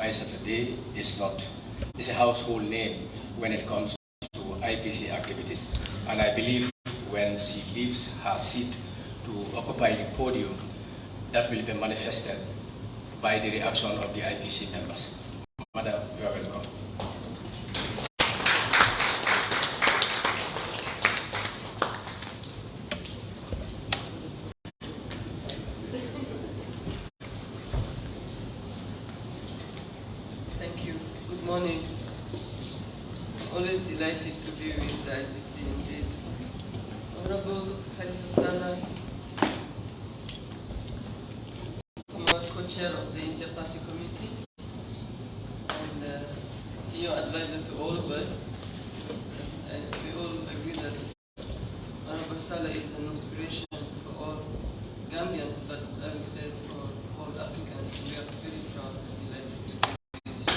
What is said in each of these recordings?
𝒂𝒊𝒏𝒈 is a household name when it comes to IPC activities. And I believe when she leaves her seat to occupy the podium, that will be manifested by the reaction of the IPC members. Madam, you are welcome. Thank you. Good morning. Always delighted to be with the IPC indeed. Honorable 𝒂𝒊𝒏𝒈, former co-chair of the Inter-Party Committee, and senior advisor to all of us. We all agree that Honorable Saleh is an inspiration for all Gambians, but I would say for all Africans. We are very proud and delighted to be with you.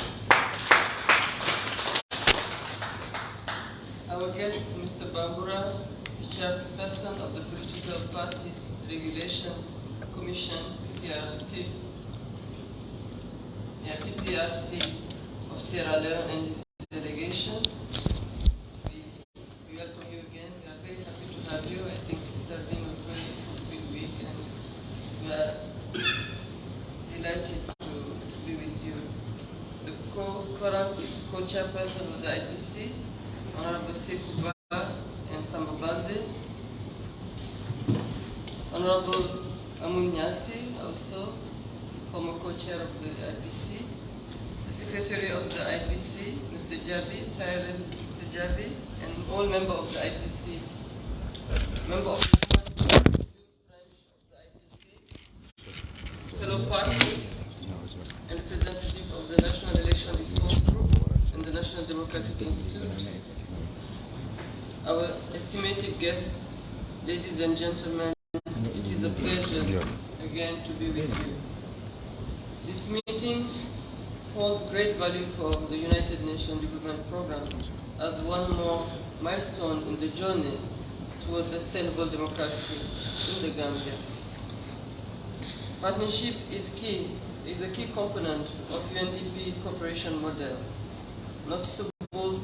Our guest, Mr. Bambura, the chairperson of the Political Parties Regulation Commission, 𝒂𝒊𝒏𝒈 of Sierra Leone and his delegation. We welcome you again. We are very happy to have you. I think it has been a very fulfilling week, and we are delighted to be with you. The current co-chairperson of the IPC, Honorable 𝒂𝒊𝒏𝒈, Honorable Amunyasi, also former co-chair of the IPC, the Secretary of the IPC, Mr. 𝒒𝒊𝒏𝒈, and all members of the IPC, member of the branch of the IPC, fellow partners, and representative of the National Election Response Group and the National Democratic Institute, our estimated guests, ladies and gentlemen, it is a pleasure again to be with you. These meetings hold great value for the United Nations Development Programme as one more milestone in the journey towards sustainable democracy in the Gambia. Partnership is a key component of UNDP cooperation model, noticeable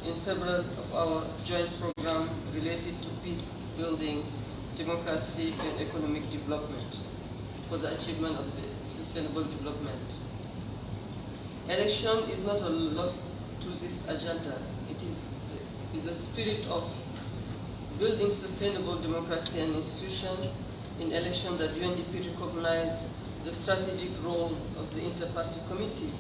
in several of our joint programs related to peace building, democracy, and economic development for the achievement of the sustainable development. Election is not a loss to this agenda. It is a spirit of building sustainable democracy and institution in election that UNDP recognized the strategic role of the Inter-Party Committee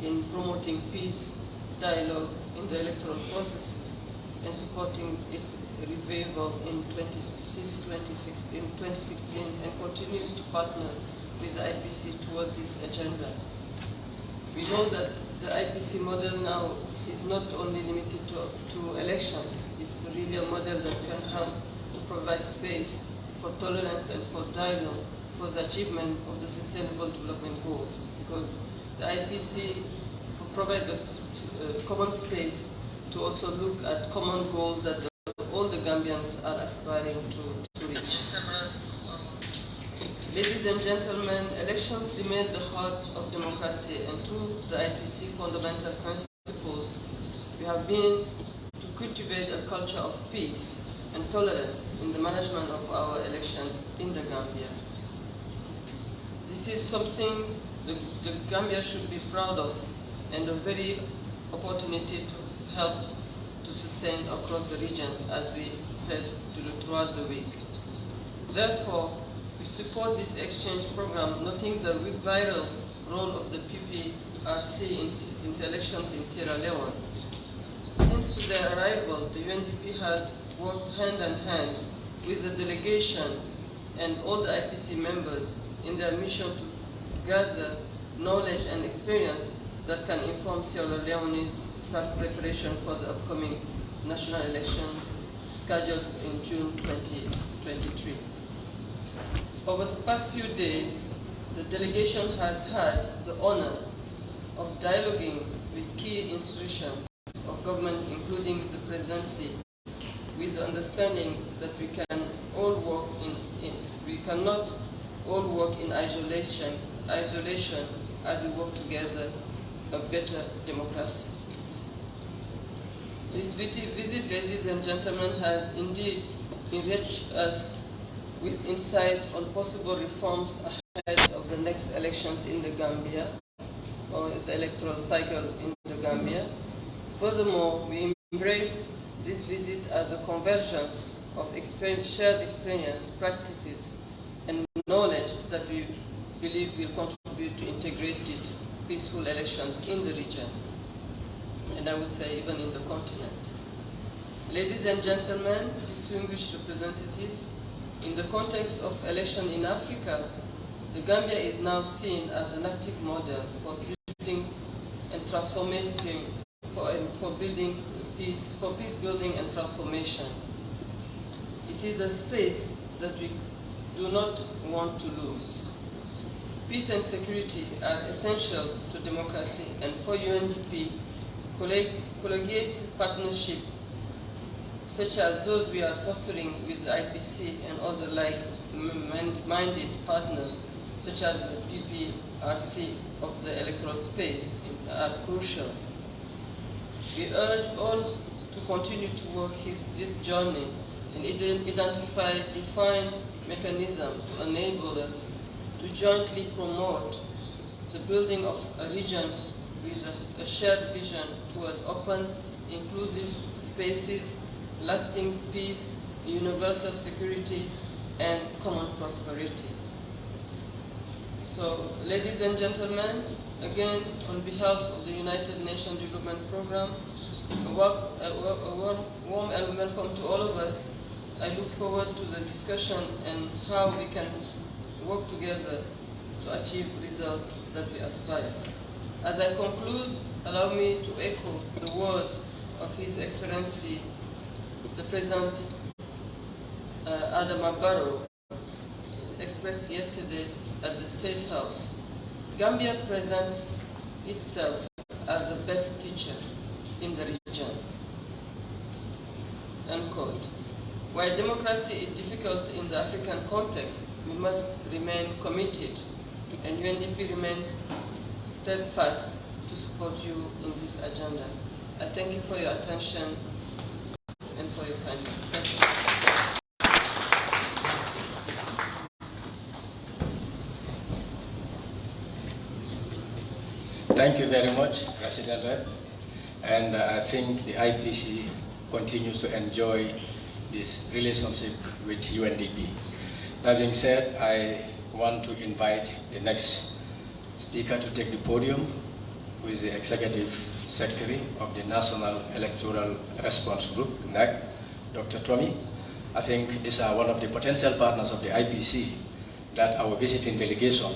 in promoting peace, dialogue in the electoral processes, and supporting its revival in 2016 and continues to partner with the IPC toward this agenda. We know that the IPC model now is not only limited to elections. It's really a model that can help to provide space for tolerance and for dialogue for the achievement of the sustainable development goals, because the IPC provide us common space to also look at common goals that all the Gambians are aspiring to reach. Ladies and gentlemen, elections remain the heart of democracy, and through the IPC fundamental principles, we have been to cultivate a culture of peace and tolerance in the management of our elections in the Gambia. This is something the Gambia should be proud of, and a very opportunity to help to sustain across the region, as we said throughout the week. Therefore, we support this exchange program, noting the vital role of the PPRC in the elections in Sierra Leone. Since their arrival, the UNDP has worked hand in hand with the delegation and all the IPC members in their mission to gather knowledge and experience that can inform Sierra Leone's preparation for the upcoming national election scheduled in June 2023. Over the past few days, the delegation has had the honor of dialoguing with key institutions of government, including the presidency, with the understanding that we cannot all work in isolation as we work together a better democracy. This visit, ladies and gentlemen, has indeed enriched us with insight on possible reforms ahead of the next elections in the Gambia, or its electoral cycle in the Gambia. Furthermore, we embrace this visit as a convergence of shared experience, practices, and knowledge that we believe will contribute to integrated, peaceful elections in the region, and I would say even in the continent. Ladies and gentlemen, distinguished representative, in the context of election in Africa, the Gambia is now seen as an active model for building and transforming, for building peace, for peace building and transformation. It is a space that we do not want to lose. Peace and security are essential to democracy, and for UNDP, collegiate partnership such as those we are fostering with the IPC and other like-minded partners such as the PPRC of the electoral space are crucial. We urge all to continue to work this journey and identify defined mechanisms to enable us to jointly promote the building of a region with a shared vision toward open, inclusive spaces, lasting peace, universal security, and common prosperity. So, ladies and gentlemen, again, on behalf of the United Nations Development Programme, a warm welcome to all of us. I look forward to the discussion and how we can work together to achieve results that we aspire. As I conclude, allow me to echo the words of His Excellency, the President Adama Barrow, expressed yesterday at the State House. Gambia presents itself as the best teacher in the region, unquote. While democracy is difficult in the African context, we must remain committed, and UNDP remains steadfast to support you in this agenda. I thank you for your attention and for your kindness. Thank you. Thank you very much, President Rep. And I think the IPC continues to enjoy this relationship with UNDP. That being said, I want to invite the next speaker to take the podium, who is the Executive Secretary of the National Electoral Response Group, NEC, Dr. Tommy. I think these are one of the potential partners of the IPC that our visiting delegation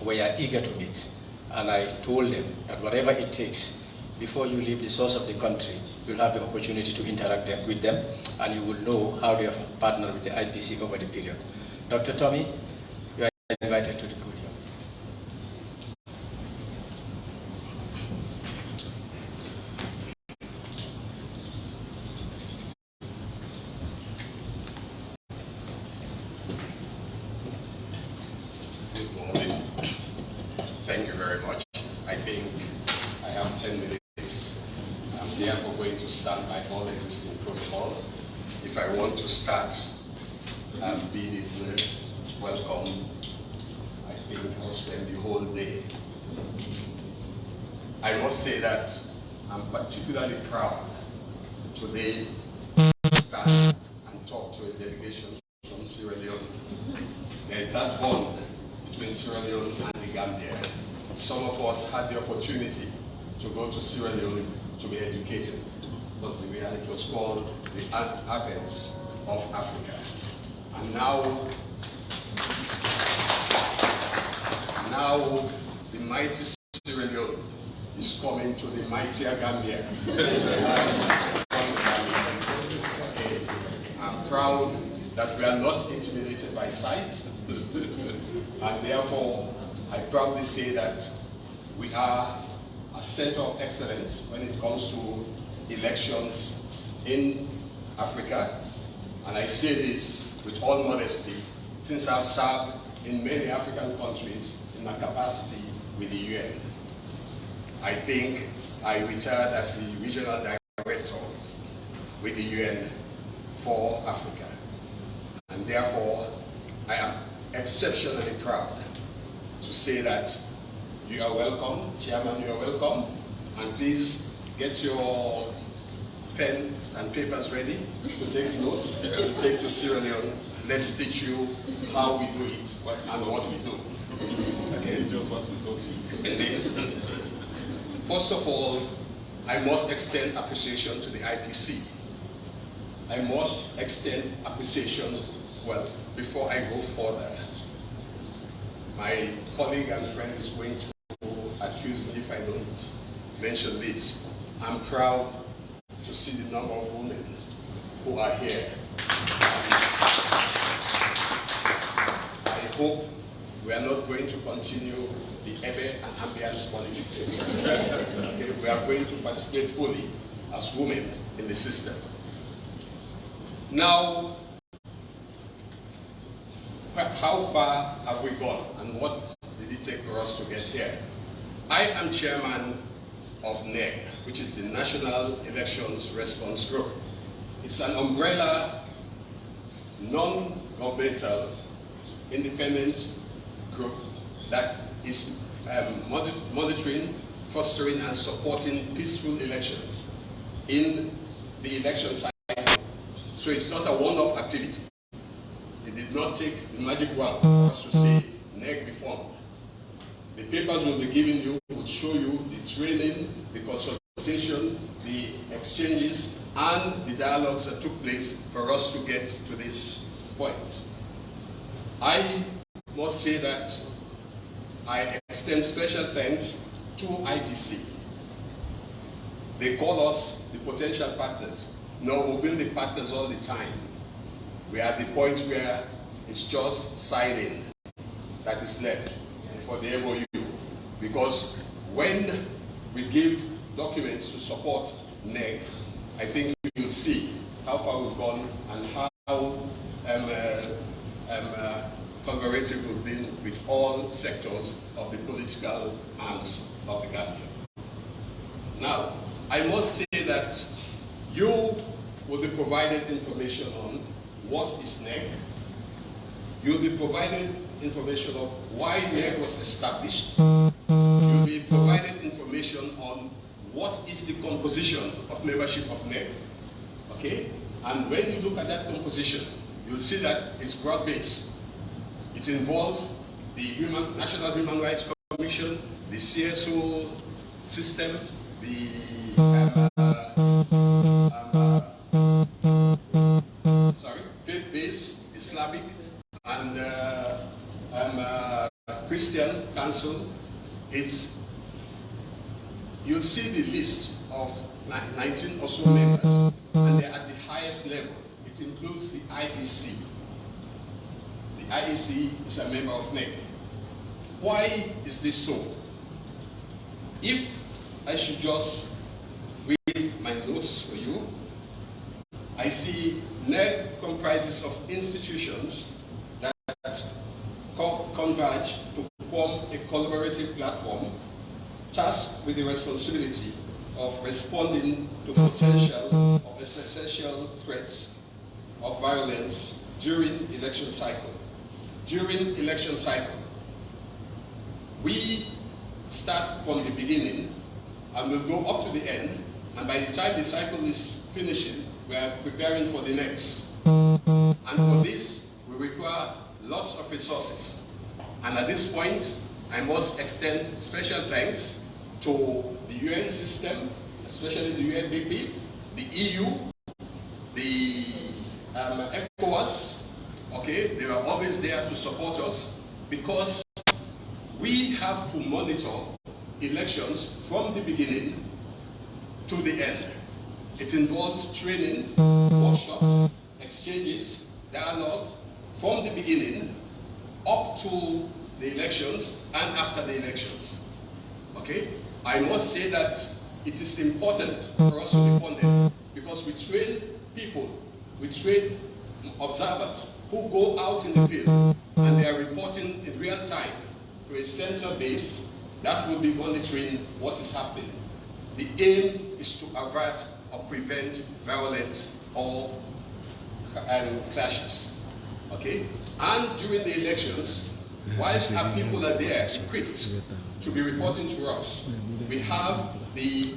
were eager to meet. And I told them that whatever it takes, before you leave the source of the country, you'll have the opportunity to interact with them, and you will know how they have partnered with the IPC over the period. Dr. Tommy, you are invited to the podium. Good morning. Thank you very much. I think I have 10 minutes. I'm therefore going to start by all existing protocol. If I want to start and bid it welcome, I think I'll spend the whole day. I must say that I'm particularly proud today to stand and talk to a delegation from Sierra Leone. There is that bond between Sierra Leone and the Gambia. Some of us had the opportunity to go to Sierra Leone to be educated, because it was called the 𝒊𝒏𝒇𝒐𝒓𝒎𝒂𝒕𝒊𝒏𝒇𝒐𝒓𝒎𝒂𝒕𝒊𝒏𝒇𝒐𝒓𝒏. And now the mighty Sierra Leone is coming to the mightier Gambia. I'm proud that we are not intimidated by size, and therefore I proudly say that we are a center of excellence when it comes to elections in Africa. And I say this with all modesty, since I've served in many African countries in my capacity with the UN. I think I retired as the regional director with the UN for Africa. And therefore, I am exceptionally proud to say that you are welcome, Chairman, you are welcome, and please get your pens and papers ready to take notes, to take to Sierra Leone. Let's teach you how we do it and what we do. Okay, just what we taught you. Indeed. First of all, I must extend appreciation to the IPC. I must extend appreciation, well, before I go further. My colleague and friend is going to accuse me if I don't mention this. I'm proud to see the number of women who are here. I hope we are not going to continue the ebe and ambience politics. Okay, we are going to participate fully as women in the system. Now, how far have we gone and what did it take for us to get here? I am chairman of NEG, which is the National Elections Response Group. It's an umbrella, non-governmental, independent group that is monitoring, fostering, and supporting peaceful elections in the election cycle. So it's not a one-off activity. It did not take the magic wand for us to say NEG reformed. The papers will be given you, will show you the training, the consultation, the exchanges, and the dialogues that took place for us to get to this point. I must say that I extend special thanks to IPC. They call us the potential partners. No, we will be partners all the time. We are at the point where it's just signing that is left for the MOU. Because when we give documents to support NEG, I think you'll see how far we've gone and how collaborative we've been with all sectors of the political arms of the Gambia. Now, I must say that you will be provided information on what is NEG. You'll be provided information of why NEG was established. You'll be provided information on what is the composition of membership of NEG. Okay? And when you look at that composition, you'll see that it's broad-based. It involves the National Human Rights Commission, the CSO system, the faith-based, Islamic, and Christian Council. You'll see the list of 19 or so members, and they're at the highest level. It includes the IEC. The IEC is a member of NEG. Why is this so? If I should just read my notes for you, I see NEG comprises of institutions that converge to form a collaborative platform tasked with the responsibility of responding to potential or existential threats of violence during election cycle. During election cycle, we start from the beginning and we'll go up to the end, and by the time the cycle is finishing, we are preparing for the next. And for this, we require lots of resources. And at this point, I must extend special thanks to the UN system, especially the UNDP, the EU, the ECOWAS. Okay, they are always there to support us because we have to monitor elections from the beginning to the end. It involves training, workshops, exchanges, dialogues from the beginning up to the elections and after the elections. Okay? I must say that it is important for us to be funded because we train people, we train observers who go out in the field and they are reporting in real time to a central base that will be monitoring what is happening. The aim is to avert or prevent violence or clashes. Okay? And during the elections, whilst our people are there equipped to be reporting to us, we have the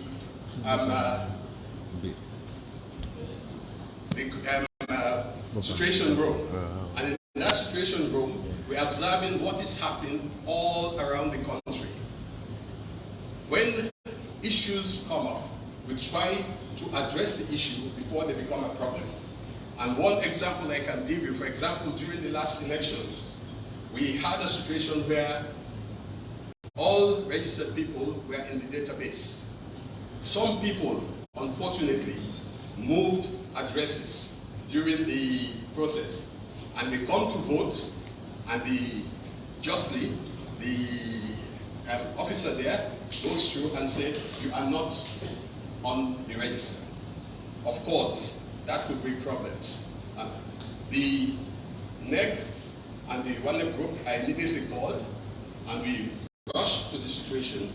situation room. And in that situation room, we're observing what is happening all around the country. When issues come up, we try to address the issue before they become a problem. And one example I can give you, for example, during the last elections, we had a situation where all registered people were in the database. Some people, unfortunately, moved addresses during the process, and they come to vote, and justly, the officer there goes through and says, you are not on the register. Of course, that could bring problems. The NEG and the 𝒊𝒏𝒇𝒐𝒓𝒎𝒂𝒂𝒊𝒏𝒂 I immediately called, and we rushed to the situation,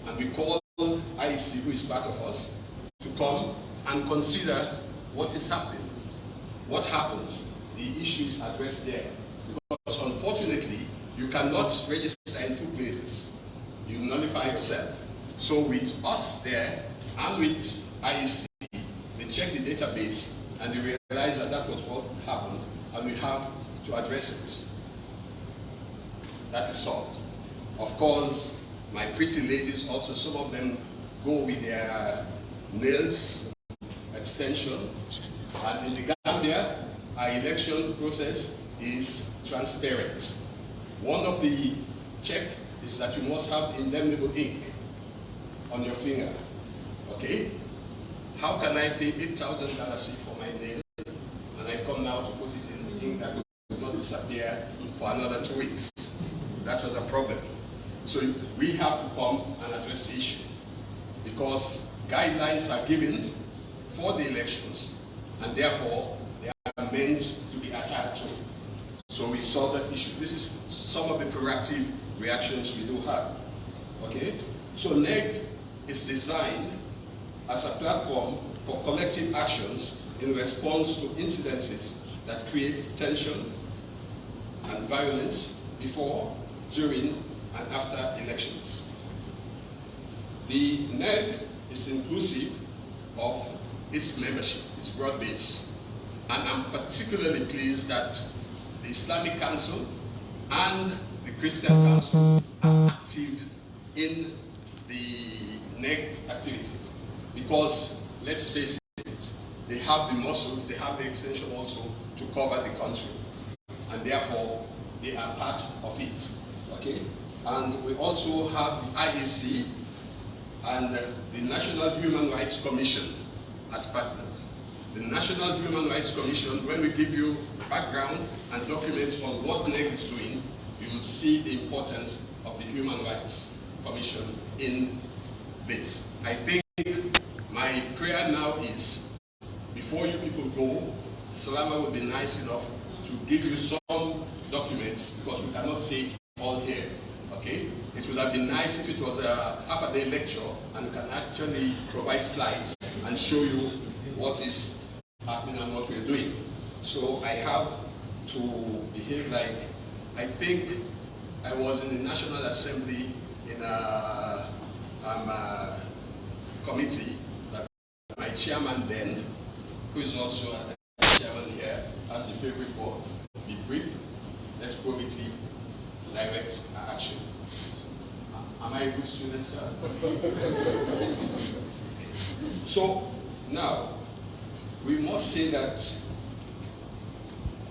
and we called IEC, who is part of us, to come and consider what is happening. What happens? The issue is addressed there. Because unfortunately, you cannot register in two places. You nullify yourself. So with us there and with IEC, they check the database and they realize that that was what happened, and we have to address it. That is solved. Of course, my pretty ladies also, some of them go with their nails extension, and in the Gambia, our election process is transparent. One of the check is that you must have indelible ink on your finger. Okay? How can I pay $8,000 for my nail, and I come now to put it in ink that will not disappear for another 2 weeks? That was a problem. So we have to come and address the issue, because guidelines are given for the elections, and therefore they are meant to be adhered to. So we solve that issue. This is some of the proactive reactions we do have. Okay? So NEG is designed as a platform for collective actions in response to incidences that create tension and violence before, during, and after elections. The NEG is inclusive of its membership, its broad base, and I'm particularly pleased that the Islamic Council and the Christian Council are active in the NEG activities, because let's face it, they have the muscles, they have the extension also to cover the country, and therefore they are part of it. Okay? And we also have the IEC and the National Human Rights Commission as partners. The National Human Rights Commission, when we give you background and documents on what NEG is doing, you will see the importance of the Human Rights Commission in this. I think my prayer now is, before you people go, Salama will be nice enough to give you some documents, because we cannot say it all here. Okay? It would have been nice if it was a half-a-day lecture and we can actually provide slides and show you what is happening and what we're doing. So I have to behave like, I think I was in the National Assembly in a committee that my chairman then, who is also a chairman here, has the favorite word: be brief, let's probity, direct action. Am I a good student, sir? So now, we must say that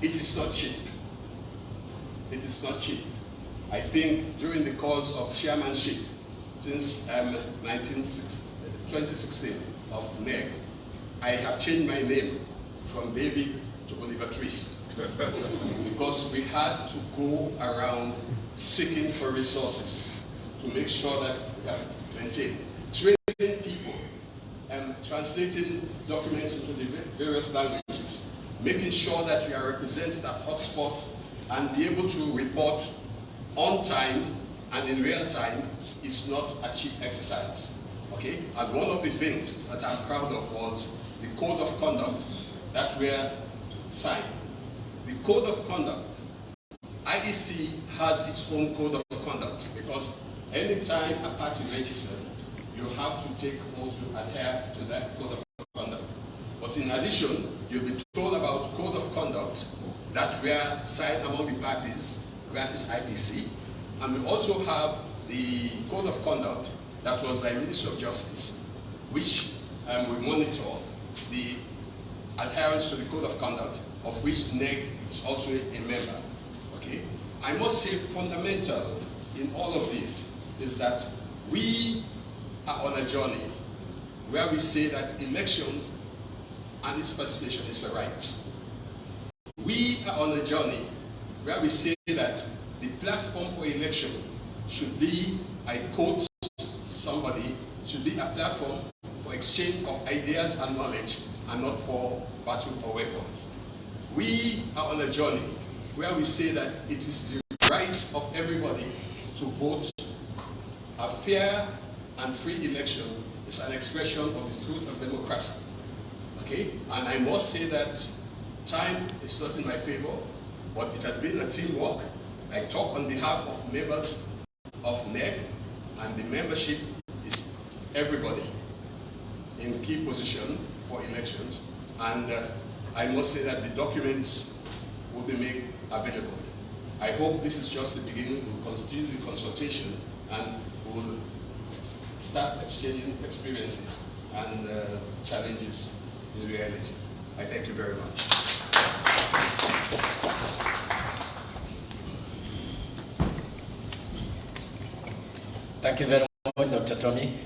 it is not cheap. It is not cheap. I think during the course of chairmanship since 2016 of NEG, I have changed my name from David to Oliver Twist, because we had to go around seeking for resources to make sure that we can maintain, training people, and translating documents into the various languages, making sure that we are represented at hotspots and be able to report on time and in real time, it's not a cheap exercise. Okay? And one of the things that I'm proud of was the code of conduct that were signed. The code of conduct, IEC has its own code of conduct because anytime a party registers, you have to take oath to adhere to that code of conduct. But in addition, you'll be told about code of conduct that were signed among the parties, that is IPC, and we also have the code of conduct that was by Ministry of Justice, which we monitor the adherence to the code of conduct, of which NEG is also a member. Okay? I must say fundamental in all of this is that we are on a journey where we say that elections and its participation is a right. We are on a journey where we say that the platform for election should be, I quote somebody, should be a platform for exchange of ideas and knowledge and not for battle or weapons. We are on a journey where we say that it is the right of everybody to vote. A fair and free election is an expression of the truth of democracy. Okay? And I must say that time is not in my favor, but it has been a teamwork. I talk on behalf of members of NEG, and the membership is everybody in key position for elections. And I must say that the documents will be made available. I hope this is just the beginning. We'll continue the consultation and we'll start exchanging experiences and challenges in reality. I thank you very much. Thank you very much, Dr. Tommy.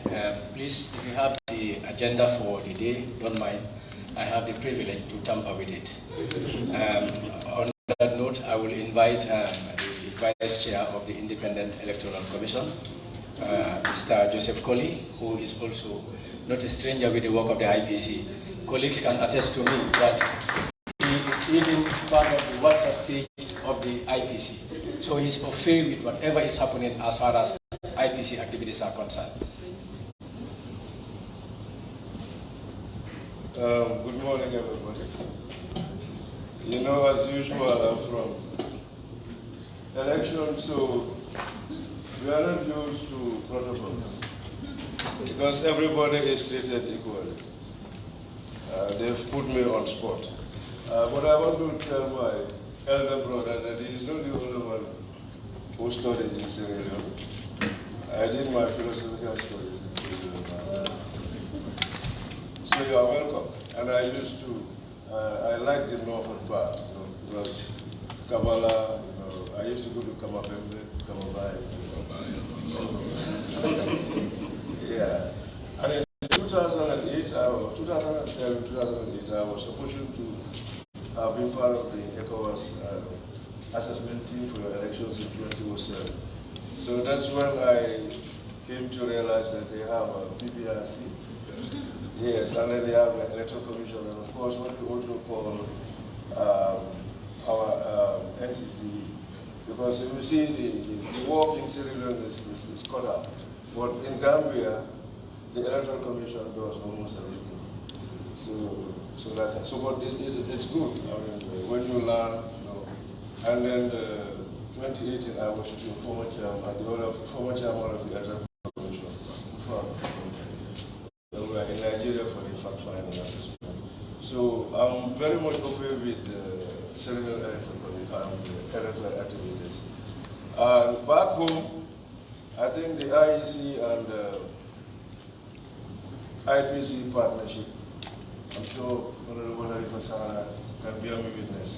Please, if you have the agenda for the day, don't mind. I have the privilege to tamper with it. On that note, I will invite the Vice Chair of the Independent Electoral Commission, Mr. Joseph Colley, who is also not a stranger with the work of the IPC. Colleagues can attest to me that he is even part of the WhatsApp page of the IPC. So he's au fait with whatever is happening as far as IPC activities are concerned. Good morning, everybody. You know, as usual, I'm from election, so we are not used to protocols because everybody is treated equally. They've put me on spot. But I want to tell my elder brother that he is not the only one who studied in Sierra Leone. I did my philosophical studies in Sierra Leone. So you are welcome. And I used to, I like the northern part, you know, because Kabbalah, you know, I used to go to 𝒂𝒊𝒏𝒈, yeah. And in 2008, 2007, 2008, I was opportunity to have been part of the 𝒂𝒂𝒂 assessment team for the elections in 2007. So that's when I came to realize that they have a PPRC. Yes, and then they have an electoral commission, and of course what we also call our NCC, because if you see the work in Sierra Leone is cut out, but in Gambia, the electoral commission does almost everything. So that's it. So, but it's good. I mean, when you learn, you know. And then 2018, I was the former chairman of the electoral commission. We are in Nigeria for the fact-finding assessment. So I'm very much okay with the Sierra Leone electoral commission and the electoral activities. And back home, I think the IEC and IPC partnership, I'm sure Honorable 𝒊𝒏𝒇𝒐𝒓𝒎𝒂𝒕𝒊𝒂𝒂 can bear me witness.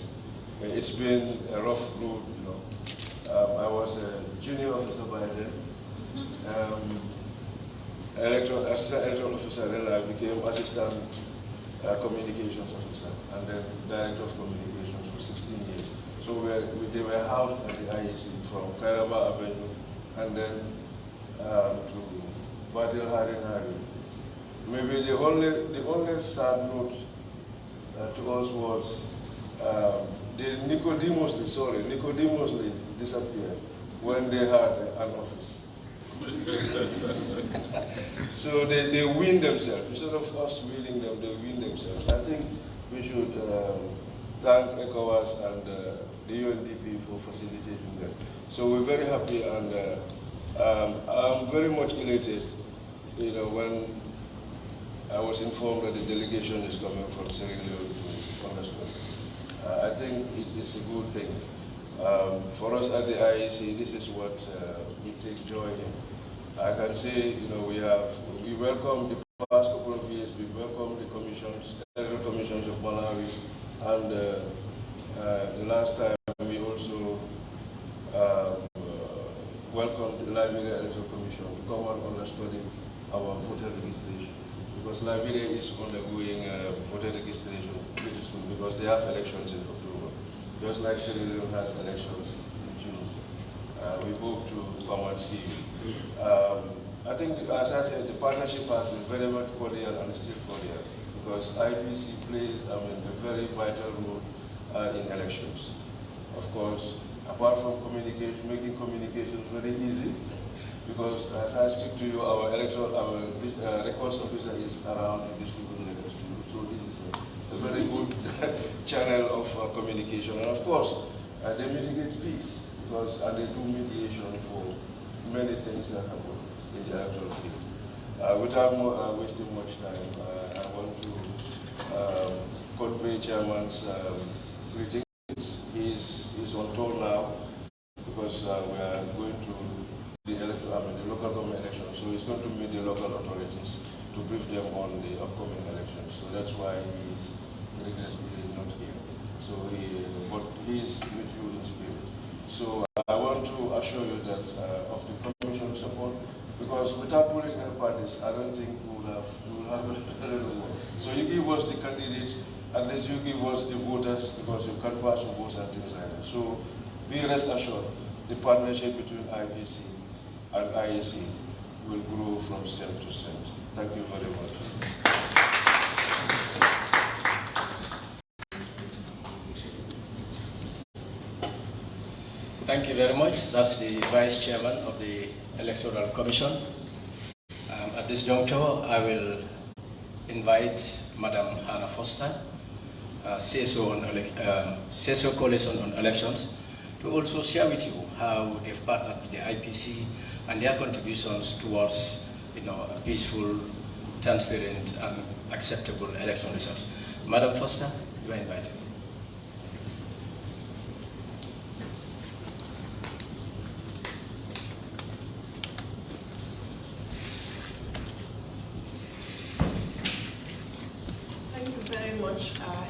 It's been a rough road, you know. I was a junior officer by then. Assistant electoral officer, then I became assistant communications officer, and then director of communications for 16 years. So they were housed at the IEC from 𝒂𝒊𝒏𝒈 Avenue and then to 𝒊𝒏𝒇𝒐𝒓𝒎𝒂𝒕𝒊𝒂. Maybe the only sad note to us was the Nicodemusly disappeared. when they had an office. So they win themselves. Instead of us winning them, they win themselves. I think we should thank ECOWAS and the UNDP for facilitating that. So we're very happy, and I'm very much elated, when I was informed that the delegation is coming from Sierra Leone to understand. I think it is a good thing. For us at the IEC, this is what we take joy in. I can say, we welcome the past couple of years, we welcome the commissions, electoral commissions of Malawi, and the last time we also welcomed the Liberia Electoral Commission to come and understudy our voter registration. Because Liberia is undergoing voter registration pretty soon, because they have elections in October. Just like Sierra Leone has elections in June. We hope to come and see you. I think, as I said, the partnership has been very much cordial and still cordial, because IPC played a very vital role in elections. Of course, apart from communication, making communications very easy, because as I speak to you, our records officer is around and distributing records to you. So this is a very good channel of communication. And of course, they mitigate peace, and they do mediation for many things that happen in the electoral field. Without wasting much time, I want to convey Chairman's greetings. He's on tour now, because we are going to the local government elections. So he's going to meet the local authorities to brief them on the upcoming elections. So that's why he is regretfully not here. So but he is with you in spirit. So I want to assure you that of the commission support, because without political parties, I don't think we will have a So you give us the candidates, at least you give us the voters, because you can pass your votes and things like that. So be rest assured, the partnership between IPC and IEC will grow from strength to strength. Thank you very much. Thank you very much. That's the Vice Chairman of the Electoral Commission. At this juncture, I will invite Madam Hannah Foster, CSO Coalition on Elections, to also share with you how they've partnered with the IPC and their contributions towards a peaceful, transparent, and acceptable election results. Madam Foster, you are invited.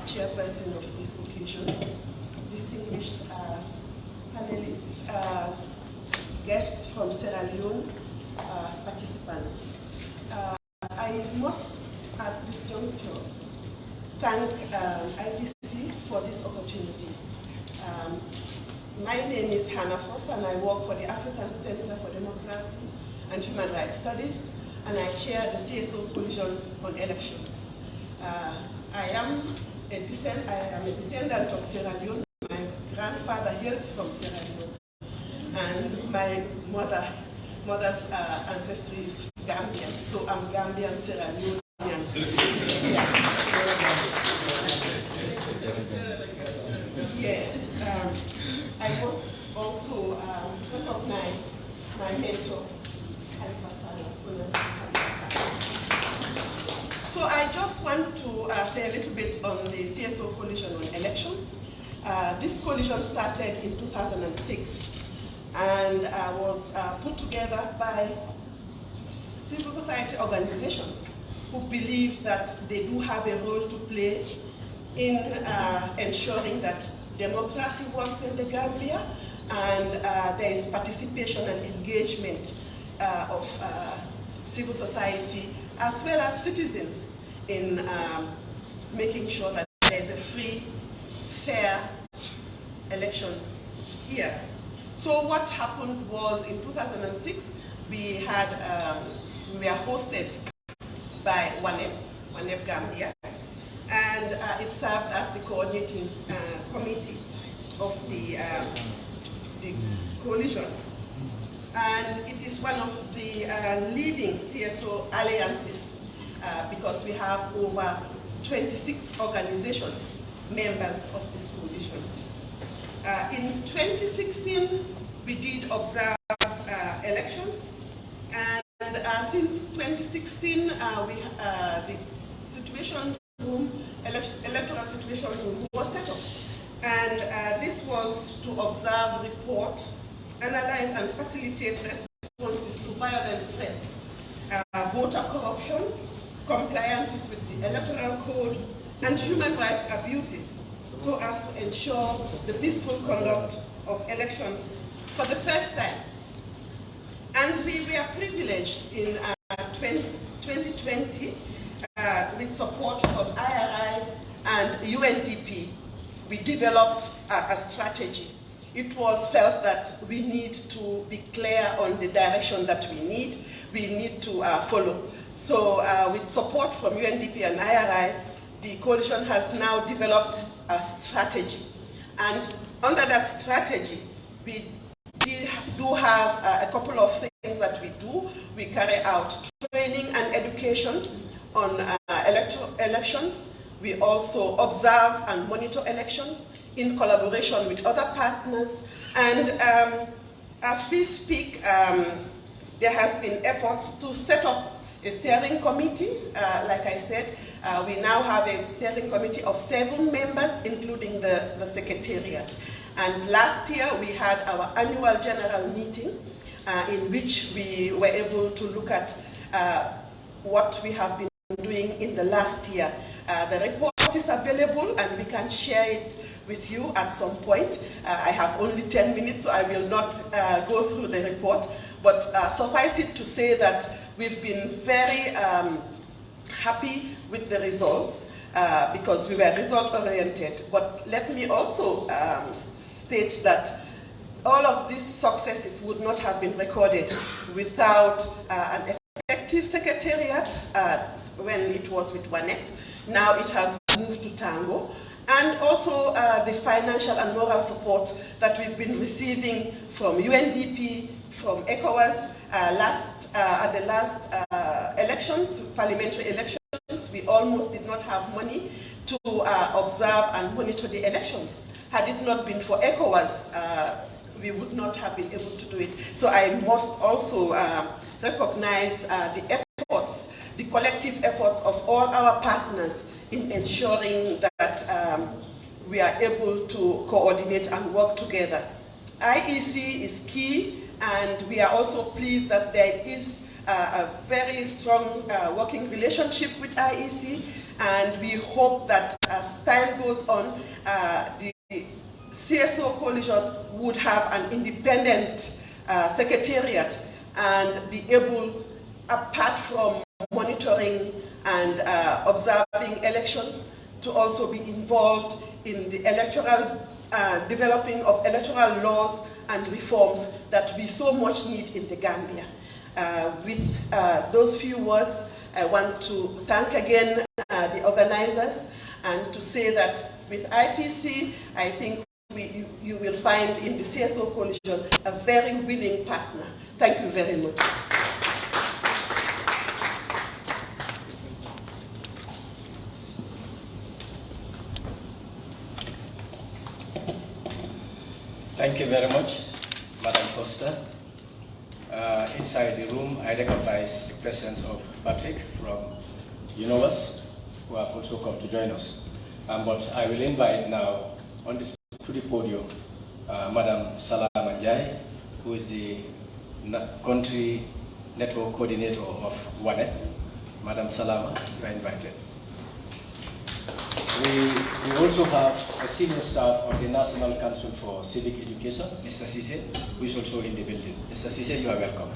Chairperson of this occasion, distinguished panelists, guests from Sierra Leone, participants. I must at this juncture thank IPC for this opportunity. My name is Hannah Foster, and I work for the African Center for Democracy and Human Rights Studies, and I chair the CSO Coalition on Elections. I am a descendant of Sierra Leone. My grandfather hails from Sierra Leone, and my mother's ancestry is Gambian, so I'm Gambian Sierra Leonean. Yes, I was also recognized my mentor, So I just want to say a little bit on the CSO Coalition on Elections. This coalition started in 2006 and was put together by civil society organizations who believe that they do have a role to play in ensuring that democracy works in the Gambia, and there is participation and engagement of civil society as well as citizens in making sure that there is a free, fair elections here. So what happened was in 2006, we were hosted by WANEP Gambia, and it served as the coordinating committee of the coalition. and it is one of the leading CSO alliances because we have over 26 organizations, members of this coalition. In 2016, we did observe elections, and since 2016, the situation room, electoral situation room was set up. And this was to observe, report, analyze and facilitate responses to violent threats, voter corruption, compliances with the electoral code, and human rights abuses, so as to ensure the peaceful conduct of elections for the first time. And we were privileged in 2020 with support from IRI and UNDP. We developed a strategy. It was felt that we need to be clear on the direction that we need to follow. So with support from UNDP and IRI, the coalition has now developed a strategy. And under that strategy, we do have a couple of things that we do. We carry out training and education on elections. We also observe and monitor elections in collaboration with other partners. And as we speak, there has been efforts to set up a steering committee. Like I said, we now have a steering committee of 7 members, including the secretariat. And last year, we had our annual general meeting in which we were able to look at what we have been doing in the last year. The report is available and we can share it with you at some point. I have only 10 minutes, so I will not go through the report, but suffice it to say that we've been very happy with the results because we were result-oriented. But let me also state that all of these successes would not have been recorded without an effective secretariat when it was with WANEP. Now it has moved to Tango. And also the financial and moral support that we've been receiving from UNDP, from ECOWAS. At the last elections, parliamentary elections, we almost did not have money to observe and monitor the elections. Had it not been for ECOWAS, we would not have been able to do it. So I must also recognize the efforts, the collective efforts of all our partners in ensuring that we are able to coordinate and work together. IEC is key, and we are also pleased that there is a very strong working relationship with IEC, and we hope that as time goes on, the CSO coalition would have an independent secretariat and be able, apart from monitoring and observing elections, to also be involved in the electoral, developing of electoral laws and reforms that we so much need in the Gambia. With those few words, I want to thank again the organizers and to say that with IPC, I think you will find in the CSO coalition a very willing partner. Thank you very much. Thank you very much, Madam Foster. Inside the room, I recognize the presence of Patrick from UNOVAS, who have also come to join us. But I will invite now to the podium Madam 𝒊𝒏𝒈, who is the country network coordinator of WANEP. Madam Salama, you are invited. We also have a senior staff of the National Council for Civic Education, Mr. Cisse, who is also in the building. Mr. Cisse, you are welcome.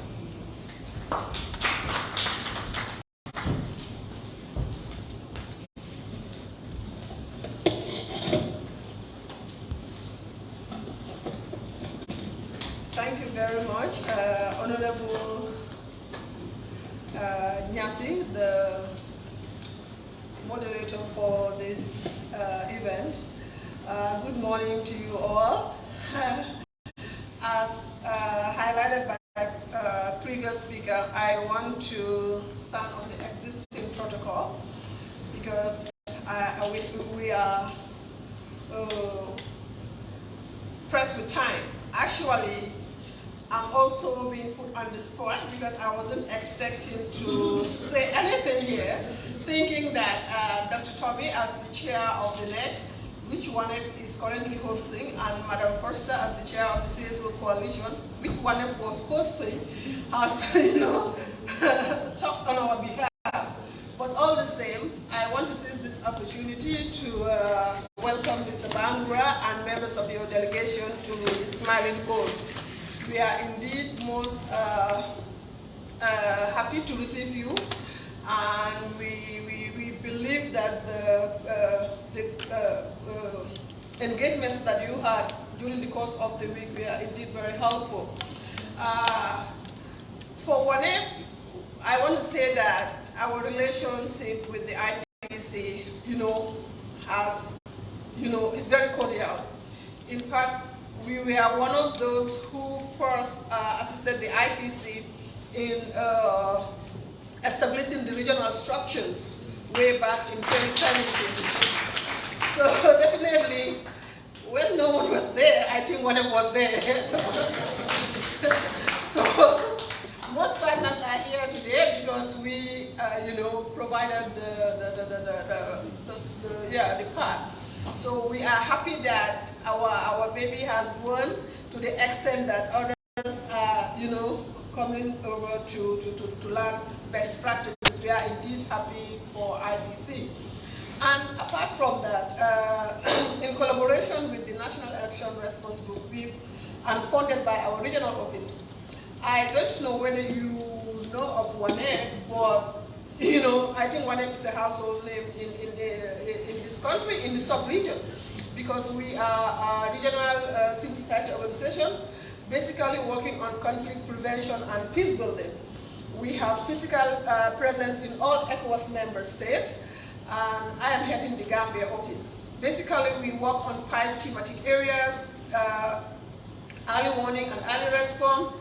Thank you very much, Honorable Nyasi, the moderator for this event. Good morning to you all. As highlighted by previous speaker, I want to stand on the existing protocol because we are pressed with time. Actually, I'm also being put on the spot because I wasn't expecting to say anything here, thinking that Dr. Toby, as the chair of the NEC, which WANEP is currently hosting, and Madam Foster as the chair of the CSO coalition, which WANEP was hosting, has talked on our behalf. But all the same, I want to seize this opportunity to welcome Mr. Bangura and members of your delegation to the Smiling Coast. We are indeed most happy to receive you, and we believe that the engagements that you had during the course of the week were indeed very helpful. For WANEP, I want to say that our relationship with the IPC, is very cordial. In fact, we were one of those who first assisted the IPC in establishing the regional structures way back in 2017. So definitely, when no one was there, I think WANEP was there. So most partners are here today because we, provided the path. So we are happy that our baby has grown to the extent that others are, coming over to learn best practices. We are indeed happy for IBC. And apart from that, in collaboration with the National Election Response Group, and funded by our regional office, I don't know whether you know of WANEP, but I think WANEP is a household name in this country, in the sub-region, because we are a regional civil society organization, basically working on conflict prevention and peace building. We have physical presence in all ECOWAS member states, and I am heading the Gambia office. Basically, we work on 5 thematic areas: early warning and early response,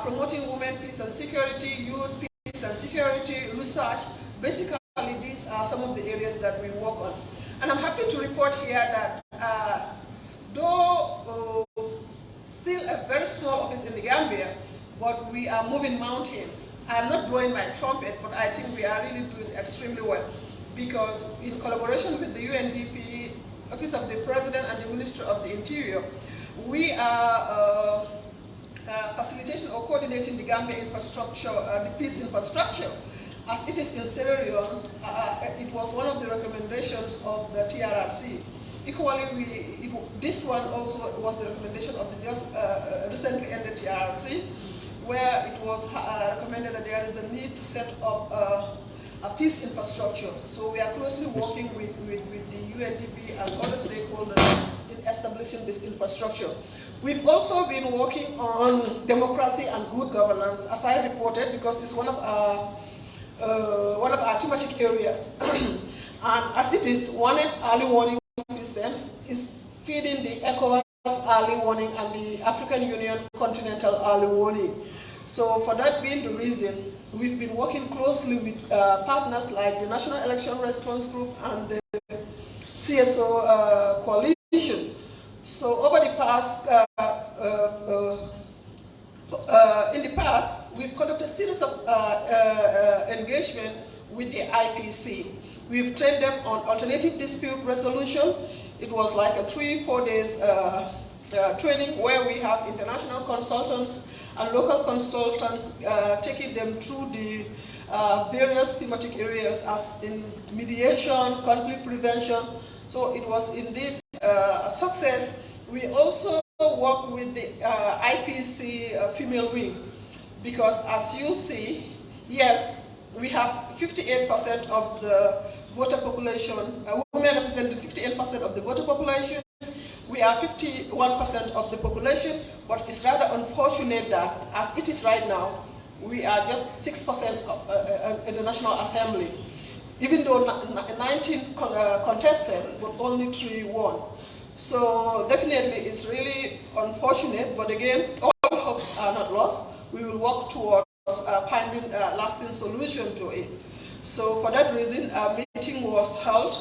promoting women, peace and security, youth, peace and security, research. Basically, these are some of the areas that we work on. And I'm happy to report here that though still a very small office in the Gambia, but we are moving mountains. I'm not blowing my trumpet, but I think we are really doing extremely well, because in collaboration with the UNDP, Office of the President and the Ministry of the Interior, we are facilitating or coordinating the Gambia infrastructure, the peace infrastructure. As it is in Sierra Leone, it was one of the recommendations of the TRRC. Equally, this one also was the recommendation of the just recently ended TRRC, where it was recommended that there is the need to set up a peace infrastructure. So we are closely working with the UNDP and other stakeholders in establishing this infrastructure. We've also been working on democracy and good governance, as I reported, because it's one of our thematic areas. And as it is, WANEP early warning system is feeding the ECOWAS early warning and the African Union continental early warning. So for that being the reason, we've been working closely with partners like the National Election Response Group and the CSO coalition. So over the past, in the past, we've conducted a series of engagement with the IPC. We've trained them on alternative dispute resolution. It was like a 3-4 days training where we have international consultants and local consultants taking them through the various thematic areas as in mediation, conflict prevention. So it was indeed a success. We also work with the IPC female wing, because as you see, yes, we have 58% of the voter population, women represent 58% of the voter population. We are 51% of the population, but it's rather unfortunate that as it is right now, we are just 6% in the National Assembly. Even though 19 contested, but only 3 won. So definitely it's really unfortunate, but again, all hopes are not lost. we will work towards finding a lasting solution to it. So for that reason, a meeting was held,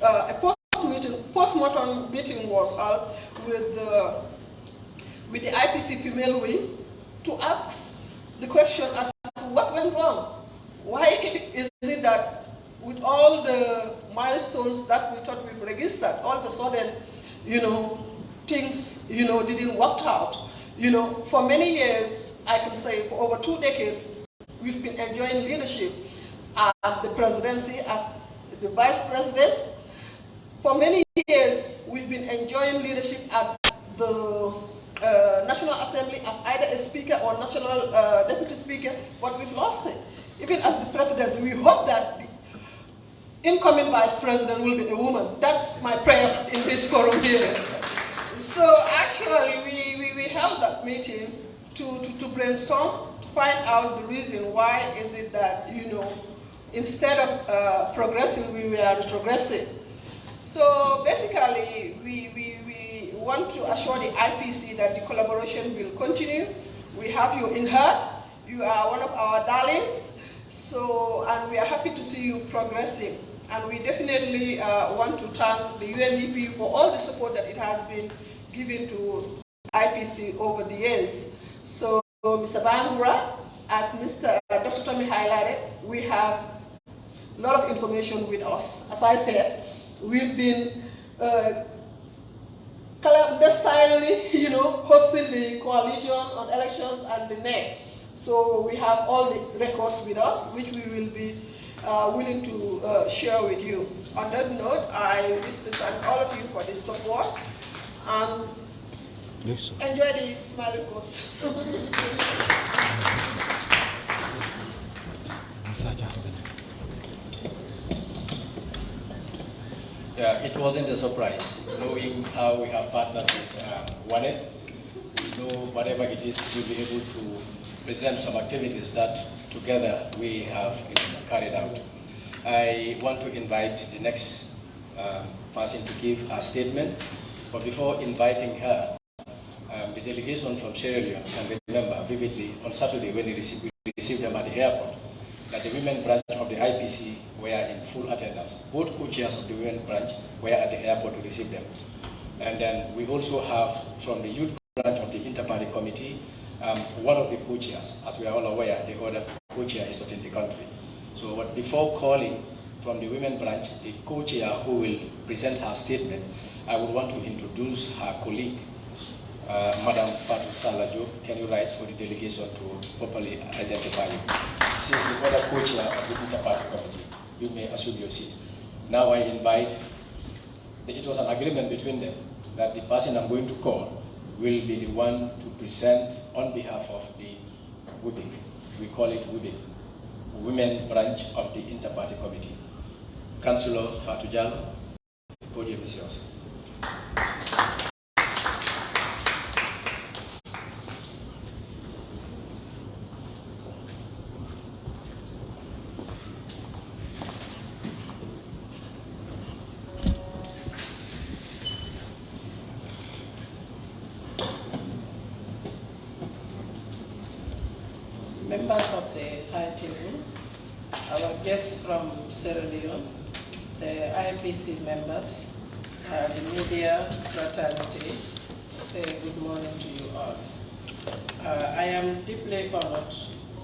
a post-mortem meeting was held with the IPC female wing to ask the question as to what went wrong. Why is it that with all the milestones that we thought we've registered, all of a sudden, things, didn't work out. For many years, I can say for over 2 decades, we've been enjoying leadership at the presidency as the vice president. For many years, we've been enjoying leadership at the National Assembly as either a speaker or national deputy speaker, but we've lost it. Even as the president, we hope that the incoming vice president will be a woman. That's my prayer in this forum here. So actually, we held that meeting to brainstorm, to find out the reason why is it that, instead of progressing, we were retrogressing. So basically, we want to assure the IPC that the collaboration will continue. We have you in heart. You are one of our darlings. So, and we are happy to see you progressing. And we definitely want to thank the UNDP for all the support that it has been given to IPC over the years. So, Mr. Bangura, as Dr. Tommy highlighted, we have a lot of information with us. As I said, we've been clandestinely, hosting the coalition on elections and the NEC. So we have all the records with us, which we will be willing to share with you. On that note, I wish to thank all of you for this support. Enjoy the smiling post. Yeah, it wasn't a surprise, knowing how we have partnered with WANET. We know whatever it is, you'll be able to present some activities that together we have carried out. I want to invite the next person to give her statement, but before inviting her, the delegation from Sierra Leone can remember vividly on Saturday when we received them at the airport, that the women branch of the IPC were in full attendance. Both co-chairs of the women branch were at the airport to receive them. And then we also have from the youth branch of the inter-party committee, one of the co-chairs, as we are all aware, the other co-chair is not in the country. So before calling from the women branch, the co-chair who will present her statement, I would want to introduce her colleague, Madam Fatou Salajo. Can you rise for the delegation to properly identify you? Since the other co-chair of the inter-party committee, you may assume your seat. Now I invite, it was an agreement between them that the person I'm going to call will be the one to present on behalf of the WIBIC. We call it WIBIC, Women Branch of the Inter-Party Committee. Councillor Fatou Jallow, podium is yours. Members of the high table, our guests from Sierra Leone, the IPC members, the media fraternity, say good morning to you all. I am deeply honored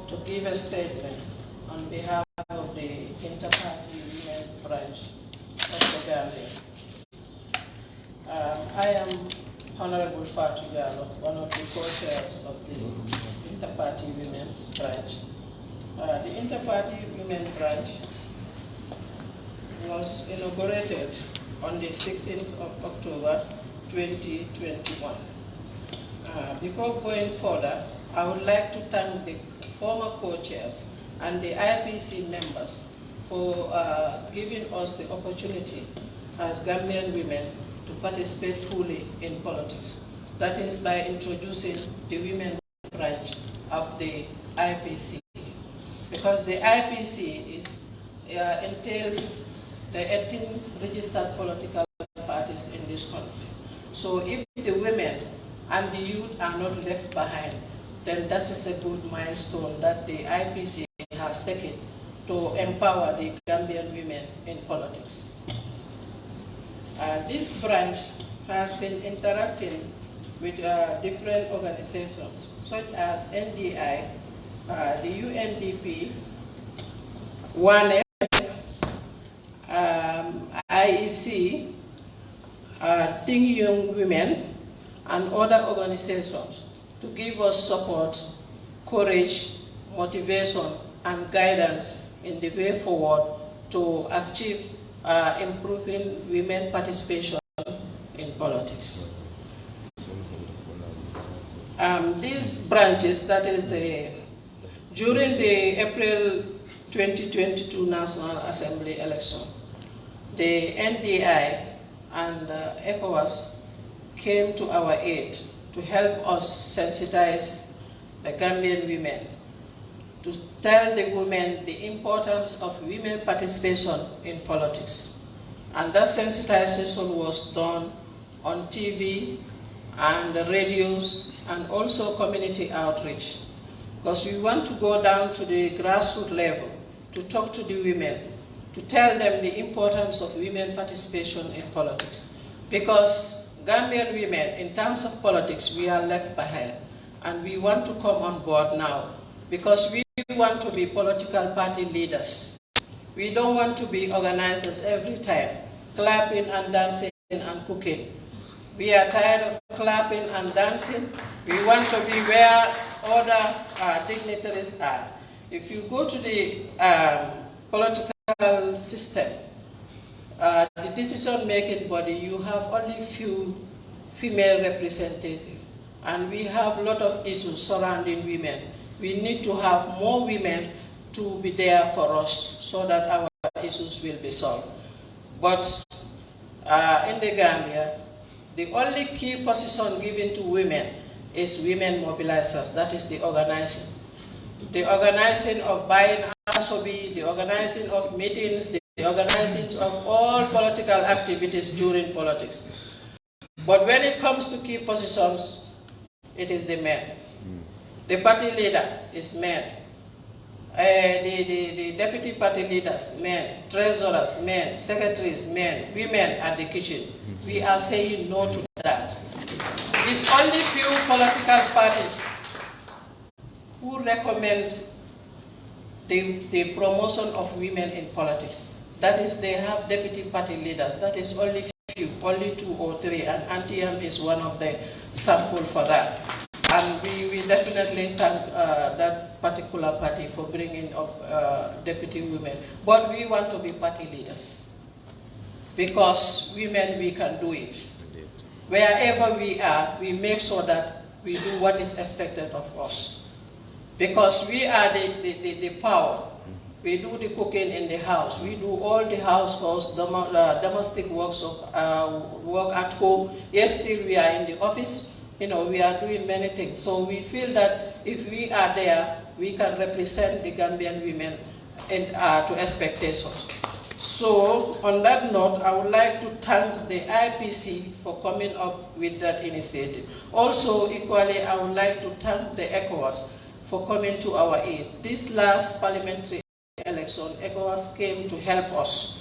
to give a statement on behalf of the Inter-Party Women Branch of the Gambia. I am Honorable Fatou Jallow, one of the co-chairs of the Inter-Party Women Branch. The Inter-Party Women Branch was inaugurated on the 16th of October 2021. Before going further, I would like to thank the former co-chairs and the IPC members for giving us the opportunity as Gambian women to participate fully in politics. That is by introducing the women branch of the IPC, because the IPC entails the 18 registered political parties in this country. So if the women and the youth are not left behind, then that is a good milestone that the IPC has taken to empower the Gambian women in politics. This branch has been interacting with different organizations such as NDI, the UNDP, WANEP, IEC, Think Young Women, and other organizations to give us support, courage, motivation, and guidance in the way forward to achieve improving women participation in politics. These branches, that is during the April 2022 National Assembly election, the NDI and ECOWAS came to our aid to help us sensitize the Gambian women, to tell the women the importance of women participation in politics. And that sensitization was done on TV and the radios and also community outreach. Because we want to go down to the grassroots level to talk to the women, to tell them the importance of women participation in politics. Because Gambian women, in terms of politics, we are left behind. And we want to come on board now because we want to be political party leaders. We don't want to be organizers every time, clapping and dancing and cooking. We are tired of clapping and dancing. We want to be where other dignitaries are. If you go to the political system, the decision-making body, you have only few female representatives. And we have a lot of issues surrounding women. We need to have more women to be there for us so that our issues will be solved. But in the Gambia, the only key position given to women is women mobilizers. That is the organizing. The organizing of buying ASOBI, the organizing of meetings, the organizing of all political activities during politics. But when it comes to key positions, it is the men. The party leader is men. The deputy party leaders, men. Treasurers, men. Secretaries, men. Women at the kitchen. We are saying no to that. It's only few political parties who recommend the promotion of women in politics. That is, they have deputy party leaders. That is only few, only 2 or 3, and Antium is one of the sample for that. And we definitely thank that particular party for bringing up deputy women. But we want to be party leaders. Because women, we can do it. Wherever we are, we make sure that we do what is expected of us. Because we are the power. We do the cooking in the house. We do all the households, domestic works of work at home. Yes, still we are in the office. You know, we are doing many things. So we feel that if we are there, we can represent the Gambian women to expectations. So on that note, I would like to thank the IPC for coming up with that initiative. Also, equally, I would like to thank the ECOWAS for coming to our aid. This last parliamentary election, ECOWAS came to help us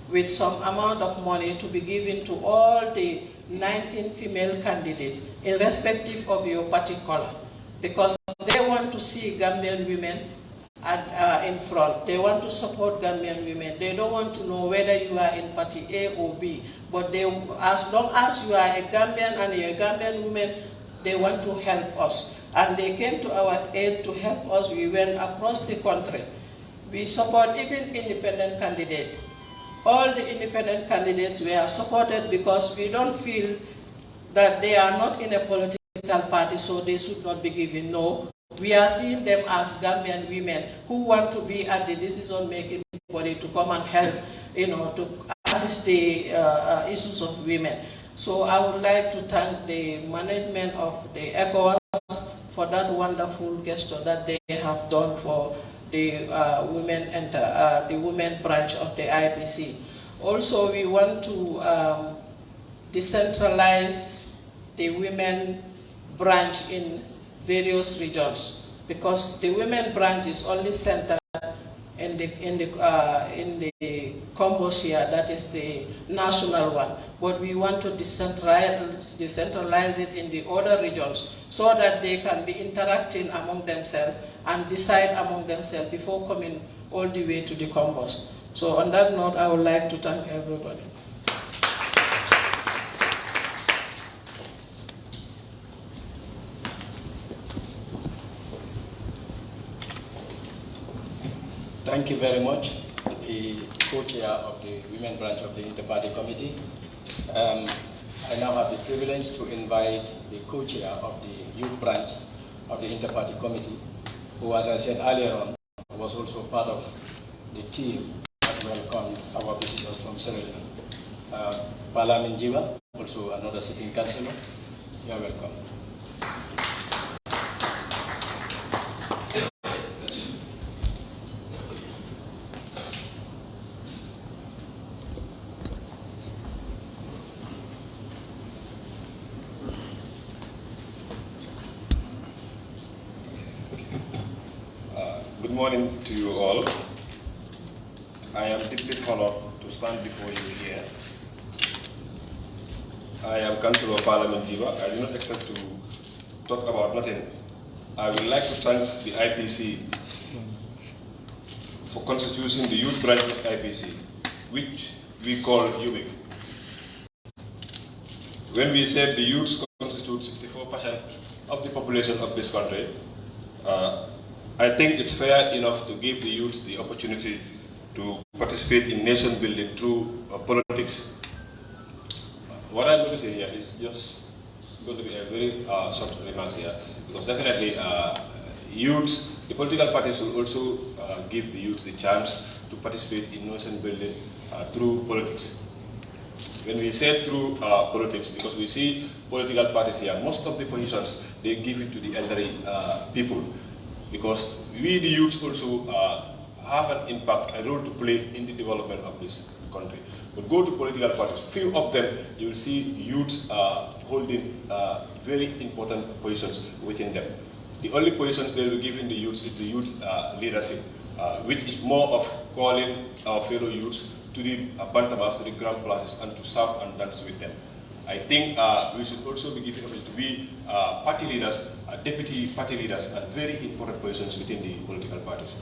with some amount of money to be given to all the 19 female candidates, irrespective of your party color, because they want to see Gambian women in front. They want to support Gambian women. They don't want to know whether you are in party A or B, but they, as long as you are a Gambian and you're a Gambian woman, they want to help us. And they came to our aid to help us. We went across the country. We support even independent candidates. All the independent candidates were supported because we don't feel that they are not in a political party, so they should not be given. No, we are seeing them as Gambian women who want to be at the decision-making body to come and help, you know, to assist the issues of women. So I would like to thank the management of the ECOWAS for that wonderful gesture that they have done for the women branch of the IPC. Also, we want to decentralize the women branch in various regions, because the women branch is only centered in the Combos here, that is the national one. But we want to decentralize it in the other regions so that they can be interacting among themselves and decide among themselves before coming all the way to the Combos. So on that note, I would like to thank everybody. Thank you very much, the co-chair of the Women Branch of the Inter-Party Committee. I now have the privilege to invite the co-chair of the Youth Branch of the Inter-Party Committee, who, as I said earlier on, was also part of the team that welcomed our visitors from Sierra Leone. 𝒊𝒏𝒇𝒐𝒓𝒆, also another sitting councillor. You are welcome. Good morning to you all. I am deeply honored to stand before you here. I am Councillor 𝒊𝒏𝒇𝒐𝒓𝒆. I do not expect to talk about nothing. I would like to thank the IPC for constituting the youth branch of IPC, which we call 𝒈𝒏𝒄. When we said the youths constitute 64% of the population of this country, I think it's fair enough to give the youth the opportunity to participate in nation building through politics. What I'm going to say here is just going to be a very short remarks here, because definitely youth, the political parties will also give the youth the chance to participate in nation building through politics. When we say through politics, because we see political parties here, most of the positions, they give it to the elderly people. Because we, the youth, also have an impact, a role to play in the development of this country. But go to political parties, few of them, you will see youths holding very important positions within them. The only positions they will give in the youth is the youth leadership, which is more of calling our fellow youths to the bantabas, to the grand places, and to serve and dance with them. I think we should also be given opportunity to be party leaders, deputy party leaders, and very important positions within the political parties.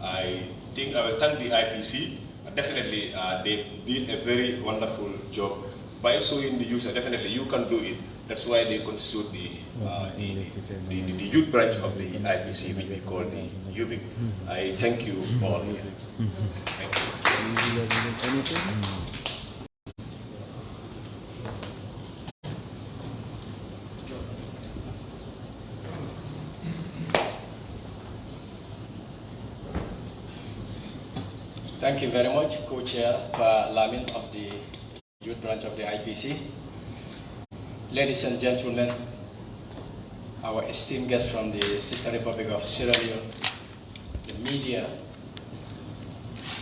I think I will thank the IPC. Definitely, they did a very wonderful job by showing the youth that definitely you can do it. That's why they constitute the youth branch of the IPC, which we call the 𝒈𝒏𝒄. I thank you all. Thank you. Thank you very much, Co-Chair Lamin of the Youth Branch of the IPC. Ladies and gentlemen, our esteemed guests from the Sister Republic of Sierra Leone, the media,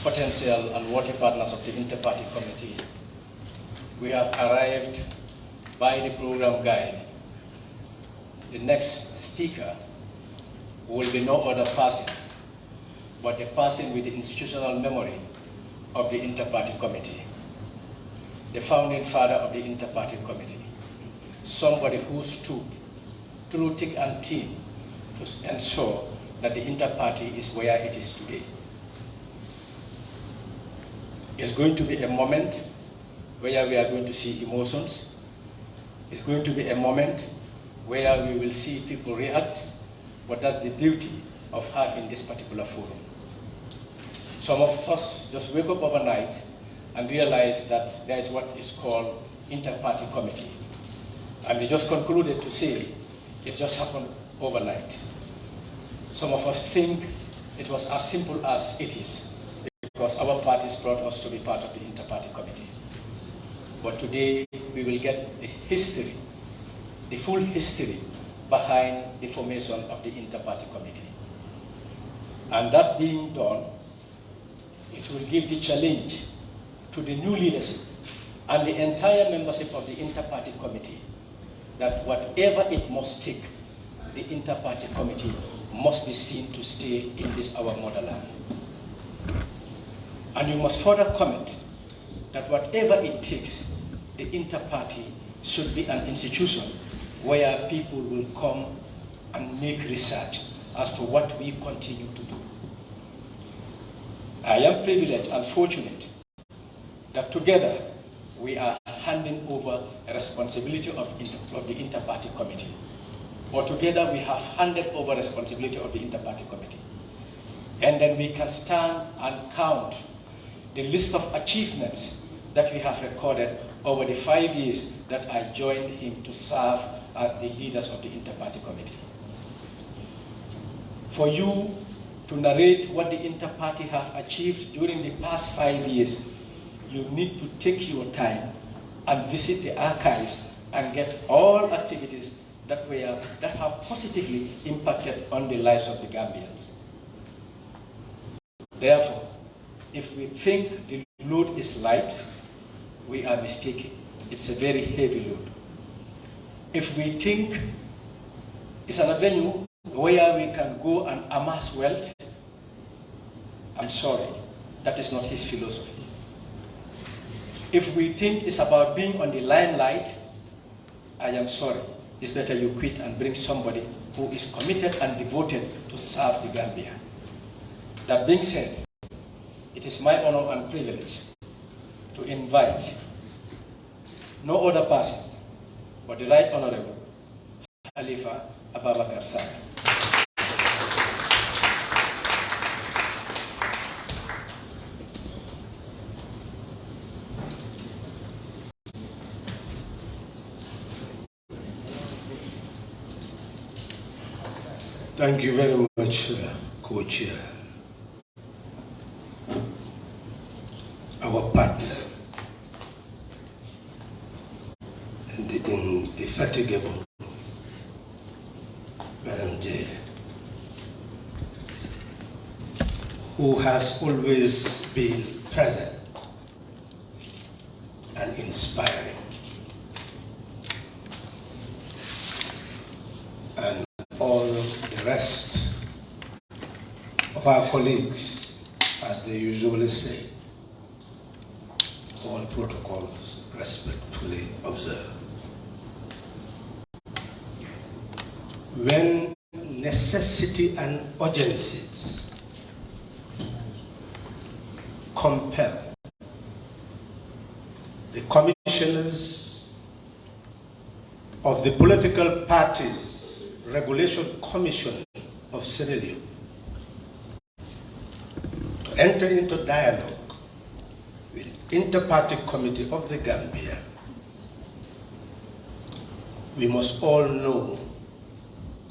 potential and worthy partners of the Inter-Party Committee, we have arrived by the program guide. The next speaker will be no other person but a person with the institutional memory of the Inter-Party Committee, the founding father of the Inter-Party Committee, somebody who stood through thick and thin to ensure that the Inter-Party is where it is today. It's going to be a moment where we are going to see emotions. It's going to be a moment where we will see people react, but that's the beauty of having this particular forum. Some of us just wake up overnight and realize that there is what is called Inter-Party Committee. And we just concluded to say it just happened overnight. Some of us think it was as simple as it is, because our parties brought us to be part of the Inter-Party Committee. But today we will get the history, the full history behind the formation of the Inter-Party Committee. And that being done, it will give the challenge to the new leadership and the entire membership of the Inter-Party Committee that whatever it must take the inter-party committee must be seen to stay in this our motherland. And you must further comment that whatever it takes, the inter-party should be an institution where people will come and make research as to what we continue to do. I am privileged and fortunate that together we are handing over a responsibility of the inter-party committee. Or together we have handed over responsibility of the inter-party committee. And then we can stand and count the list of achievements that we have recorded over the 5 years that I joined him to serve as the leaders of the inter-party committee. For you to narrate what the inter-party have achieved during the past 5 years, you need to take your time and visit the archives and get all activities that have positively impacted on the lives of the Gambians. Therefore, if we think the load is light, we are mistaken. It's a very heavy load. If we think it's an avenue where we can go and amass wealth, I'm sorry, that is not his philosophy. If we think it's about being on the limelight, I am sorry. It's better you quit and bring somebody who is committed and devoted to serve the Gambia. That being said, it is my honor and privilege to invite no other person but the Right Honorable 𝒂𝒊𝒏𝒈. Thank you very much, Co-Chair. Our partner and the indefatigable Madam J, who has always been present and inspiring, and all the rest of our colleagues, as they usually say, all protocols respectfully observed. When necessity and urgencies compel the commissioners of the Political Parties Regulation Commission of Sierra Leone to enter into dialogue with Inter-Party Committee of the Gambia, we must all know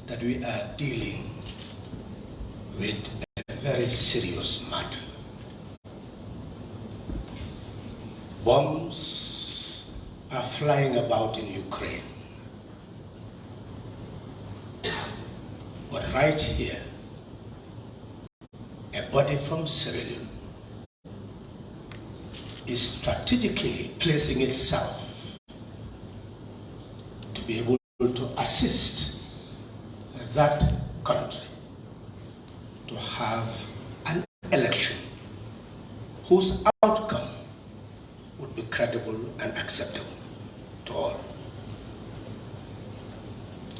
that we are dealing with a very serious matter. Bombs are flying about in Ukraine. But right here, a body from Sierra Leone is strategically placing itself to be able to assist that country to have an election whose outcome would be credible and acceptable to all.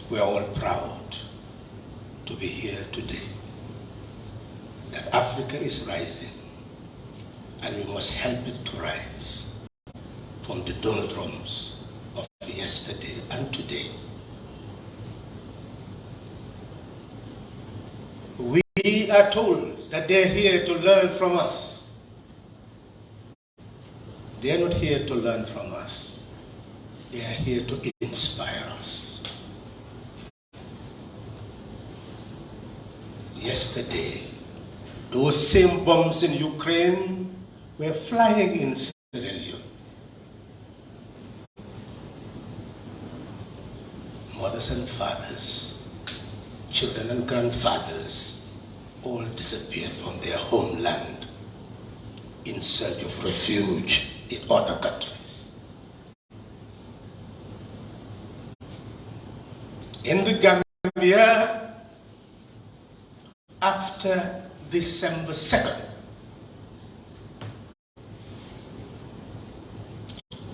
We are all proud to be here today, that Africa is rising, and we must help it to rise from the doldrums of yesterday and today. We are told that they are here to learn from us. They are not here to learn from us. They are here to inspire us. Yesterday, those same bombs in Ukraine were flying in Sierra Leone. Mothers and fathers, children and grandfathers, all disappeared from their homeland in search of refuge in other countries. In the Gambia, Gambia, after December 2nd,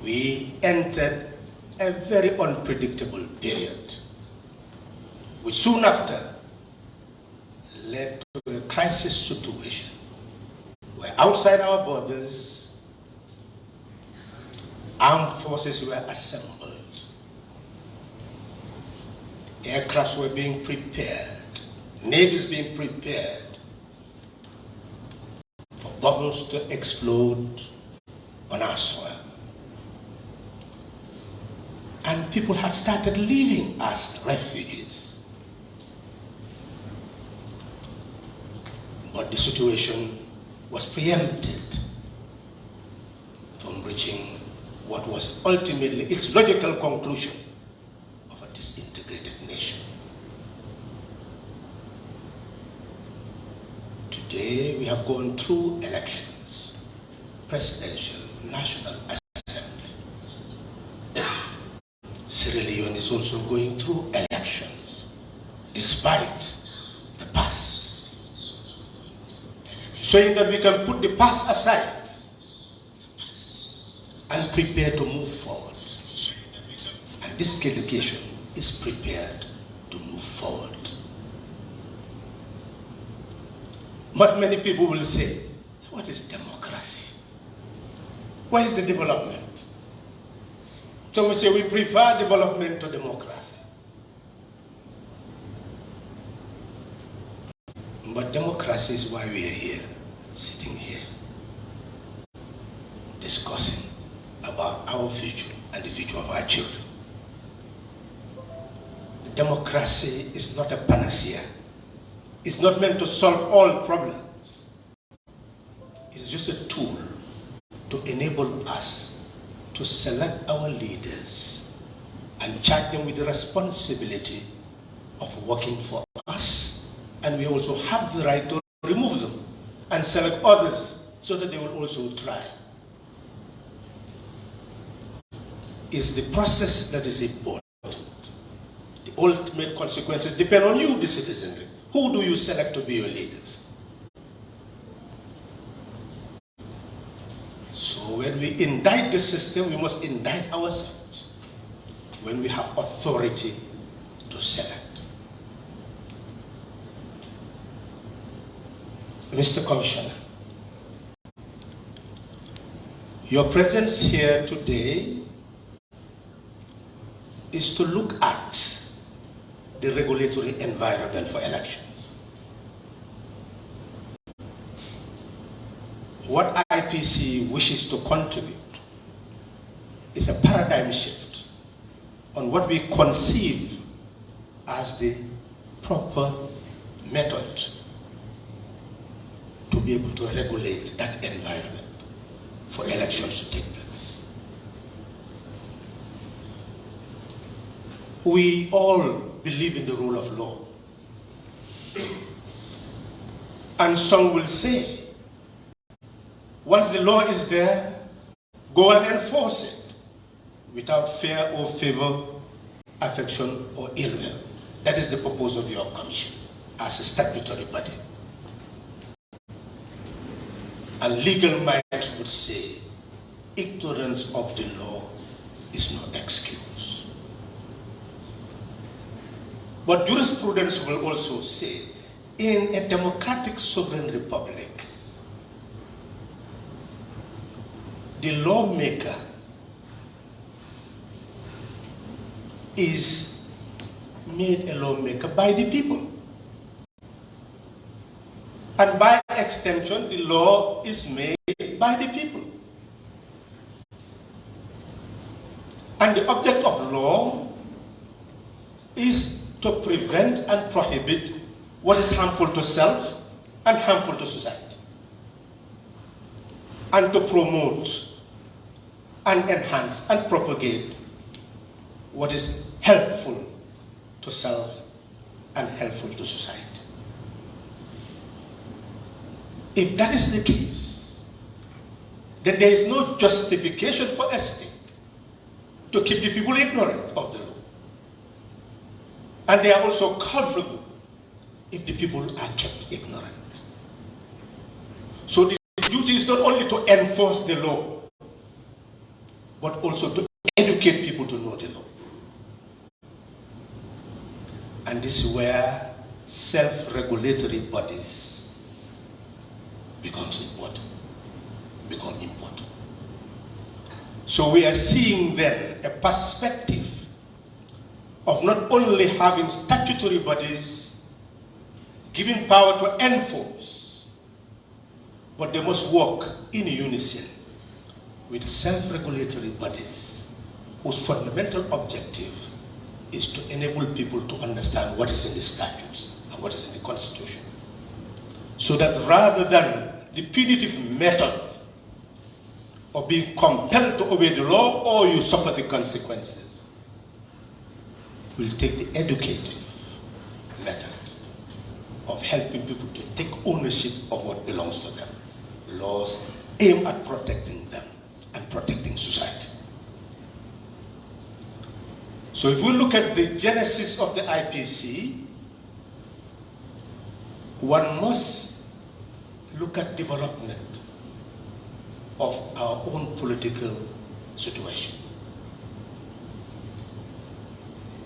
we entered a very unpredictable period, which soon after led to a crisis situation where outside our borders, armed forces were assembled, aircrafts were being prepared, navies being prepared for bombs to explode on our soil. And people had started leaving as refugees. But the situation was preempted from reaching what was ultimately its logical conclusion of a disintegrated nation. Today we have gone through elections, presidential, national assembly. Sierra Leone is also going through elections, despite the past. Showing that we can put the past aside and prepare to move forward. And this delegation is prepared to move forward. But many people will say, what is democracy? Where is the development? So we say we prefer development to democracy. But democracy is why we are here, sitting here, discussing about our future and the future of our children. Democracy is not a panacea. It's not meant to solve all problems. It's just a tool to enable us to select our leaders and charge them with the responsibility of working for us. And we also have the right to remove them and select others so that they will also try. It's the process that is important. The ultimate consequences depend on you, the citizenry. Who do you select to be your leaders? So when we indict the system, we must indict ourselves when we have authority to select. Mr. Commissioner, your presence here today is to look at the regulatory environment for elections. What IPC wishes to contribute is a paradigm shift on what we conceive as the proper method to be able to regulate that environment for elections to take place. We all believe in the rule of law. And some will say, once the law is there, go and enforce it without fear or favor, affection or ill will. That is the purpose of your commission as a statutory body. And legal minds would say, ignorance of the law is no excuse. But jurisprudence will also say, in a democratic sovereign republic, the lawmaker is made a lawmaker by the people. And by extension, the law is made by the people. And the object of law is to prevent and prohibit what is harmful to self and harmful to society, and to promote and enhance and propagate what is helpful to self and helpful to society. If that is the case, then there is no justification for a state to keep the people ignorant of the law. And they are also culpable if the people are kept ignorant. So the duty is not only to enforce the law, but also to educate people to know the law. And this is where self-regulatory bodies become important. So we are seeing then a perspective of not only having statutory bodies giving power to enforce, but they must work in unison with self-regulatory bodies whose fundamental objective is to enable people to understand what is in the statutes and what is in the Constitution. So that rather than the punitive method of being compelled to obey the law or you suffer the consequences, we'll take the educative method of helping people to take ownership of what belongs to them. Laws aim at protecting them and protecting society. So if we look at the genesis of the IPC, one must look at development of our own political situation.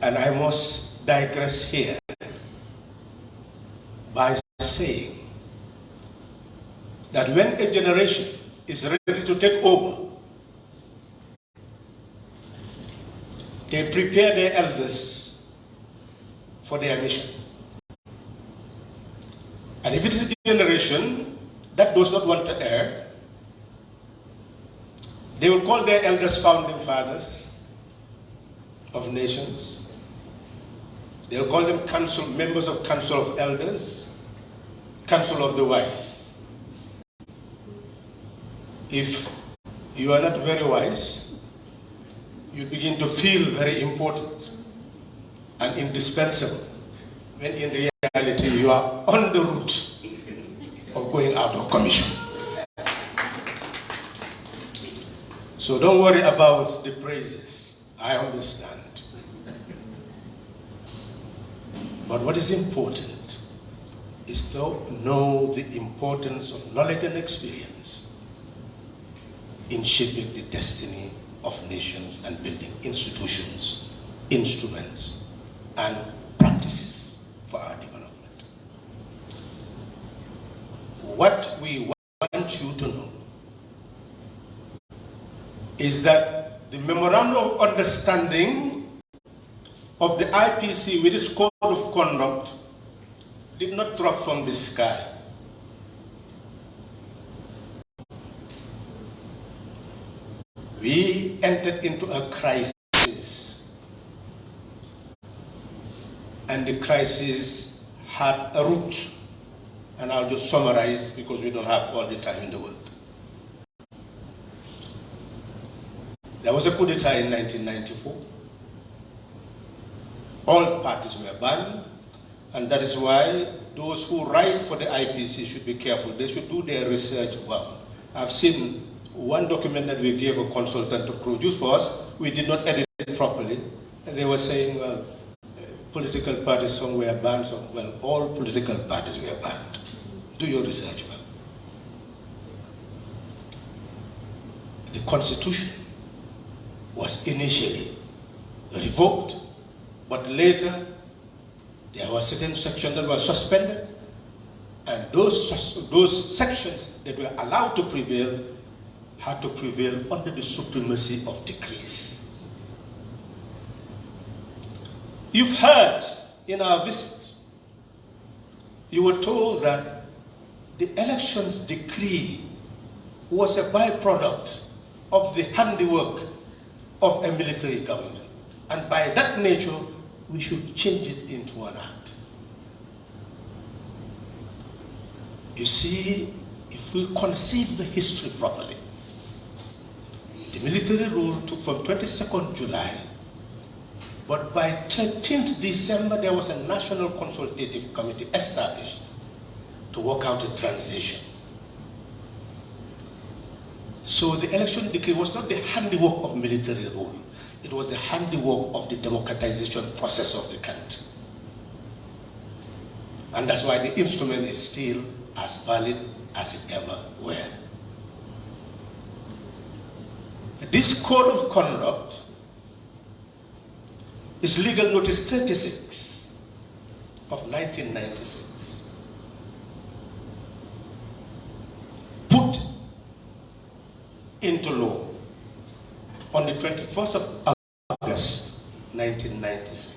And I must digress here by saying that when a generation is ready to take over, they prepare their elders for their mission. And if it is a generation that does not want to err, they will call their elders founding fathers of nations. They will call them members of Council of Elders, Council of the Wise. If you are not very wise, you begin to feel very important and indispensable, when in reality you are on the route of going out of commission. So don't worry about the praises. I understand. But what is important is to know the importance of knowledge and experience in shaping the destiny of nations and building institutions, instruments, and practices for our development. What we want you to know is that the Memorandum of Understanding of the IPC with its Code of Conduct did not drop from the sky. We entered into a crisis, and the crisis had a root, and I'll just summarize because we don't have all the time in the world. There was a coup d'etat in 1994. All parties were banned, and that is why those who write for the IPC should be careful. They should do their research well. I've seen one document that we gave a consultant to produce for us, we did not edit it properly, and they were saying, well, political parties, some were banned, some, well, all political parties were banned. Do your research well. The Constitution was initially revoked, but later there were certain sections that were suspended, and those sections that were allowed to prevail had to prevail under the supremacy of decrees. You've heard in our visit, you were told that the elections decree was a byproduct of the handiwork of a military government. And by that nature, we should change it into an act. You see, if we conceive the history properly, the military rule took from 22nd July, but by 13th December, there was a National Consultative Committee established to work out a transition. So the election decree was not the handiwork of military rule. It was the handiwork of the democratization process of the country. And that's why the instrument is still as valid as it ever were. This code of conduct is Legal Notice 36 of 1996, put into law on the 21st of August 1996.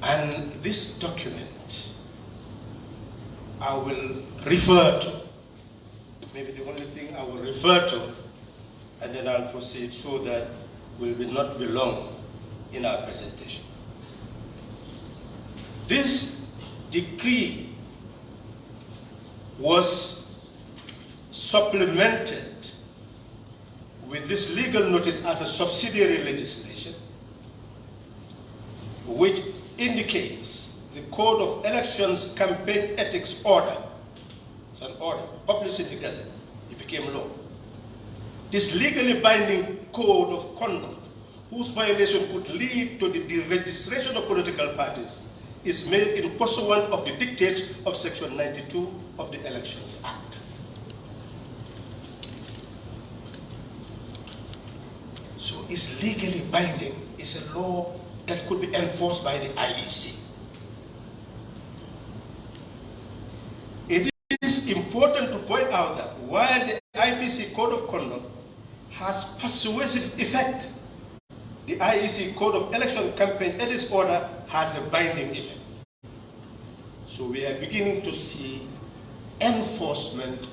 And this document I will refer to, maybe the only thing I will refer to, and then I'll proceed so that we will not be long in our presentation. This decree was supplemented with this legal notice as a subsidiary legislation, which indicates the Code of Elections Campaign Ethics Order. It's an order published in the Gazette. It became law. This legally binding code of conduct, whose violation could lead to the deregistration of political parties, is made in pursuant of the dictates of Section 92 of the Elections Act. So it's legally binding. It's a law that could be enforced by the IEC. It is important to point out that while the IPC Code of Conduct has persuasive effect, the IEC Code of Election Campaign Ethics Order has a binding effect. So we are beginning to see enforcement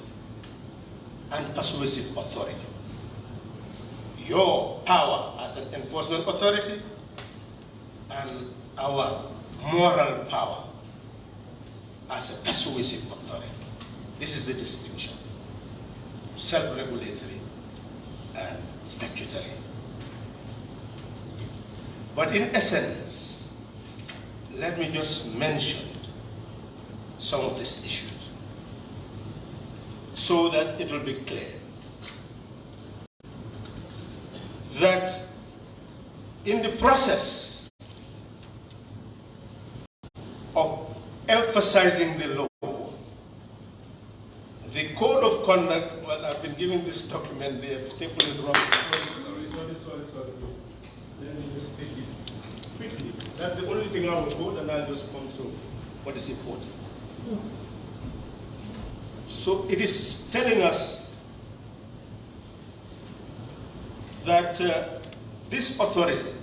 and persuasive authority. Your power as an enforcement authority and our moral power as a persuasive authority. This is the distinction. Self-regulatory and statutory. But in essence, let me just mention some of these issues so that it will be clear that in the process of emphasizing the law, the Code of Conduct, well, I've been giving this document, they have taken it wrong. Sorry. Let me just take it quickly. That's the only thing I will quote, and I'll just come through what is important. So it is telling us that this authority,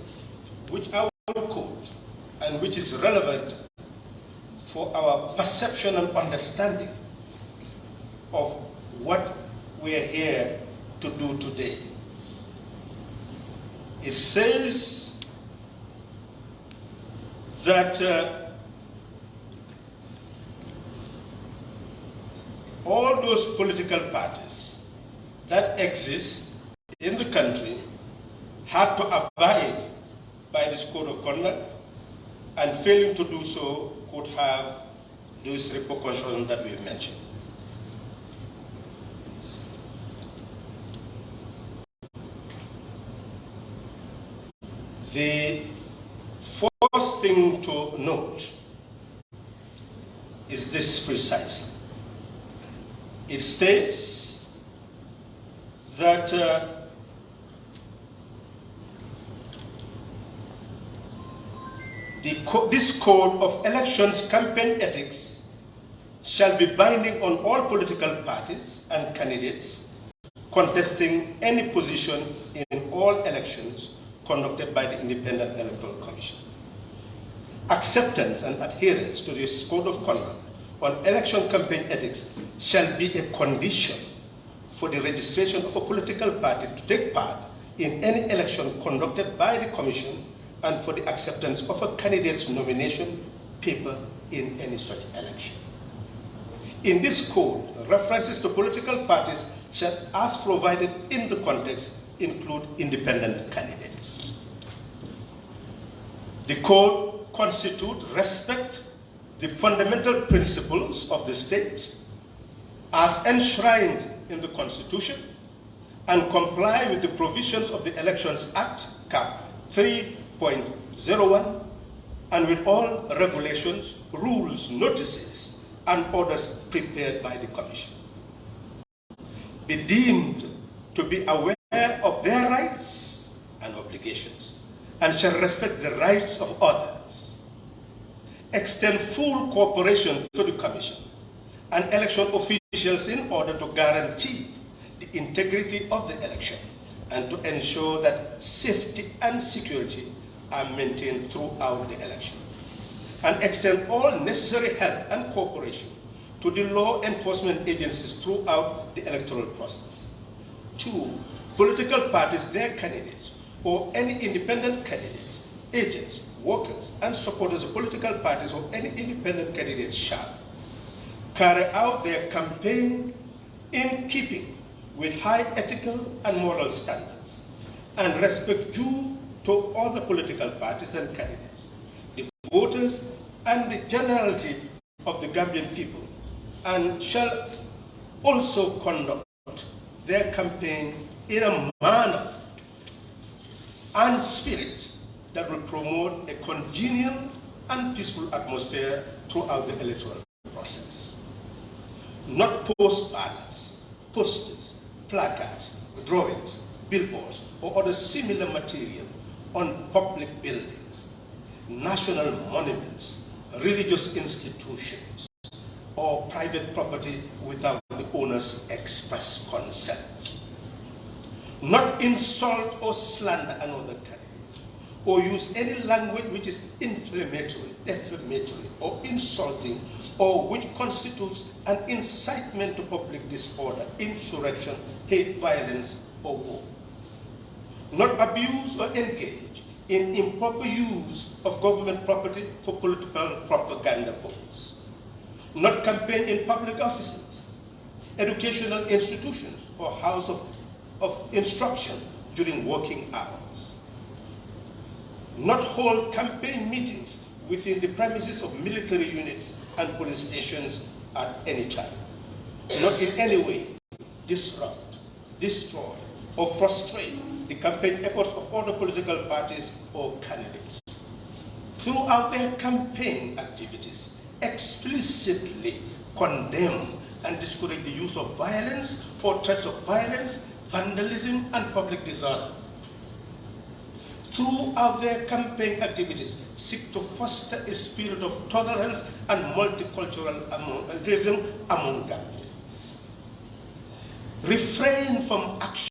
which I will quote, and which is relevant for our perception and understanding of what we are here to do today. It says that all those political parties that exist in the country have to abide by this Code of Conduct, and failing to do so could have these repercussions that we've mentioned. The first thing to note is this precisely. It states that this Code of Elections Campaign Ethics shall be binding on all political parties and candidates contesting any position in all elections conducted by the Independent Electoral Commission. Acceptance and adherence to this Code of Conduct on election campaign ethics shall be a condition for the registration of a political party to take part in any election conducted by the Commission and for the acceptance of a candidate's nomination paper in any such election. In this code, references to political parties shall, as provided in the context, include independent candidates. The code constitutes respect the fundamental principles of the state as enshrined in the Constitution and comply with the provisions of the Elections Act, Cap 3.01, and with all regulations, rules, notices, and orders prepared by the Commission. Be deemed to be aware of their rights and obligations, and shall respect the rights of others. Extend full cooperation to the Commission and election officials in order to guarantee the integrity of the election and to ensure that safety and security are maintained throughout the election. And extend all necessary help and cooperation to the law enforcement agencies throughout the electoral process. 2. Political parties, their candidates, or any independent candidates, agents, workers, and supporters of political parties or any independent candidates shall carry out their campaign in keeping with high ethical and moral standards and respect due to all the political parties and candidates, the voters, and the generality of the Gambian people, and shall also conduct their campaign in a manner and spirit that will promote a congenial and peaceful atmosphere throughout the electoral process. Not post banners, posters, placards, drawings, billboards, or other similar material on public buildings, national monuments, religious institutions, or private property without the owner's express consent. Not insult or slander another candidate, or use any language which is inflammatory, defamatory, or insulting, or which constitutes an incitement to public disorder, insurrection, hate, violence, or war. Not abuse or engage in improper use of government property for political propaganda purposes. Not campaign in public offices, educational institutions, or house of instruction during working hours. Not hold campaign meetings within the premises of military units and police stations at any time. Not in any way disrupt, destroy, or frustrate the campaign efforts of other political parties or candidates. Throughout their campaign activities, explicitly condemn and discourage the use of violence or threats of violence, vandalism, and public disorder. Throughout their campaign activities, seek to foster a spirit of tolerance and multiculturalism among Gambians. Refrain from action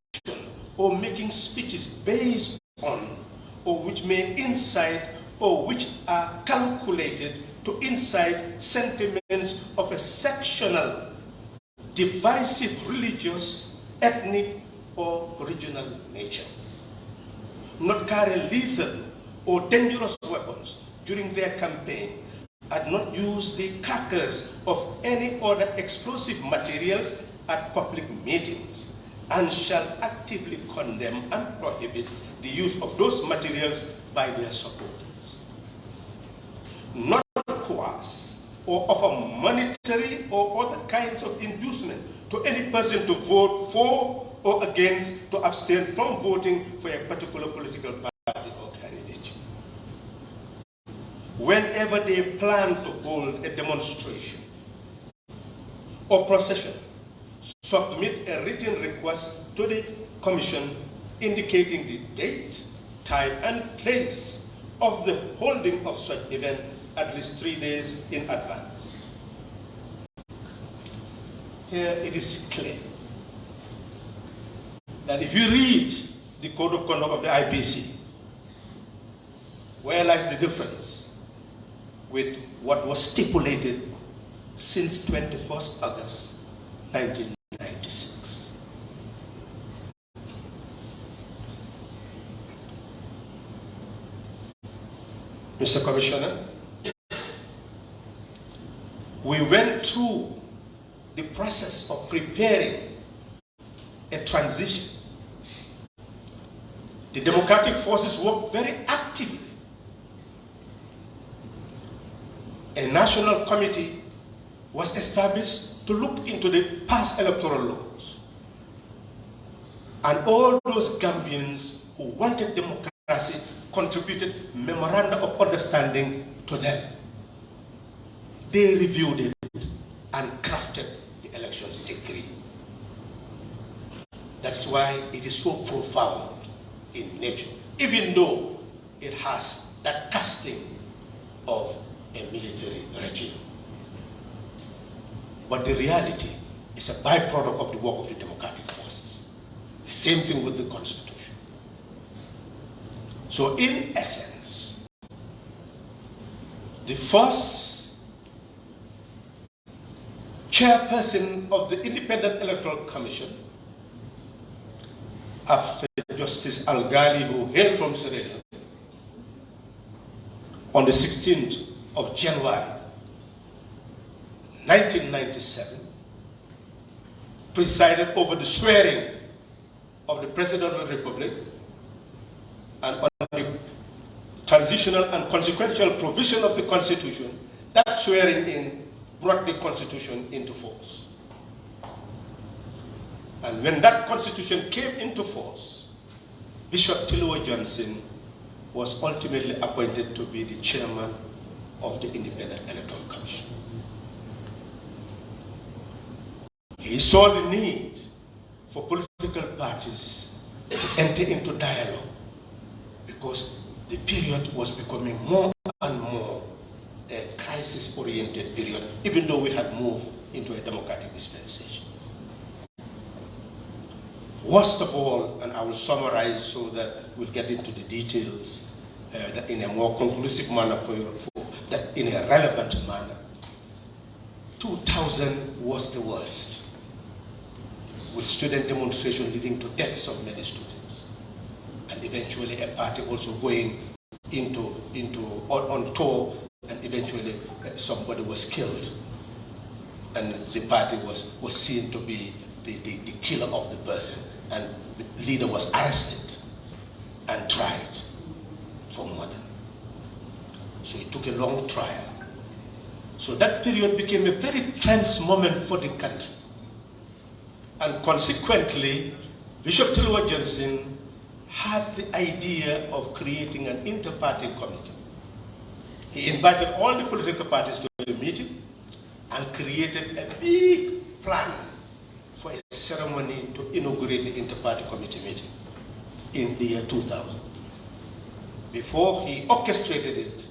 or making speeches based on or which may incite or which are calculated to incite sentiments of a sectional, divisive, religious, ethnic, or regional nature. Not carry lethal or dangerous weapons during their campaign, and not use the crackers of any other explosive materials at public meetings, and shall actively condemn and prohibit the use of those materials by their supporters. Not coerce or offer monetary or other kinds of inducement to any person to vote for or against, to abstain from voting for a particular political party or candidate. Whenever they plan to hold a demonstration or procession, submit a written request to the Commission indicating the date, time, and place of the holding of such event at least 3 days in advance. Here it is clear that if you read the Code of Conduct of the IPC, where lies the difference with what was stipulated since 21st August 1996? Mr. Commissioner, we went through the process of preparing a transition. The democratic forces worked very actively. A national committee was established to look into the past electoral laws. And all those Gambians who wanted democracy contributed memoranda of understanding to them. They reviewed it and crafted the elections decree. That's why it is so profound in nature, even though it has that casting of a military regime. But the reality is a byproduct of the work of the democratic forces. The same thing with the Constitution. So in essence, the first chairperson of the Independent Electoral Commission, after Justice Al-Ghali, who hailed from Sierra Leone, on the 16th of January 1997, presided over the swearing of the President of the Republic and on the transitional and consequential provision of the Constitution. That swearing in brought the Constitution into force. And when that Constitution came into force, Bishop 𝒊𝒏𝒈 Johnson was ultimately appointed to be the chairman of the Independent Electoral Commission. He saw the need for political parties to enter into dialogue because the period was becoming more and more a crisis-oriented period, even though we had moved into a democratic dispensation. Worst of all, and I will summarize so that we'll get into the details that in a more conclusive manner that in a relevant manner, 2000 was the worst, with student demonstration leading to deaths of many students, and eventually a party also going on tour, and eventually somebody was killed, and the party was seen to be the killer of the person, and the leader was arrested and tried for murder. So it took a long trial. So that period became a very tense moment for the country. And consequently, Bishop 𝒊𝒏𝒈 Johnson had the idea of creating an inter-party committee. He invited all the political parties to the meeting and created a big plan for a ceremony to inaugurate the inter-party committee meeting in the year 2000. Before he orchestrated it,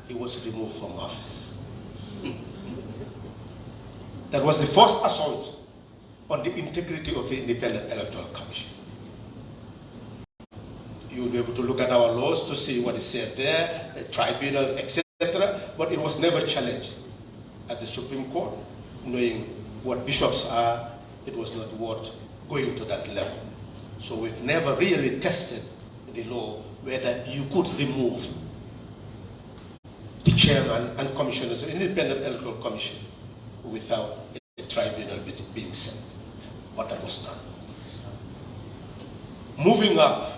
he was removed from office. That was the first assault on the integrity of the Independent Electoral Commission. You will be able to look at our laws to see what is said there, a tribunal, etc., but it was never challenged at the Supreme Court. Knowing what bishops are, it was not worth going to that level. So we've never really tested the law whether you could remove the chairman and commissioners of the Independent Electoral Commission without a tribunal being set. But that was done. Moving up,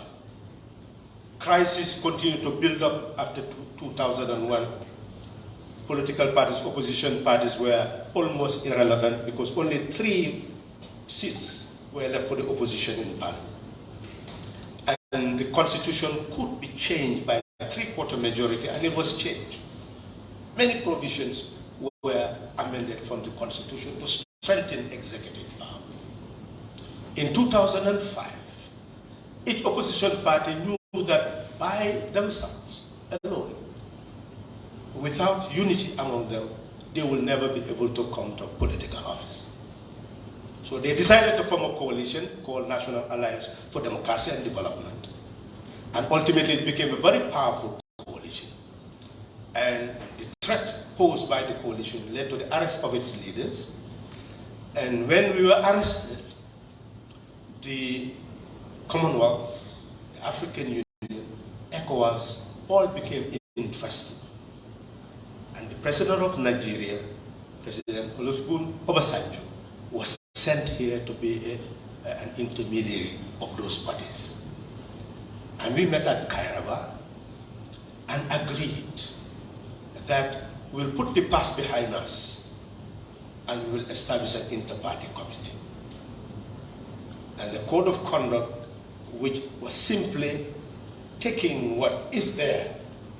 crisis continued to build up after 2001. Political parties, opposition parties were almost irrelevant because only 3 seats were left for the opposition in Parliament. And the Constitution could be changed by a 3/4 majority, and it was changed. Many provisions were amended from the Constitution to strengthen executive power. In 2005, each opposition party knew that by themselves alone, without unity among them, they will never be able to come to political office. So they decided to form a coalition called National Alliance for Democracy and Development. And ultimately it became a very powerful coalition. And the threat posed by the coalition led to the arrest of its leaders. And when we were arrested, the Commonwealth, the African Union, ECOWAS, all became interested. And the President of Nigeria, President Olusegun Obasanjo, was sent here to be an intermediary of those parties. And we met at Kairaba and agreed that we'll put the past behind us and we will establish an inter-party committee. And the code of conduct, which was simply taking what is there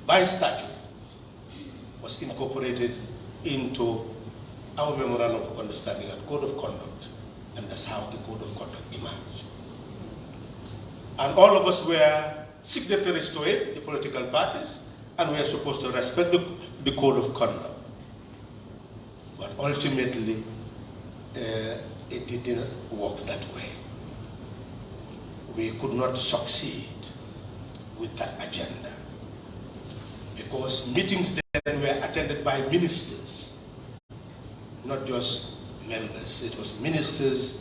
by statute was incorporated into our memorandum of understanding and code of conduct, and that's how the code of conduct emerged. And all of us were signatories to it, the political parties, and we are supposed to respect the code of conduct. But ultimately, it didn't work that way. We could not succeed with that agenda because meetings then were attended by ministers, not just members. It was ministers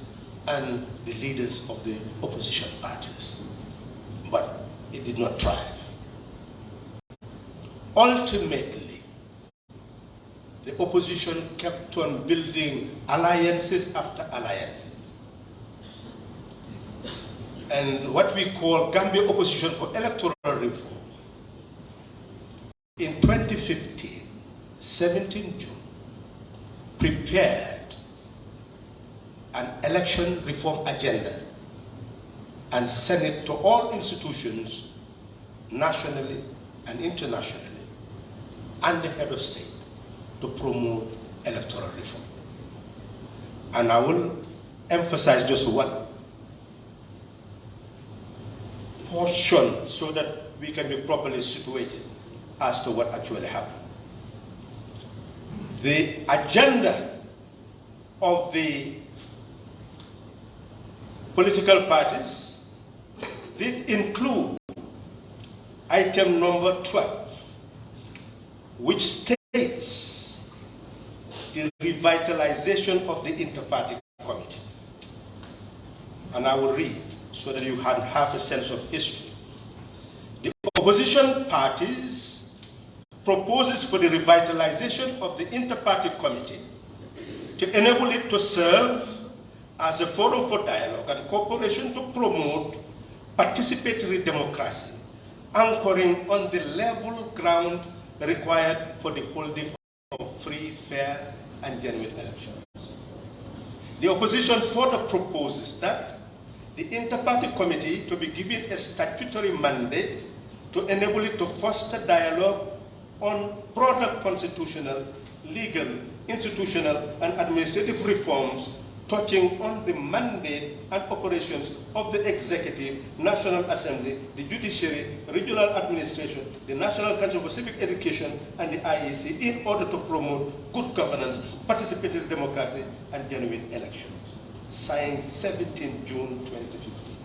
and the leaders of the opposition parties. But it did not thrive. Ultimately, the opposition kept on building alliances after alliances. And what we call Gambia Opposition for Electoral Reform, in 2015, 17 June, prepared an election reform agenda and sent it to all institutions, nationally and internationally, and the head of state to promote electoral reform. And I will emphasize just one portion so that we can be properly situated as to what actually happened. The agenda of the political parties did include item number 12, which states the revitalization of the inter-party committee. And I will read so that you have half a sense of history. The opposition parties proposes for the revitalization of the inter-party committee to enable it to serve as a forum for dialogue and cooperation to promote participatory democracy, anchoring on the level ground required for the holding of free, fair, and genuine elections. The opposition further proposes that the inter-party committee to be given a statutory mandate to enable it to foster dialogue on broader constitutional, legal, institutional, and administrative reforms touching on the mandate and operations of the Executive, National Assembly, the Judiciary, Regional Administration, the National Council for Civic Education, and the IEC in order to promote good governance, participatory democracy, and genuine elections. Signed 17 June 2015.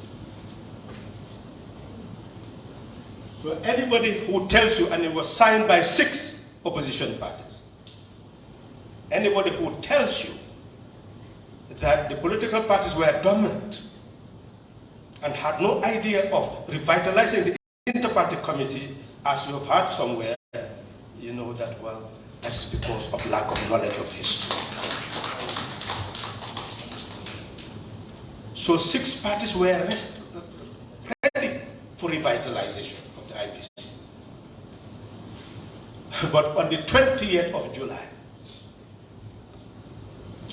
So anybody who tells you, and it was signed by 6 opposition parties, anybody who tells you that the political parties were dominant and had no idea of revitalizing the inter-party committee, as you have heard somewhere, you know that, well, that's because of lack of knowledge of history. So 6 parties were ready for revitalization of the IBC. But on the 20th of July,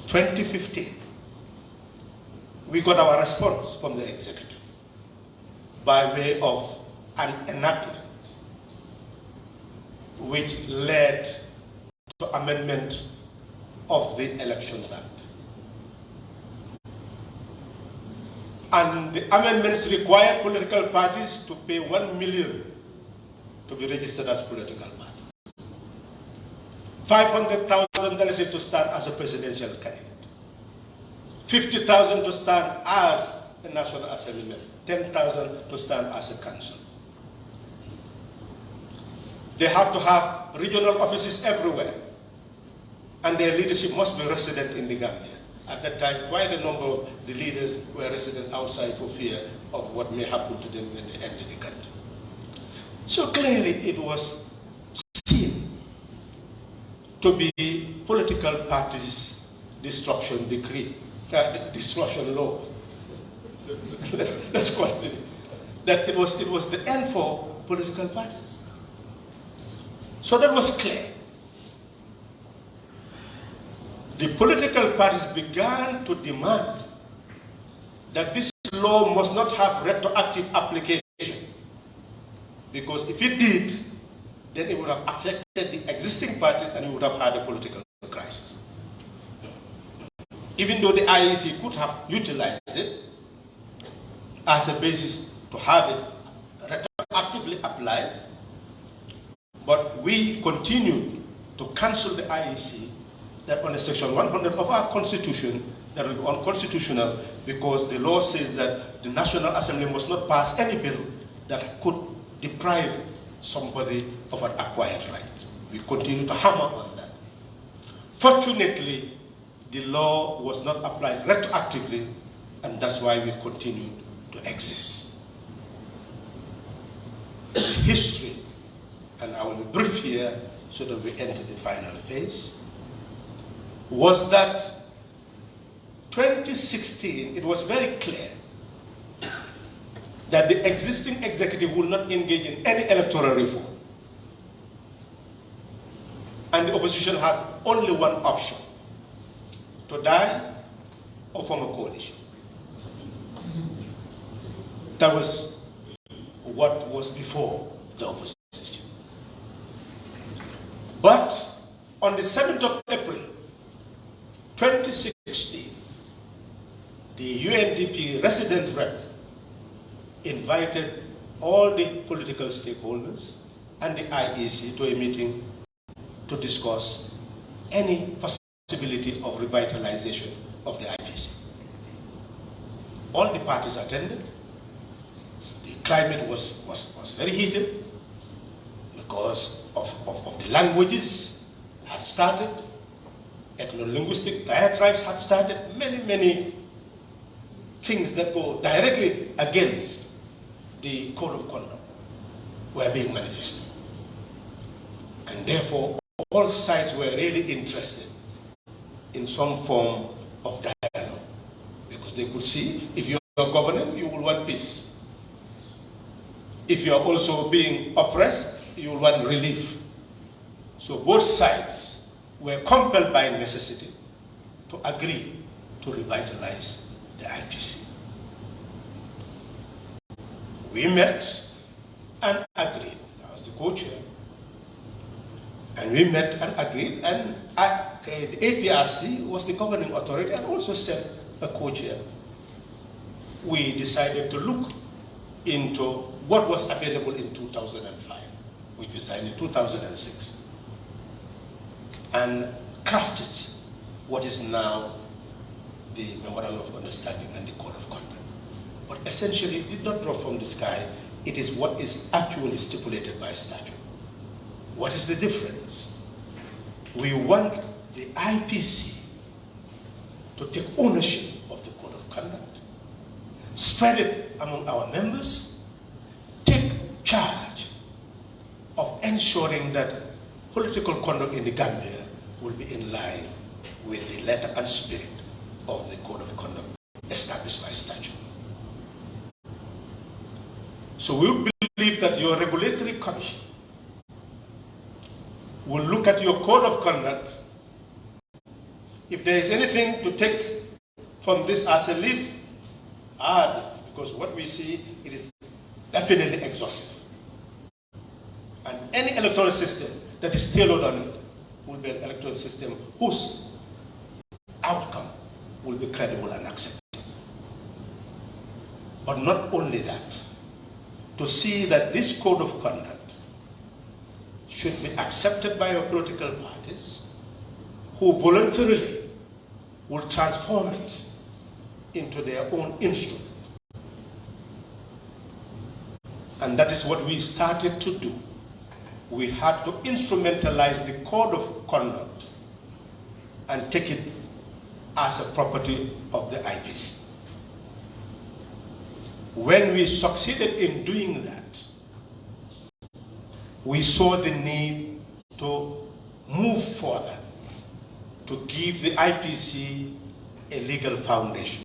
2015, we got our response from the executive by way of an enactment which led to amendment of the Elections Act. And the amendments required political parties to pay 1 million to be registered as political parties. $500,000 to stand as a presidential candidate. 50,000 to stand as a National Assemblyman, 10,000 to stand as a council. They have to have regional offices everywhere, and their leadership must be resident in the Gambia. At that time, quite a number of the leaders were resident outside for fear of what may happen to them when they enter the country. So clearly it was seen to be political parties' destruction decree. Destruction law. Let's call it that. It was the end for political parties. So that was clear. The political parties began to demand that this law must not have retroactive application. Because if it did, then it would have affected the existing parties and we would have had a political crisis. Even though the IEC could have utilized it as a basis to have it retroactively applied, but we continued to cancel the IEC that under Section 100 of our Constitution that will be unconstitutional because the law says that the National Assembly must not pass any bill that could deprive somebody of an acquired right. We continue to hammer on that. Fortunately, the law was not applied retroactively, and that's why we continue to exist. History, and I will be brief here so that we enter the final phase, was that 2016, it was very clear that the existing executive will not engage in any electoral reform. And the opposition had only one option, to die or form a coalition. That was what was before the opposition. But on the 7th of April, 2016, the UNDP resident rep invited all the political stakeholders and the IEC to a meeting to discuss any possibility of revitalization of the IPC. All the parties attended. The climate was very heated because of the languages had started, ethno-linguistic diatribes had started, many things that go directly against the code of conduct were being manifested. And therefore, all sides were really interested in some form of dialogue, because they could see if you are governing, you will want peace. If you are also being oppressed, you will want relief. So both sides were compelled by necessity to agree to revitalize the IPC. We met and agreed. I was the co-chair. And we met and agreed, and the APRC was the governing authority and also set a co-chair. We decided to look into what was available in 2005, which we signed in 2006, and crafted what is now the Memorandum of Understanding and the Code of Conduct. But essentially, it did not drop from the sky. It is what is actually stipulated by statute. What is the difference? We want the IPC to take ownership of the Code of Conduct, spread it among our members, take charge of ensuring that political conduct in the Gambia will be in line with the letter and spirit of the Code of Conduct established by statute. So we believe that your regulatory commission will look at your code of conduct. If there is anything to take from this as a leaf, add it, because what we see, it is definitely exhaustive. And any electoral system that is tailored on it will be an electoral system whose outcome will be credible and accepted. But not only that, to see that this code of conduct should be accepted by our political parties who voluntarily will transform it into their own instrument. And that is what we started to do. We had to instrumentalize the code of conduct and take it as a property of the IPC. When we succeeded in doing that, we saw the need to move further, to give the IPC a legal foundation.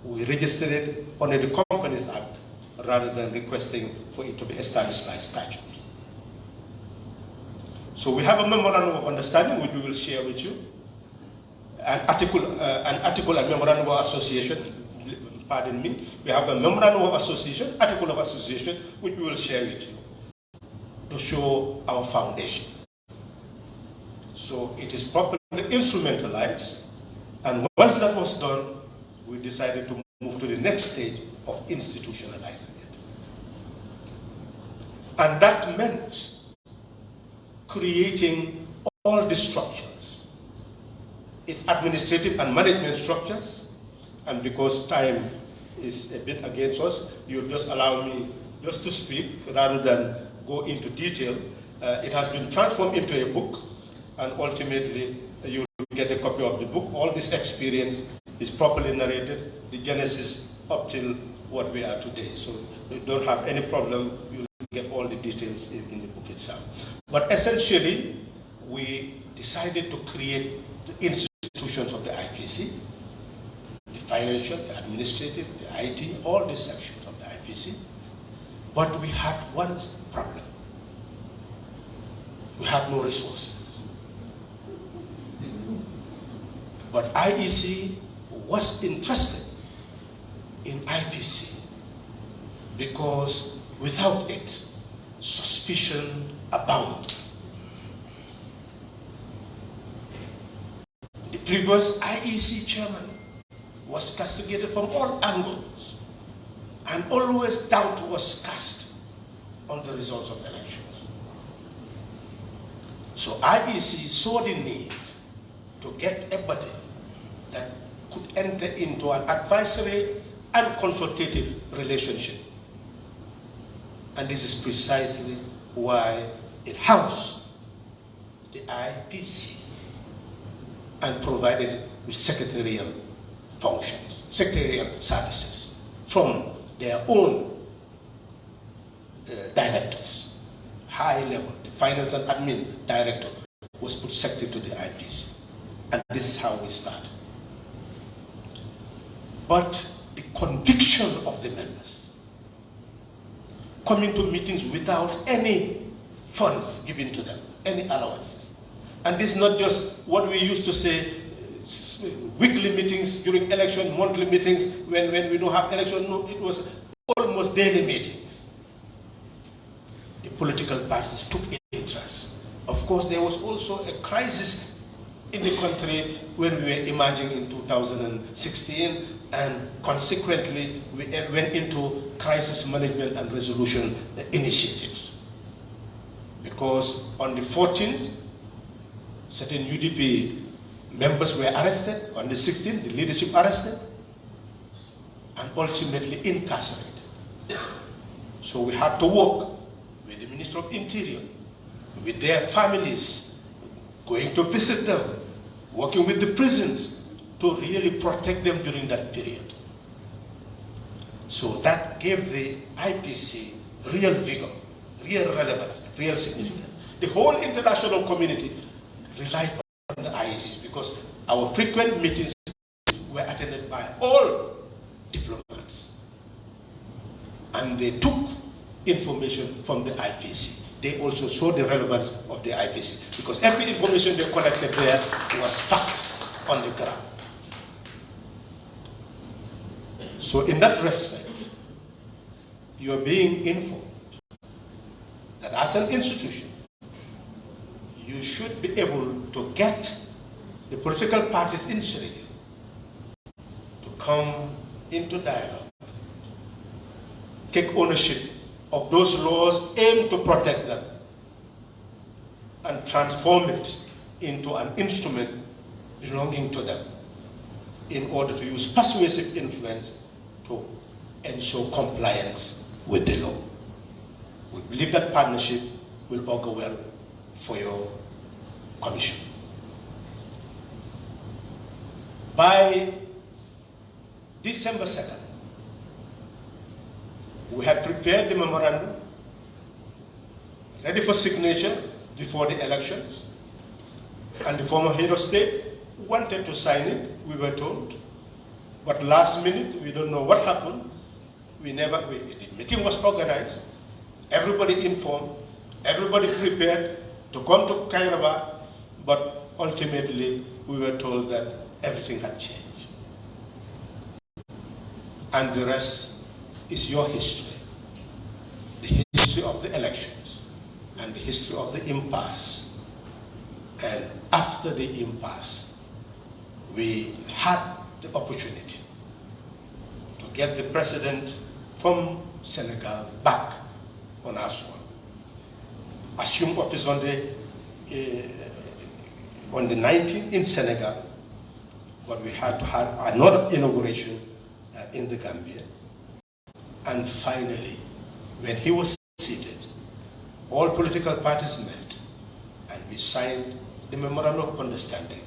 We registered it under the Companies Act rather than requesting for it to be established by statute. So we have a memorandum of understanding which we will share with you, an article and memorandum of association, pardon me, we have a memorandum of association, article of association, which we will share with you. to show our foundation. So it is properly instrumentalized, and once that was done, we decided to move to the next stage of institutionalizing it. And that meant creating all the structures, its administrative and management structures, and because time is a bit against us, you'll just allow me just to speak rather than go into detail. It has been transformed into a book, and ultimately you will get a copy of the book. All this experience is properly narrated, the genesis up till what we are today. So you don't have any problem, you'll get all the details in the book itself. But essentially, we decided to create the institutions of the IPC, the financial, the administrative, the IT, all the sections of the IPC. But we had one problem. We had no resources. But IEC was interested in IPC because without it, suspicion abounded. The previous IEC chairman was castigated from all angles, and always doubt was cast on the results of elections. So IEC saw the need to get a body that could enter into an advisory and consultative relationship. And this is precisely why it housed the IPC and provided it with secretarial functions, secretarial services from their own directors, high level. The finance and admin director was put secretary to the IPC. And this is how we started. But the conviction of the members, coming to meetings without any funds given to them, any allowances. And this is not just what we used to say, weekly meetings during election, monthly meetings when we don't have election. No, it was almost daily meetings. The political parties took interest. Of course, there was also a crisis in the country when we were emerging in 2016, and consequently we went into crisis management and resolution initiatives. Because on the 14th, certain UDP members were arrested. On the 16th, the leadership arrested and ultimately incarcerated. So we had to work with the Minister of Interior, with their families, going to visit them, working with the prisons to really protect them during that period. So that gave the IPC real vigor, real relevance, real significance. The whole international community relied on the IEC because our frequent meetings were attended by all diplomats. And they took information from the IPC. They also saw the relevance of the IPC because every information they collected there was fact on the ground. So in that respect, you are being informed that as an institution, you should be able to get the political parties in Sri Lanka to come into dialogue, take ownership of those laws aimed to protect them, and transform it into an instrument belonging to them in order to use persuasive influence to ensure compliance with the law. We believe that partnership will augur well for your commission. By December 2nd, we had prepared the memorandum, ready for signature before the elections, and the former head of state wanted to sign it, we were told, but last minute, we don't know what happened. The meeting was organized, everybody informed, everybody prepared to come to Kairaba, but ultimately we were told that everything had changed. And the rest is your history, the history of the elections, and and the history of the impasse. And after the impasse, we had the opportunity to get the president from Senegal back on our soil. Assumed office on the 19th in Senegal, but we had to have another inauguration in the Gambia. And finally, when he was seated, all political parties met and we signed the Memorandum of Understanding.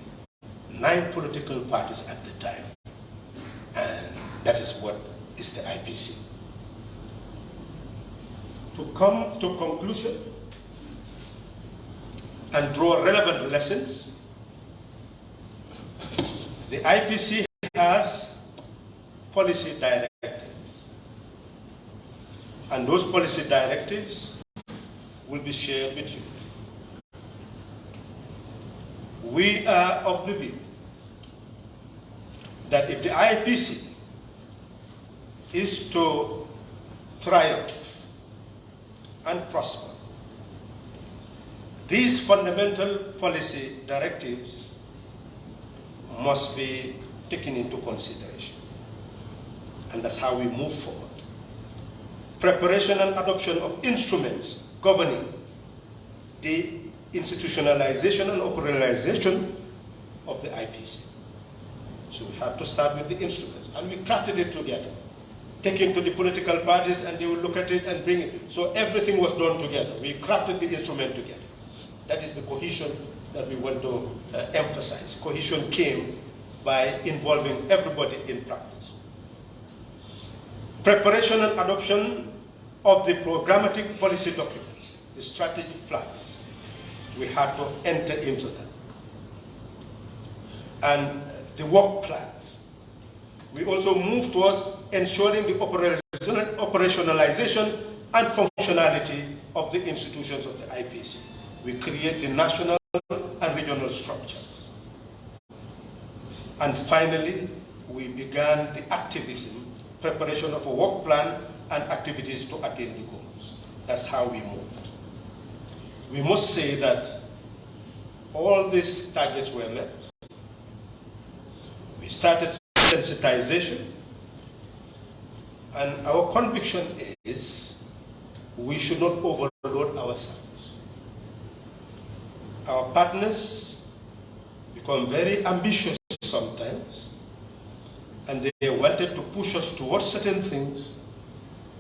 9 political parties at the time. And that is what is the IPC. To come to conclusion and draw relevant lessons, the IPC has policy directives, and those policy directives will be shared with you. We are of the view that if the IPC is to thrive and prosper, these fundamental policy directives must be taken into consideration. And that's how we move forward. Preparation and adoption of instruments governing the institutionalization and operationalization of the IPC. So we have to start with the instruments, and we crafted it together. Take it to the political parties and they will look at it and bring it. So everything was done together. We crafted the instrument together. That is the cohesion that we want to emphasize. Cohesion came by involving everybody in practice. Preparation and adoption of the programmatic policy documents, the strategic plans. We had to enter into that. And the work plans. We also moved towards ensuring the operationalization and functionality of the institutions of the IPC. We create the national and regional structures. And finally, we began the activism, preparation of a work plan and activities to attain the goals. That's how we moved. We must say that all these targets were met. We started sensitization, and our conviction is we should not overload ourselves. Our partners become very ambitious sometimes, and they wanted to push us towards certain things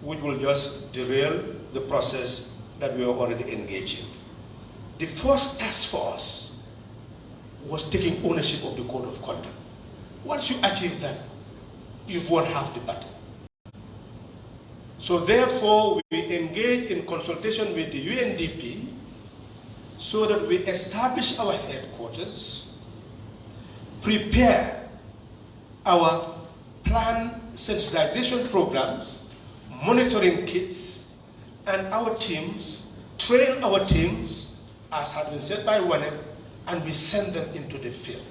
which will just derail the process that we are already engaged in. The first task for us was taking ownership of the code of conduct. Once you achieve that, you've won half the battle. So therefore, we engage in consultation with the UNDP so that we establish our headquarters, prepare our planned sensitization programs, monitoring kits, and our teams, train our teams, as has been said by Wane, and we send them into the field.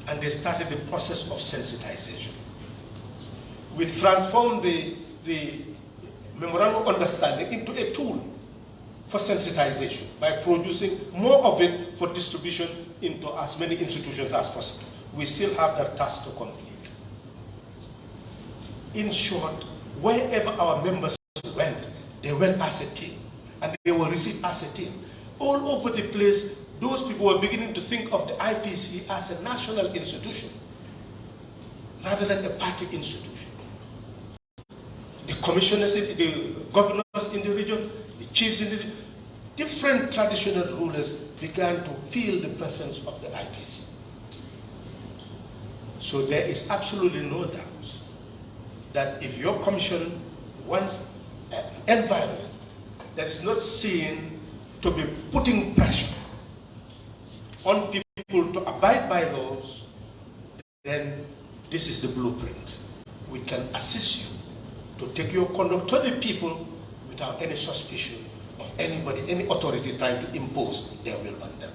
And they started the process of sensitization. We transformed the Memorandum of Understanding into a tool for sensitization by producing more of it for distribution into as many institutions as possible. We still have that task to complete. In short, wherever our members went, they went as a team, and they were received as a team. All over the place, those people were beginning to think of the IPC as a national institution rather than a party institution. The commissioners, the governors in the region, the chiefs in the region, different traditional rulers began to feel the presence of the IPC. So there is absolutely no doubt that if your commission wants an environment that is not seen to be putting pressure on people to abide by laws, then this is the blueprint. We can assist you to take your conduct to the people without any suspicion of anybody, any authority trying to impose their will on them.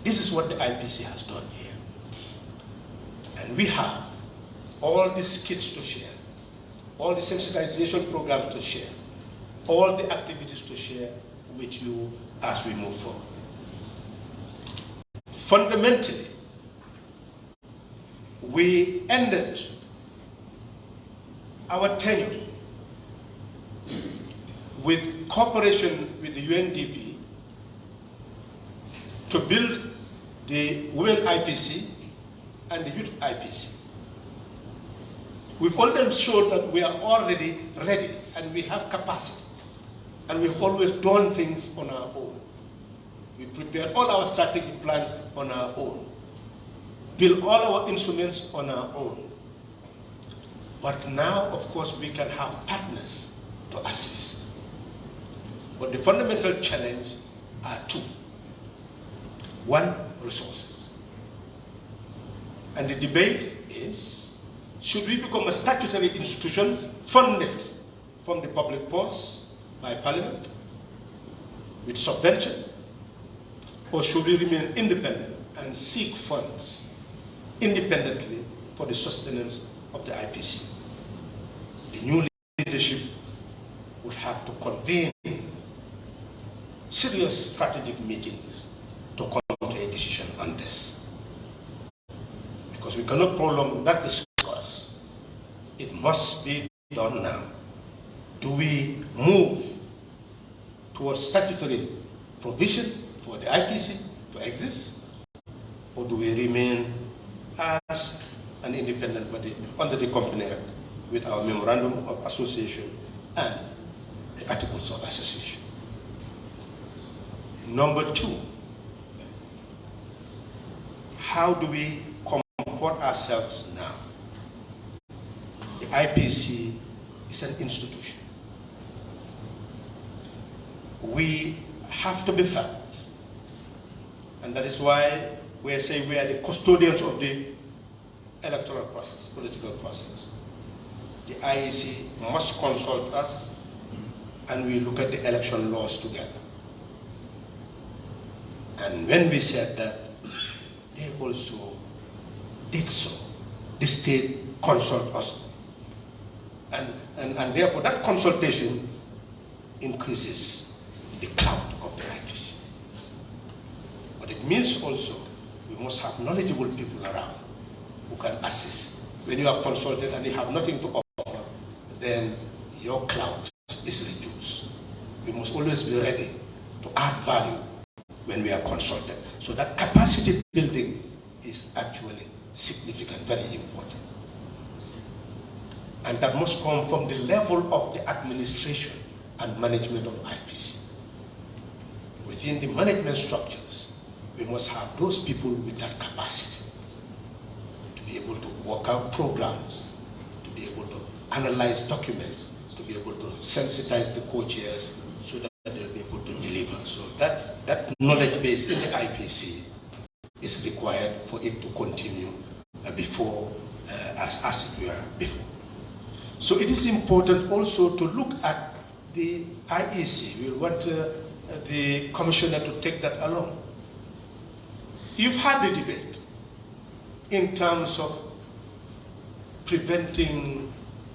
This is what the IPC has done here. And we have all these kits to share, all the sensitization programs to share. all the activities to share with you as we move forward. Fundamentally, we ended our tenure with cooperation with the UNDP to build the Women IPC and the Youth IPC. We've already showed that we are already ready and we have capacity, and we've always done things on our own. We prepared all our strategic plans on our own, built all our instruments on our own. But now, of course, we can have partners to assist. But the fundamental challenge are two. One, resources. And the debate is, should we become a statutory institution funded from the public purse by Parliament with subvention, or should we remain independent and seek funds independently for the sustenance of the IPC? The new leadership would have to convene serious strategic meetings to come to a decision on this. Because we cannot prolong that discourse. It must be done now. Do we move towards statutory provision for the IPC to exist, or do we remain as an independent body under the Company Act with our Memorandum of Association and the Articles of Association? Number two, how do we comfort ourselves now? The IPC is an institution. We have to be fair, and that is why we say we are the custodians of the electoral process, political process. The IEC must consult us, and we look at the election laws together. And when we said that, they also did so. The state consult us. And therefore that consultation increases the clout of the IPC. But it means also we must have knowledgeable people around who can assist. When you are consulted and you have nothing to offer, then your clout is reduced. We must always be ready to add value when we are consulted. So that capacity building is actually significant, very important. And that must come from the level of the administration and management of IPC. Within the management structures, we must have those people with that capacity to be able to work out programs, to be able to analyze documents, to be able to sensitize the co-chairs so that they'll be able to deliver. So that knowledge base in the IPC is required for it to continue before, as it were before. So it is important also to look at the IEC. We want the commissioner to take that along. You've had the debate in terms of preventing,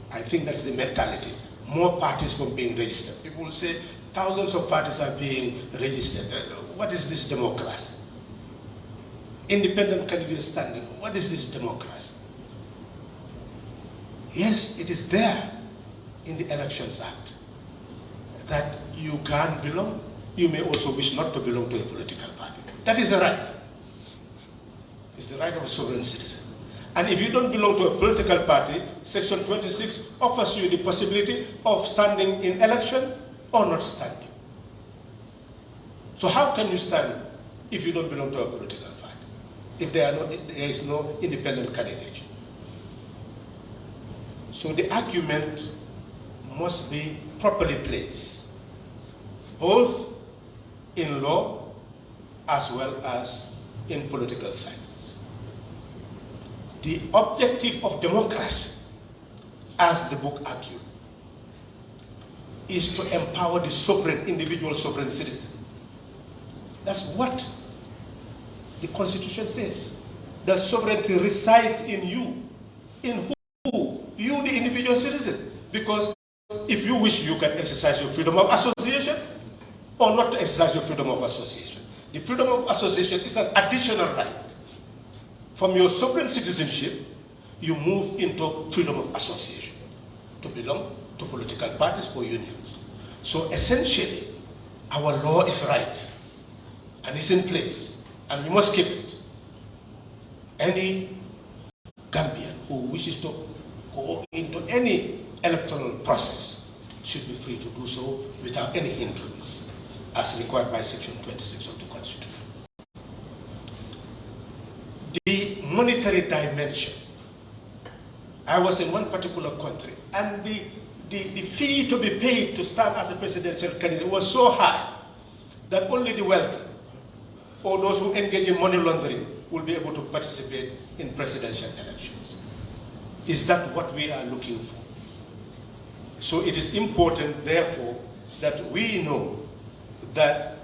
I think that's the mentality, more parties from being registered. People will say thousands of parties are being registered. What is this democracy? Independent candidates standing. What is this democracy? Yes, it is there in the Elections Act that you can belong. You may also wish not to belong to a political party. That is a right. It's the right of a sovereign citizen. And if you don't belong to a political party, Section 26 offers you the possibility of standing in election or not standing. So how can you stand if you don't belong to a political party? If there is no independent candidate. So the argument must be properly placed, both in law as well as in political science. The objective of democracy, as the book argued, is to empower the sovereign, individual sovereign citizen. That's what the Constitution says. That sovereignty resides in you. In who? You, the individual citizen. Because if you wish, you can exercise your freedom of association or not to exercise your freedom of association. The freedom of association is an additional right. From your sovereign citizenship, you move into freedom of association to belong to political parties or unions. So essentially, our law is right and it's in place and we must keep it. Any Gambian who wishes to go into any electoral process should be free to do so without any hindrance, as required by Section 26 of the Constitution. The monetary dimension. I was in one particular country, and the fee to be paid to stand as a presidential candidate was so high that only the wealthy or those who engage in money laundering will be able to participate in presidential elections. Is that what we are looking for? So it is important, therefore, that we know that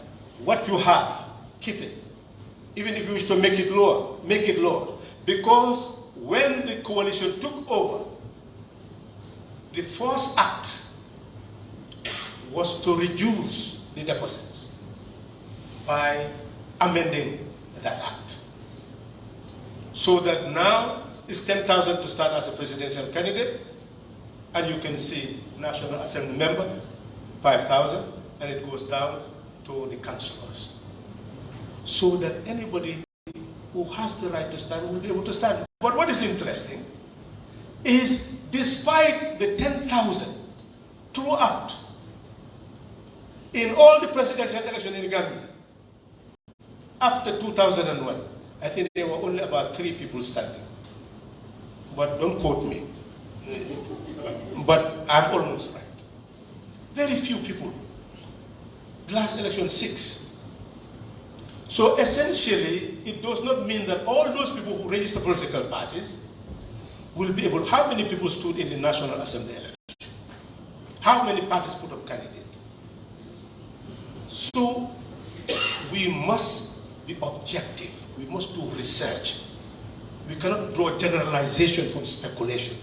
what you have, keep it. Even if you wish to make it lower, make it lower. Because when the coalition took over, the first act was to reduce the deficits by amending that act. So that now it's 10,000 to start as a presidential candidate, and you can see National Assembly member, 5,000, and it goes down to the councillors. So that anybody who has the right to stand will be able to stand. But what is interesting is, despite the 10,000 throughout, in all the presidential elections in Gambia, after 2001, I think there were only about 3 people standing. But don't quote me. But I'm almost right. Very few people. The last election, 6. So essentially, it does not mean that all those people who register political parties will be able. How many people stood in the National Assembly election? How many parties put up candidates? So we must be objective. We must do research. We cannot draw generalization from speculation.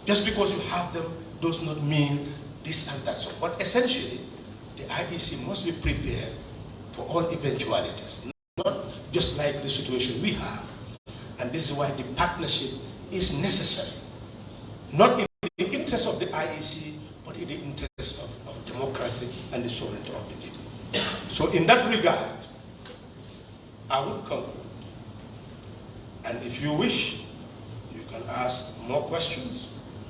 Just because you have them does not mean this and that. So, but essentially, the IEC must be prepared for all eventualities, not just like the situation we have. And this is why the partnership is necessary, not in the interest of the IEC, but in the interest of democracy and the sovereignty of the people. So in that regard, I will conclude. And if you wish, you can ask more questions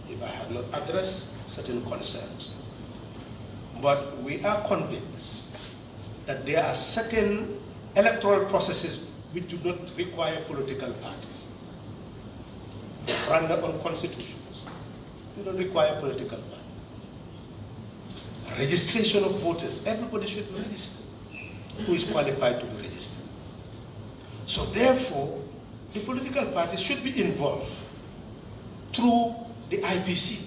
if I have not addressed certain concerns. But we are convinced that there are certain electoral processes which do not require political parties. Referenda on constitutions do not require political parties. Registration of voters, everybody should be registered who is qualified to be registered. So therefore, the political parties should be involved through the IPC.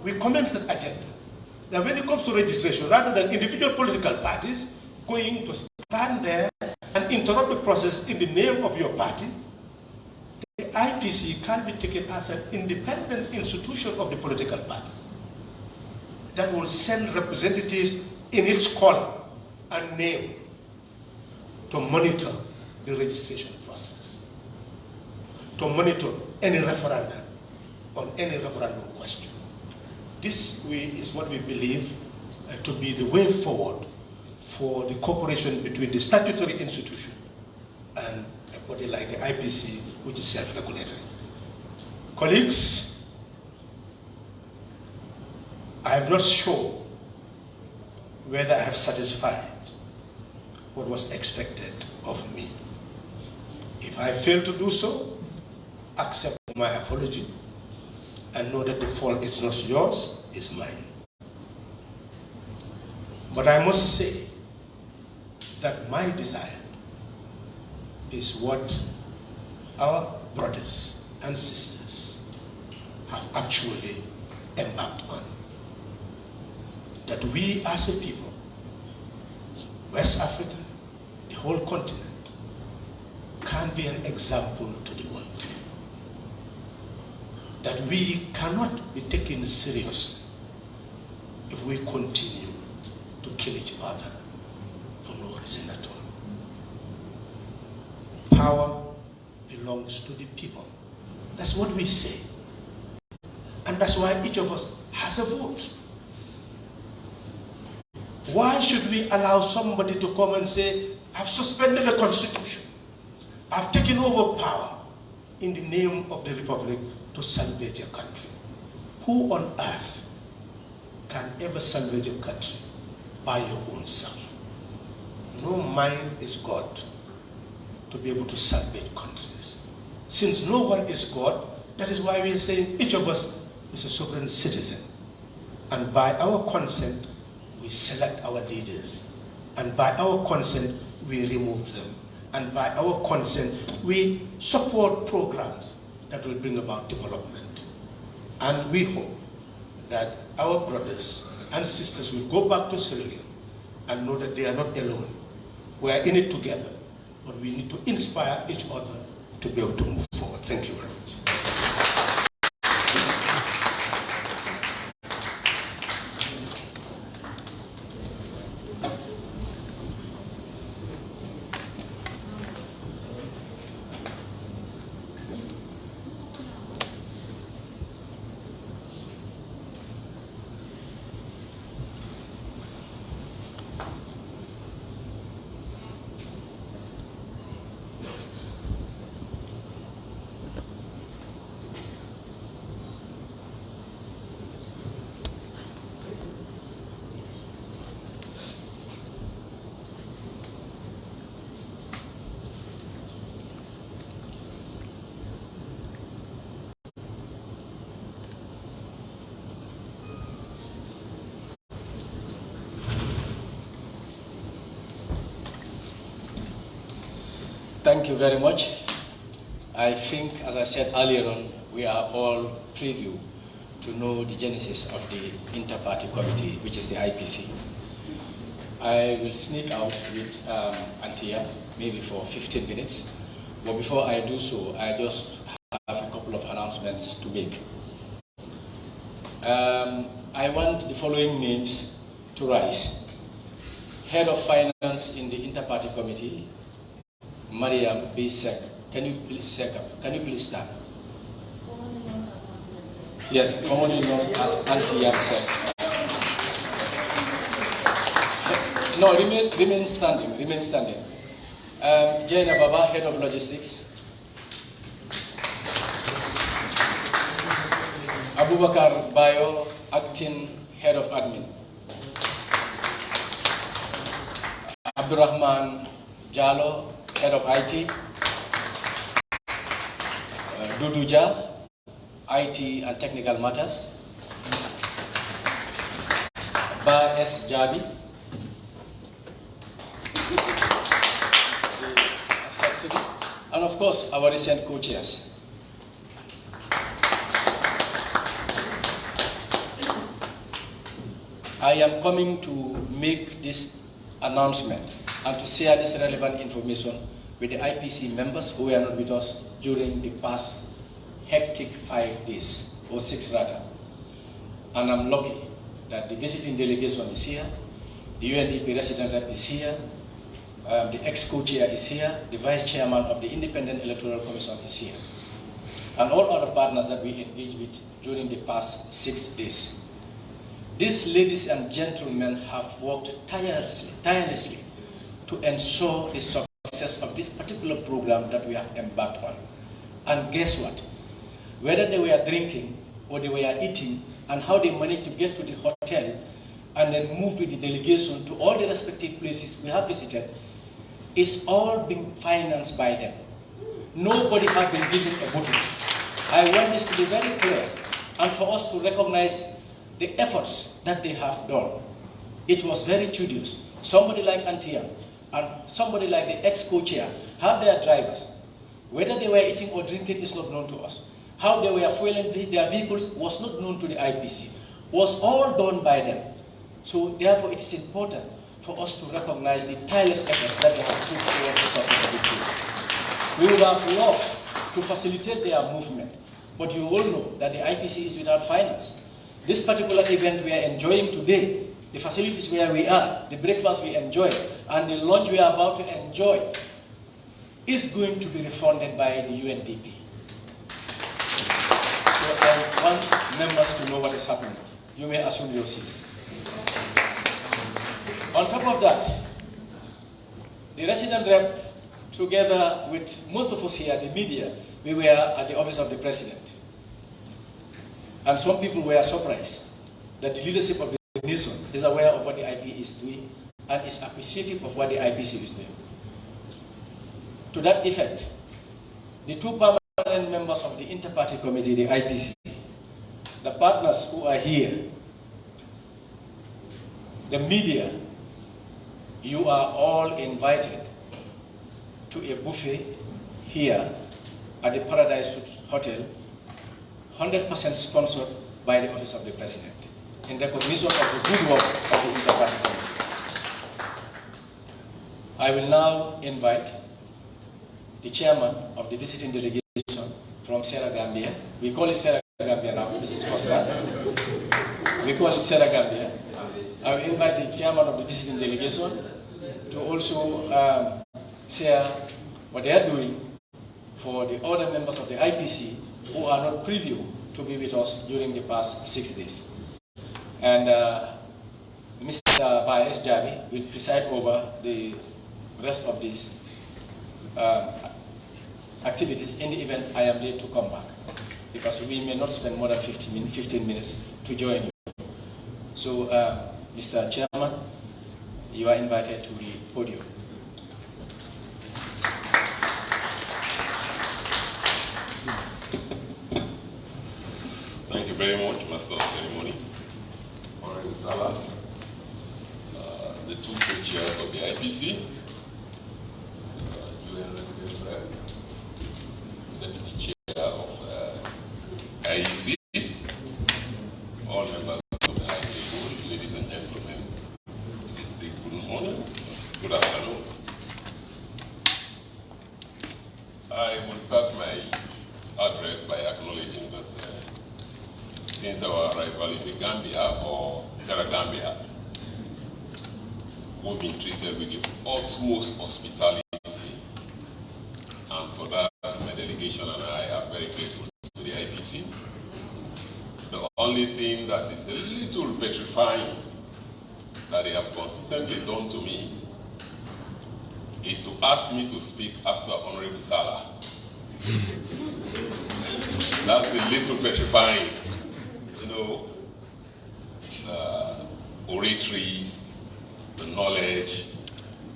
We commence that agenda. That when it comes to registration, rather than individual political parties going to stand there and interrupt the process in the name of your party, the IPC can be taken as an independent institution of the political parties that will send representatives in its color and name to monitor the registration process, to monitor any referendum on any referendum question. This is what we believe to be the way forward for the cooperation between the statutory institution and a body like the IPC, which is self-regulatory. Colleagues, I am not sure whether I have satisfied what was expected of me. If I fail to do so, accept my apology and know that the fault is not yours, it's mine. But I must say that my desire is what our brothers and sisters have actually embarked on. That we as a people, West Africa, the whole continent, can be an example to the world. that we cannot be taken seriously if we continue to kill each other for no reason at all. Power belongs to the people. That's what we say. And that's why each of us has a vote. Why should we allow somebody to come and say, I've suspended the Constitution, I've taken over power in the name of the Republic to salvage your country? Who on earth can ever salvage your country by your own self? No mind is God to be able to salvage countries. Since no one is God, that is why we are saying each of us is a sovereign citizen. And by our consent, we select our leaders. And by our consent, we remove them. And by our consent, we support programs that will bring about development. And we hope that our brothers and sisters will go back to Sierra Leone and know that they are not alone. We are in it together, but we need to inspire each other to be able to move forward. Thank you very much. Thank you very much. I think, as I said earlier on, we are all privy to know the genesis of the Inter-Party Committee, which is the IPC. I will sneak out with Antia, maybe for 15 minutes. But before I do so, I just have a couple of announcements to make. I want the following names to rise. Head of Finance in the Inter-Party Committee, Mariam B. Sek. Can you please stand? Yes, commonly known as Anti-Yam Sek. No, remain standing. Jaina Baba, Head of Logistics. Abubakar Bayo, Acting Head of Admin. Abdurrahman Jalo, Head of IT. Duduja, IT and Technical Matters. 𝒂𝒆𝒏𝒈, and of course our recent co-chairs. I am coming to make this announcement and to share this relevant information with the IPC members who were not with us during the past hectic 5 days, or 6 rather. And I'm lucky that the visiting delegation is here, the UNDP resident rep is here, the ex-co-chair is here, the vice chairman of the Independent Electoral Commission is here, and all other partners that we engaged with during the past 6 days. These ladies and gentlemen have worked tirelessly to ensure the success of this particular program that we have embarked on. And guess what? Whether they were drinking or they were eating, and how they managed to get to the hotel and then move with the delegation to all the respective places we have visited, is all being financed by them. Nobody has been given a budget. I want this to be very clear, and for us to recognize the efforts that they have done. It was very tedious. Somebody like Antia and somebody like the ex-co-chair have their drivers. Whether they were eating or drinking is not known to us. How they were fueling their vehicles was not known to the IPC. Was all done by them. So therefore it is important for us to recognize the tireless efforts that they have put towards the success of this group. We would have loved to facilitate their movement, But you all know that the IPC is without finance. This particular event we are enjoying today, the facilities where we are, the breakfast we enjoy, and the lunch we are about to enjoy, is going to be refunded by the UNDP. So I want members to know what is happening. You may assume your seats. On top of that, the resident rep, together with most of us here, the media, we were at the office of the president. And some people were surprised that the leadership of the nation is aware of what the IP is doing and is appreciative of what the IPC is doing. To that effect, the two permanent members of the Inter-Party Committee, the IPC, the partners who are here, the media, you are all invited to a buffet here at the Paradise Hotel, 100% sponsored by the Office of the President, in recognition of the good work of the Inter-Party Committee. I will now invite the chairman of the visiting delegation from 𝒊𝒏𝒇𝒐𝒓𝒆. We call it 𝒊𝒏𝒇𝒐𝒓𝒆 now, this is first time. We call it 𝒊𝒏𝒇𝒐𝒓𝒆. I will invite the chairman of the visiting delegation to also share what they are doing for the other members of the IPC who are not privy to be with us during the past 6 days. And Mr. 𝒂𝒊𝒏𝒈 will preside over the rest of these activities in the event I am late to come back, because we may not spend more than 15 minutes to join you. So, Mr. Chairman, you are invited to the podium. Thank you very much, Master of Ceremony, Honorable Salah, the two co-chairs of the IPC, the deputy chair of IEC, all members of the high table, ladies and gentlemen, good morning, good afternoon. I will start my address by acknowledging that since our arrival in the Gambia, or Gambia, we've been treated with the utmost hospitality, and for that, my delegation and I are very grateful to the IPC. The only thing that is a little petrifying that they have consistently done to me is to ask me to speak after Honorable Salah. That's a little petrifying. You know, the oratory, the knowledge,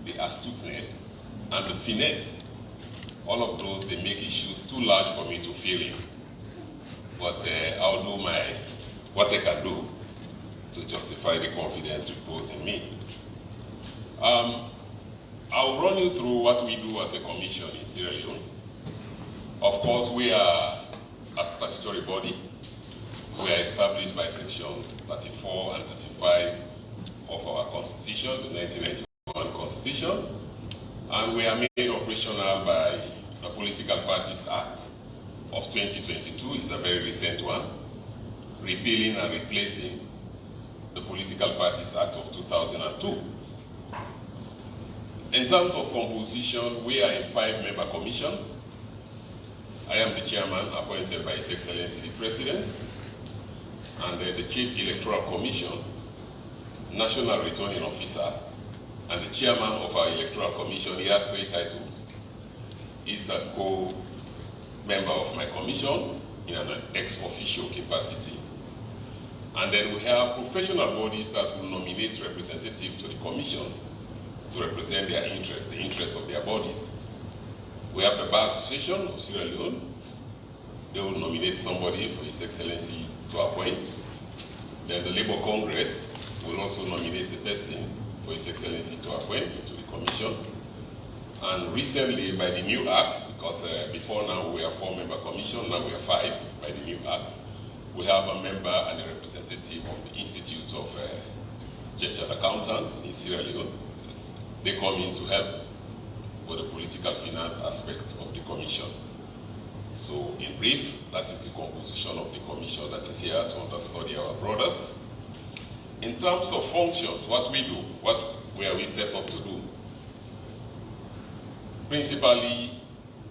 the astuteness, and the finesse, all of those, they make issues too large for me to fill in. But I'll do what I can do to justify the confidence reposed in me. I'll run you through what we do as a commission in Sierra Leone. Of course, we are a statutory body. We are established by sections 34 and 35 of our constitution, the 1991 constitution, and we are made operational by the Political Parties Act of 2022. It's a very recent one, repealing and replacing the Political Parties Act of 2002. In terms of composition, we are a 5-member commission. I am the chairman appointed by His Excellency the President, and the Chief Electoral Commission, National Returning Officer, and the chairman of our Electoral Commission. He has 3 titles. He's a co-member of my commission in an ex-officio capacity. And then we have professional bodies that will nominate representatives to the commission to represent their interests, the interests of their bodies. We have the Bar Association of Sierra Leone. They will nominate somebody for His Excellency to appoint. Then the Labour Congress will also nominate a person for His Excellency to appoint to the commission. And recently, by the new act, because before now we are 4-member commission, now we are 5 by the new act, we have a member and a representative of the Institute of Chartered Accountants in Sierra Leone. They come in to help with the political finance aspects of the commission. So in brief, that is the composition of the commission that is here to understudy our brothers. In terms of functions, what we do, what were we set up to do? Principally,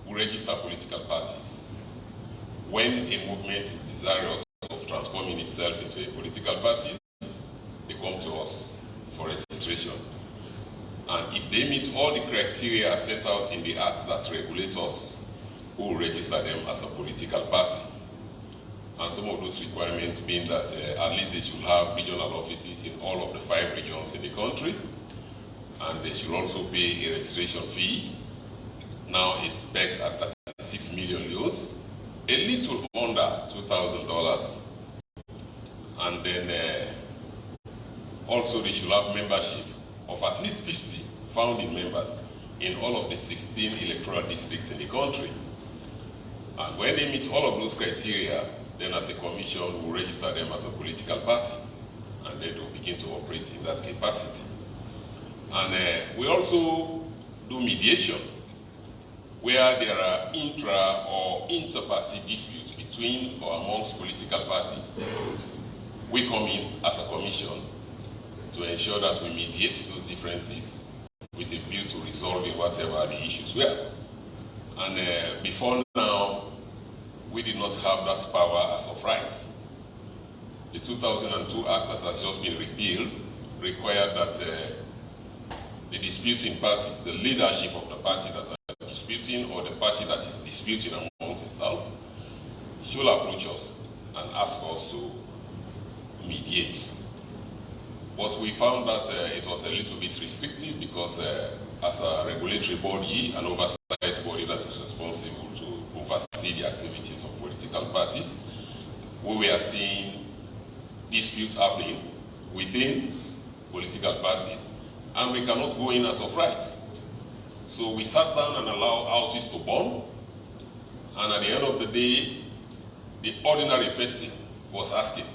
we register political parties. When a movement is desirous of transforming itself into a political party, they come to us for registration. And if they meet all the criteria set out in the Act that regulate us, we will register them as a political party. And some of those requirements being that at least they should have regional offices in all of the 5 regions in the country, and they should also pay a registration fee. Now it's pegged at 36 million euros, a little under $2,000. And then also they should have membership of at least 50 founding members in all of the 16 electoral districts in the country. And when they meet all of those criteria, then as a commission, we register them as a political party, and then they'll begin to operate in that capacity. And we also do mediation, where there are intra or inter-party disputes between or amongst political parties. We come in as a commission to ensure that we mediate those differences with a view to resolving whatever the issues were. And before now, we did not have that power as of right. The 2002 Act that has just been repealed required that the disputing parties, the leadership of the party that are disputing or the party that is disputing amongst itself, should approach us and ask us to mediate. But we found that it was a little bit restrictive because as a regulatory body, an oversight body that is responsible to oversee the activities of political parties, we were seeing disputes happening within political parties, and we cannot go in as of right. So we sat down and allowed houses to burn, and at the end of the day, the ordinary person was asking,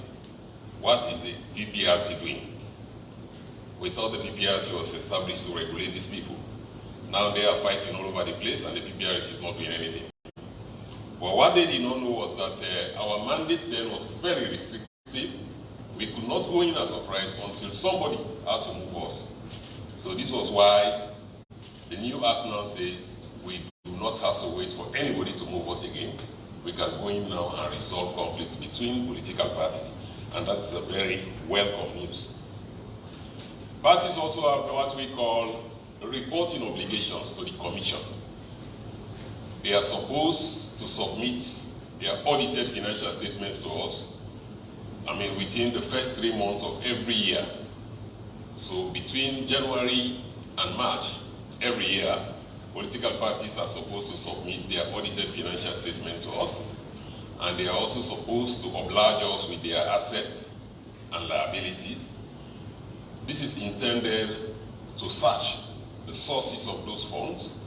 what is the 𝒊𝒏𝒈 doing? We thought the 𝒊𝒏𝒈 was established to regulate these people. Now they are fighting all over the place, and the 𝒊𝒏𝒈 is not doing anything. But what they did not know was that our mandate then was very restrictive. We could not go in as of right until somebody had to move us. So this was why the new Act now says we do not have to wait for anybody to move us again. We can go in now and resolve conflicts between political parties, and that's a very welcome news. Parties also have what we call reporting obligations to the Commission. They are supposed to submit their audited financial statements to us, within the first 3 months of every year. So between January and March every year, political parties are supposed to submit their audited financial statement to us, and they are also supposed to oblige us with their assets and liabilities. This is intended to search the sources of those funds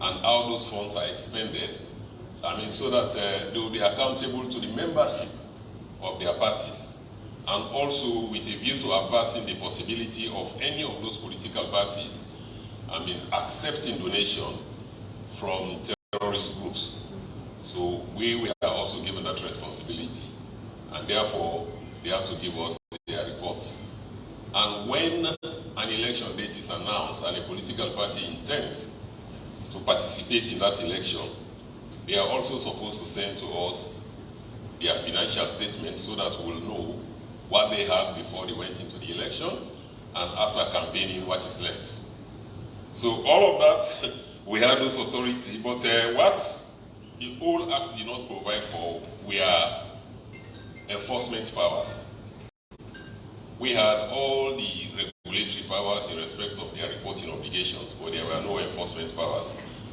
and how those funds are expended, so that they will be accountable to the membership of their parties, and also with a view to averting the possibility of any of those political parties accepting donation from terrorist groups. So we are also given that responsibility, and therefore they have to give us their reports. And when an election date is announced and a political party intends to participate in that election, they are also supposed to send to us their financial statements so that we'll know what they had before they went into the election, and after campaigning, what is left. So all of that, we have those authority, but what the old Act did not provide for were enforcement powers. We had all the regulatory powers in respect of their reporting obligations, but there were no enforcement powers.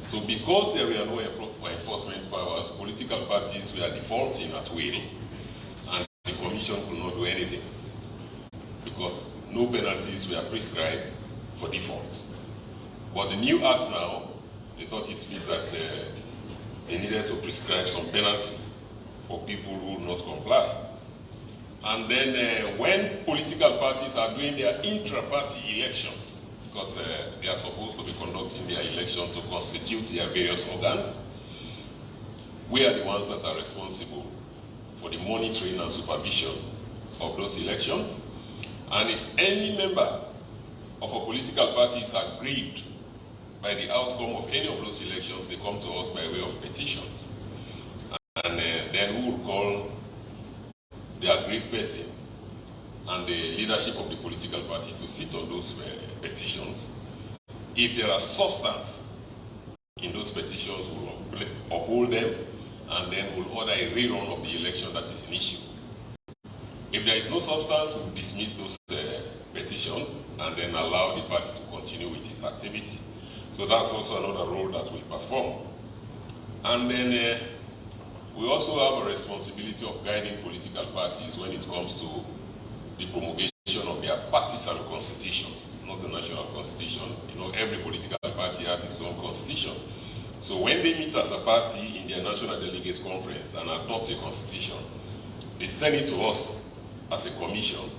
So because there were no enforcement powers, political parties were defaulting at will, and the Commission could not do anything because no penalties were prescribed for defaults. But the new Act now, they thought it fit that they needed to prescribe some penalty for people who would not comply. And then when political parties are doing their intra-party elections, because they are supposed to be conducting their election to constitute their various organs, we are the ones that are responsible for the monitoring and supervision of those elections. And if any member of a political party is aggrieved by the outcome of any of those elections, they come to us by way of petitions. And then we will call the aggrieved person and the leadership of the political party to sit on those petitions. If there are substance in those petitions, we will uphold them, and then we'll order a rerun of the election that is an issue. If there is no substance, we'll dismiss those petitions and then allow the party to continue with its activity. So that's also another role that we perform. And then we also have a responsibility of guiding political parties when it comes to the promulgation of their partisan constitutions, not the national constitution. You know, every political party has its own constitution. So when they meet as a party in their national delegates conference and adopt a constitution, they send it to us as a commission,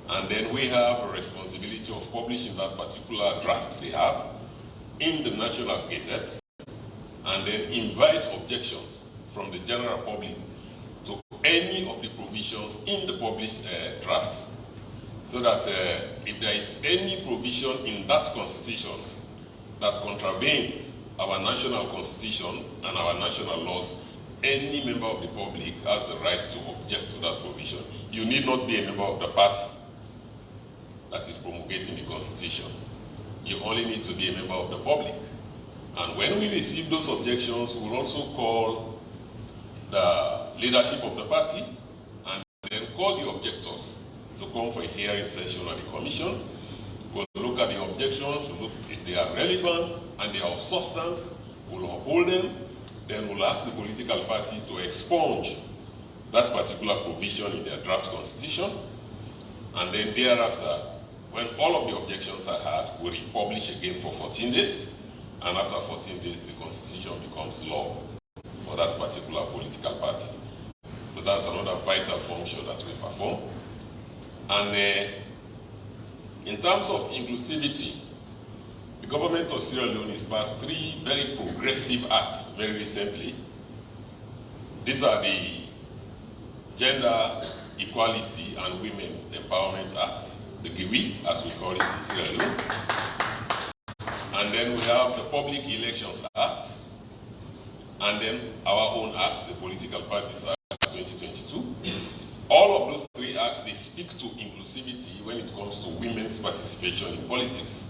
and then we have a responsibility of publishing that particular draft they have in the national gazette, and then invite objections from the general public to any of the provisions in the published draft, so that if there is any provision in that constitution that contravenes our national constitution and our national laws, any member of the public has the right to object to that provision. You need not be a member of the party that is promulgating the constitution. You only need to be a member of the public. And when we receive those objections, we'll also call the leadership of the party and then call the objectors to come for a hearing session at the commission. We'll look at the objections, look if they are relevant and they are of substance, we'll uphold them. Then we'll ask the political party to expunge that particular provision in their draft constitution. And then thereafter, when all of the objections are heard, we republish again for 14 days. And after 14 days, the constitution becomes law for that particular political party. So that's another vital function that we perform. And in terms of inclusivity, the government of Sierra Leone has passed 3 very progressive acts very recently. These are the Gender Equality and Women's Empowerment Act, the 𝒉𝒆𝒄𝒊𝒏𝒈, as we call it in Sierra Leone. And then we have the Public Elections Act, and then our own act, the Political Parties Act 2022. All of those 3 acts, they speak to inclusivity when it comes to women's participation in politics.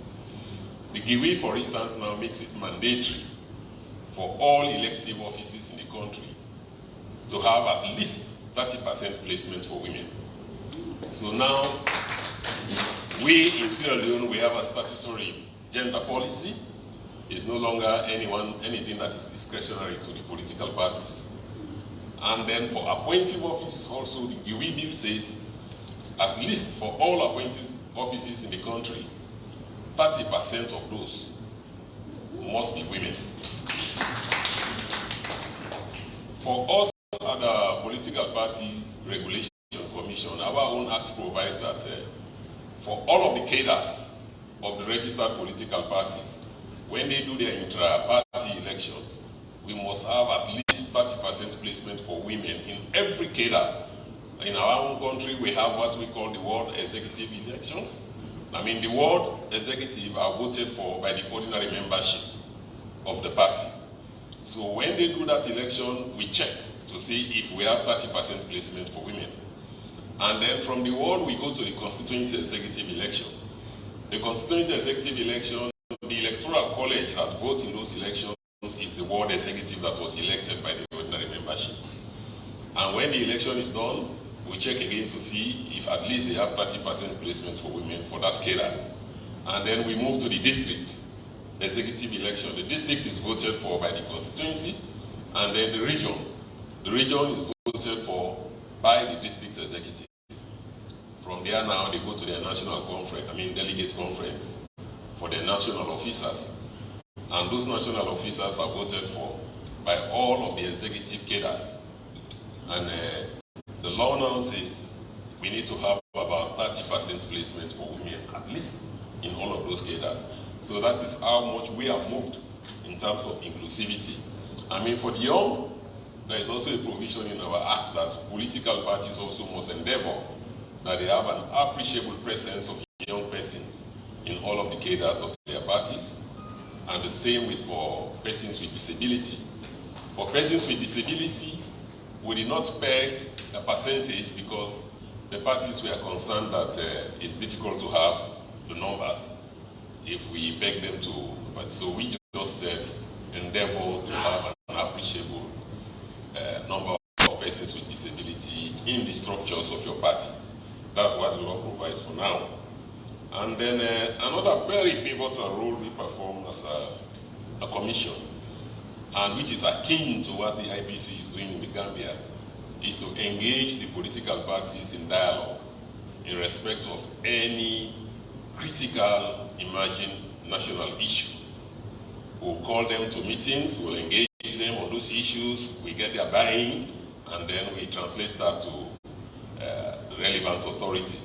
The 𝒉𝒈, for instance, now makes it mandatory for all elective offices in the country to have at least 30% placement for women. So now, we in Sierra Leone, we have a statutory gender policy. It's no longer anything that is discretionary to the political parties. And then for appointive offices also, the 𝒉𝒈 bill says, at least for all appointive offices in the country, 30% of those must be women. For us at the Political Parties Regulation Commission, our own act provides that for all of the cadres of the registered political parties, when they do their intra-party elections, we must have at least 30% placement for women in every cadre. In our own country, we have what we call the World Executive Elections. I mean, the World Executive are voted for by the ordinary membership of the party. So when they do that election, we check to see if we have 30% placement for women. And then from the World, we go to the Constituency Executive Election. The Constituency Executive Election, the Electoral College that votes in those elections is the World Executive that was elected by the ordinary membership. And when the election is done, we check again to see if at least they have 30% placement for women for that cadre. And then we move to the district executive election. The district is voted for by the constituency, and then the region. The region is voted for by the district executive. From there now, they go to their national conference, delegate conference for their national officers. And those national officers are voted for by all of the executive cadres. And the law now says we need to have about 30% placement for women, at least in all of those cadres. So that is how much we have moved in terms of inclusivity. For the young, there is also a provision in our act that political parties also must endeavor that they have an appreciable presence of young persons in all of the cadres of their parties, and the same with for persons with disability. For persons with disability, we did not peg a percentage because the parties were concerned that it's difficult to have the numbers if we peg them to, so we just said endeavor to have an appreciable number of persons with disability in the structures of your parties. That's what the law provides for now. And then another very pivotal role we perform as a commission, and which is akin to what the IPC is doing in the Gambia, is to engage the political parties in dialogue in respect of any critical emerging national issue. We'll call them to meetings, we'll engage them on those issues, we get their buy-in, and then we translate that to relevant authorities.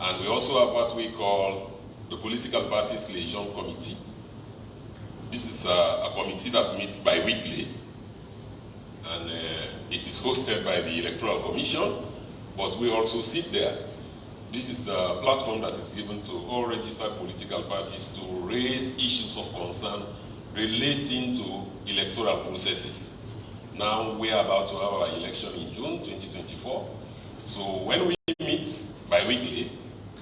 And we also have what we call the Political Parties Liaison Committee. This is a committee that meets bi-weekly, and it is hosted by the Electoral Commission, but we also sit there. This is the platform that is given to all registered political parties to raise issues of concern relating to electoral processes. Now we are about to have our election in June 2024. So when we meet bi-weekly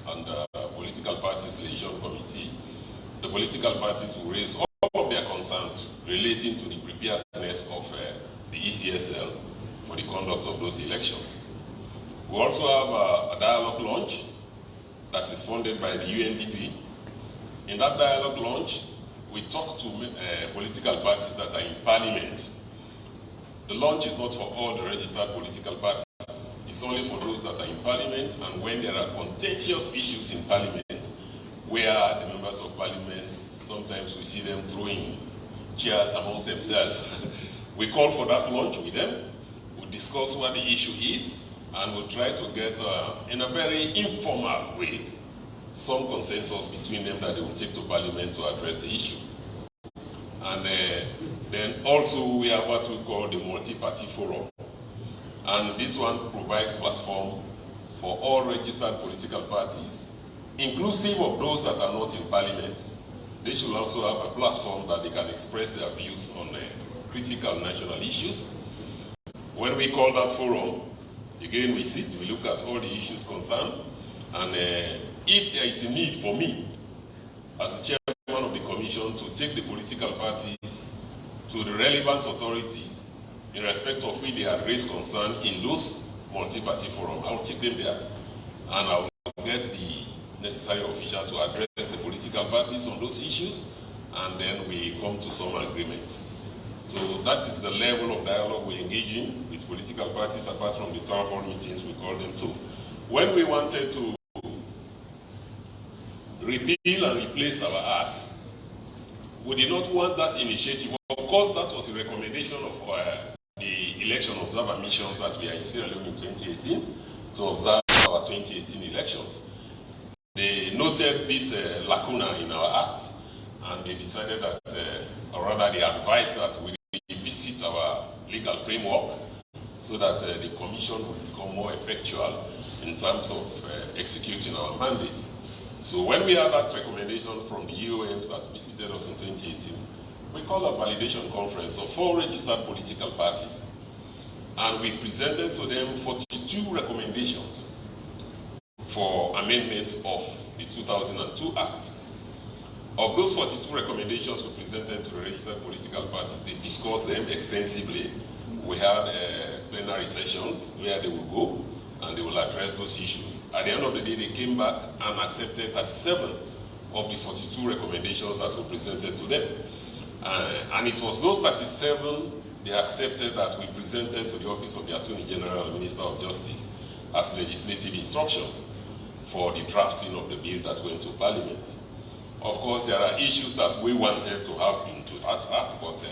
on the Political Parties Liaison Committee, the political parties will raise all of their concerns relating to the preparedness of the ECSL for the conduct of those elections. We also have a dialogue launch that is funded by the UNDP. In that dialogue launch, we talk to political parties that are in parliament. The launch is not for all the registered political parties. It's only for those that are in parliament, and when there are contentious issues in parliament, where the members of parliament, sometimes we see them throwing chairs amongst themselves. We call for that launch with them, we discuss what the issue is, and we'll try to get, in a very informal way, some consensus between them that they will take to Parliament to address the issue. And then also we have what we call the multi-party forum. And this one provides platform for all registered political parties, inclusive of those that are not in Parliament. They should also have a platform that they can express their views on critical national issues. When we call that forum, again we sit, we look at all the issues concerned, and if there is a need for me, as the chairman of the commission, to take the political parties to the relevant authorities in respect of which they have raised concern in those multi-party forums, I will take them there, and I will get the necessary official to address the political parties on those issues, and then we come to some agreements. So that is the level of dialogue we engage in with political parties, apart from the town hall meetings we call them too. When we wanted to repeal and replace our act, we did not want that initiative. Of course, that was a recommendation of the election observer missions that we are in Sierra Leone in 2018 to observe our 2018 elections. They noted this lacuna in our act, and they decided that, or rather they advised that we visit our legal framework so that the commission would become more effectual in terms of executing our mandates. So when we had that recommendation from the UOMs that visited us in 2018, we called a validation conference of 4 registered political parties, and we presented to them 42 recommendations for amendment of the 2002 Act. Of those 42 recommendations we presented to the registered political parties, they discussed them extensively. We had plenary sessions where they will go and they will address those issues. At the end of the day, they came back and accepted 37 of the 42 recommendations that were presented to them. And it was those 37 they accepted that we presented to the Office of the Attorney General and Minister of Justice as legislative instructions for the drafting of the bill that went to Parliament. Of course, there are issues that we wanted to have into that act, but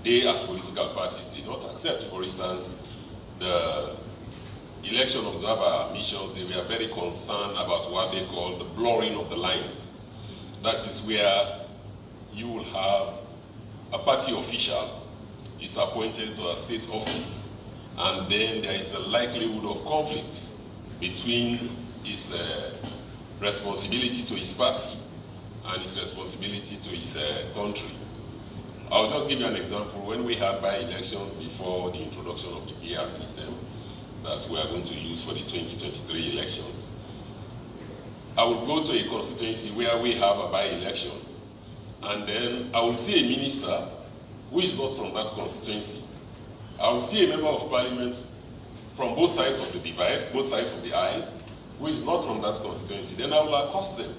they as political parties did not accept. For instance, the election observer missions, they were very concerned about what they call the blurring of the lines. That is where you will have a party official is appointed to a state office, and then there is the likelihood of conflict between his responsibility to his party and his responsibility to his country. I'll just give you an example. When we had by-elections before the introduction of the PR system that we are going to use for the 2023 elections, I would go to a constituency where we have a by-election, and then I will see a minister who is not from that constituency. I will see a member of parliament from both sides of the divide, both sides of the aisle, who is not from that constituency. Then I will accost them.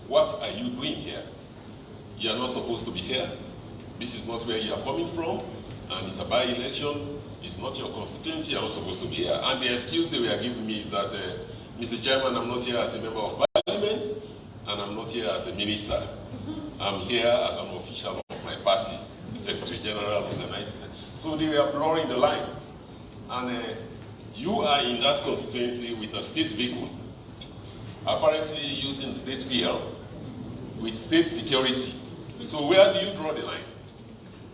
What are you doing here? You are not supposed to be here. This is not where you are coming from, and it's a by-election. It's not your constituency. You are not supposed to be here. And the excuse they were giving me is that, Mr. Chairman, I'm not here as a member of parliament, and I'm not here as a minister. I'm here as an official of my party, Secretary General of the United States. So they were blurring the lines. And you are in that constituency with a state vehicle, apparently using state fuel with state security. So where do you draw the line?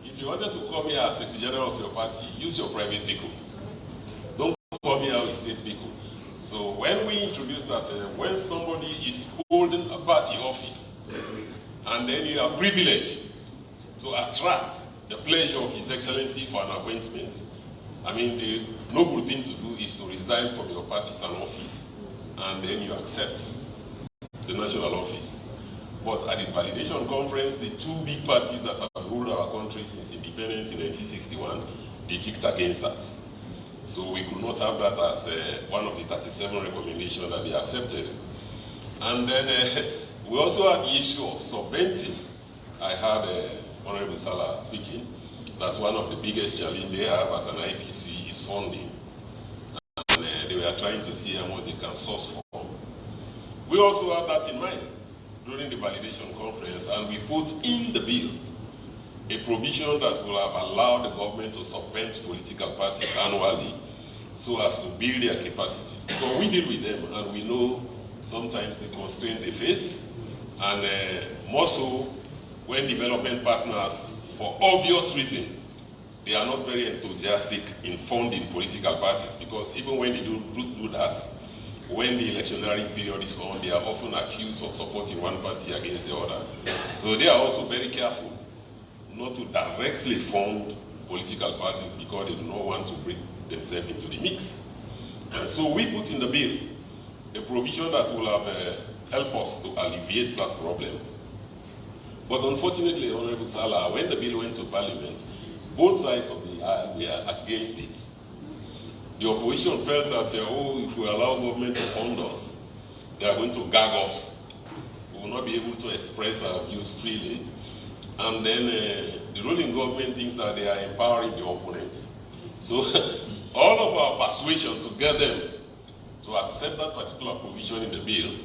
If you wanted to come here as Secretary General of your party, use your private vehicle. Don't come here with state vehicle. So when we introduce that, when somebody is holding a party office, and then you are privileged to attract the pleasure of His Excellency for an appointment, I mean, the noble thing to do is to resign from your party's office, and then you accept the national office. But at the validation conference, the two big parties that have ruled our country since independence in 1961, they kicked against that. So we could not have that as one of the 37 recommendations that they accepted. And then we also had the issue of subventing. I heard Honorable Salah speaking that one of the biggest challenges they have as an IPC is funding. And they were trying to see how much they can source from. We also had that in mind during the validation conference, and we put in the bill a provision that will have allowed the government to subvent political parties annually so as to build their capacities. So we deal with them, and we know sometimes the constraints they face, and more so when development partners, for obvious reasons, they are not very enthusiastic in funding political parties, because even when they do that, when the electionary period is on, they are often accused of supporting one party against the other. So they are also very careful not to directly fund political parties because they do not want to bring themselves into the mix. And so we put in the bill a provision that will have helped us to alleviate that problem. But unfortunately, Honorable Salah, when the bill went to Parliament, both sides of the aisle were against it. The opposition felt that, if we allow government to fund us, they are going to gag us. We will not be able to express our views freely. And then the ruling government thinks that they are empowering the opponents. So all of our persuasion to get them to accept that particular provision in the bill,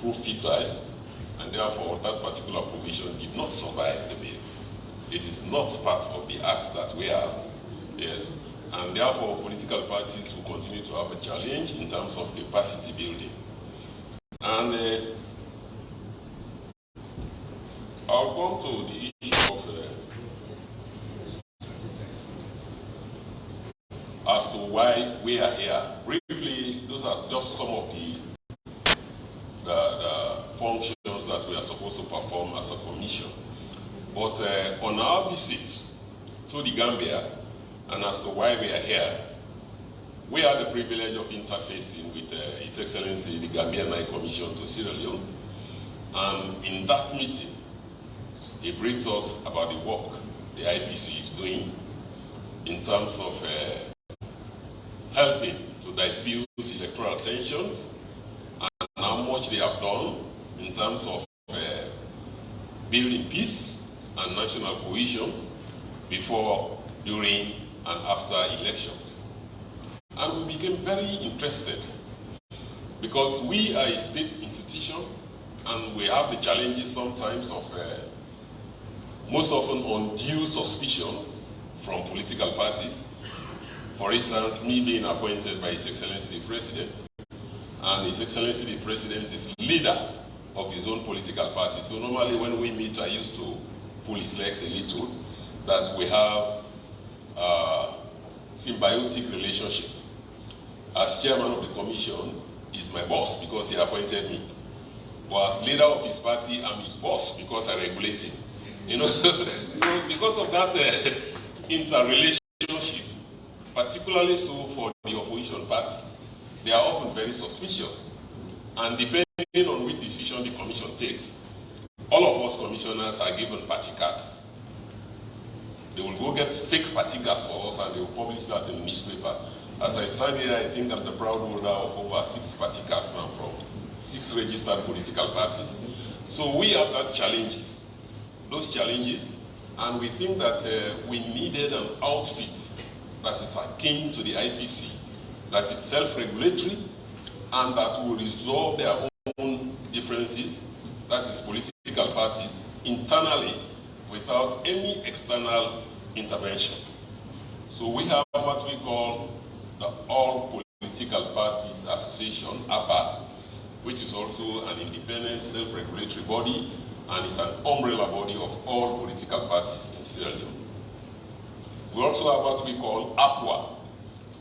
proved futile, and therefore that particular provision did not survive the bill. It is not part of the act that we have. Yes. And therefore, political parties will continue to have a challenge in terms of capacity building. And I'll come to the issue of as to why we are here. Briefly, those are just some of the functions that we are supposed to perform as a commission. But on our visits to the Gambia, and as to why we are here, we had the privilege of interfacing with His Excellency, the Gambian High Commission to Sierra Leone. And in that meeting, he briefed us about the work the IPC is doing in terms of helping to diffuse electoral tensions, and how much they have done in terms of building peace and national cohesion before, during, and after elections. And we became very interested because we are a state institution and we have the challenges sometimes of most often undue suspicion from political parties. For instance, me being appointed by His Excellency the President, and His Excellency the President is leader of his own political party. So normally when we meet, I used to pull his legs a little, that we have a symbiotic relationship. As chairman of the commission, he's my boss because he appointed me. But as leader of his party, I'm his boss because I regulate him. You know, so because of that interrelationship, particularly so for the opposition parties, they are often very suspicious. And depending on which decision the commission takes, all of us commissioners are given party cards. They will go get fake party cards for us and they will publish that in the newspaper. As I stand here, I think I'm the proud holder of over 6 party cards now from 6 registered political parties. So we have that challenges, those challenges, and we think that we needed an outfit that is akin to the IPC, that is self-regulatory, and that will resolve their own differences, that is political parties, internally without any external intervention. So we have what we call the All Political Parties Association, APA, which is also an independent self-regulatory body and is an umbrella body of all political parties in Sierra Leone. We also have what we call APWA,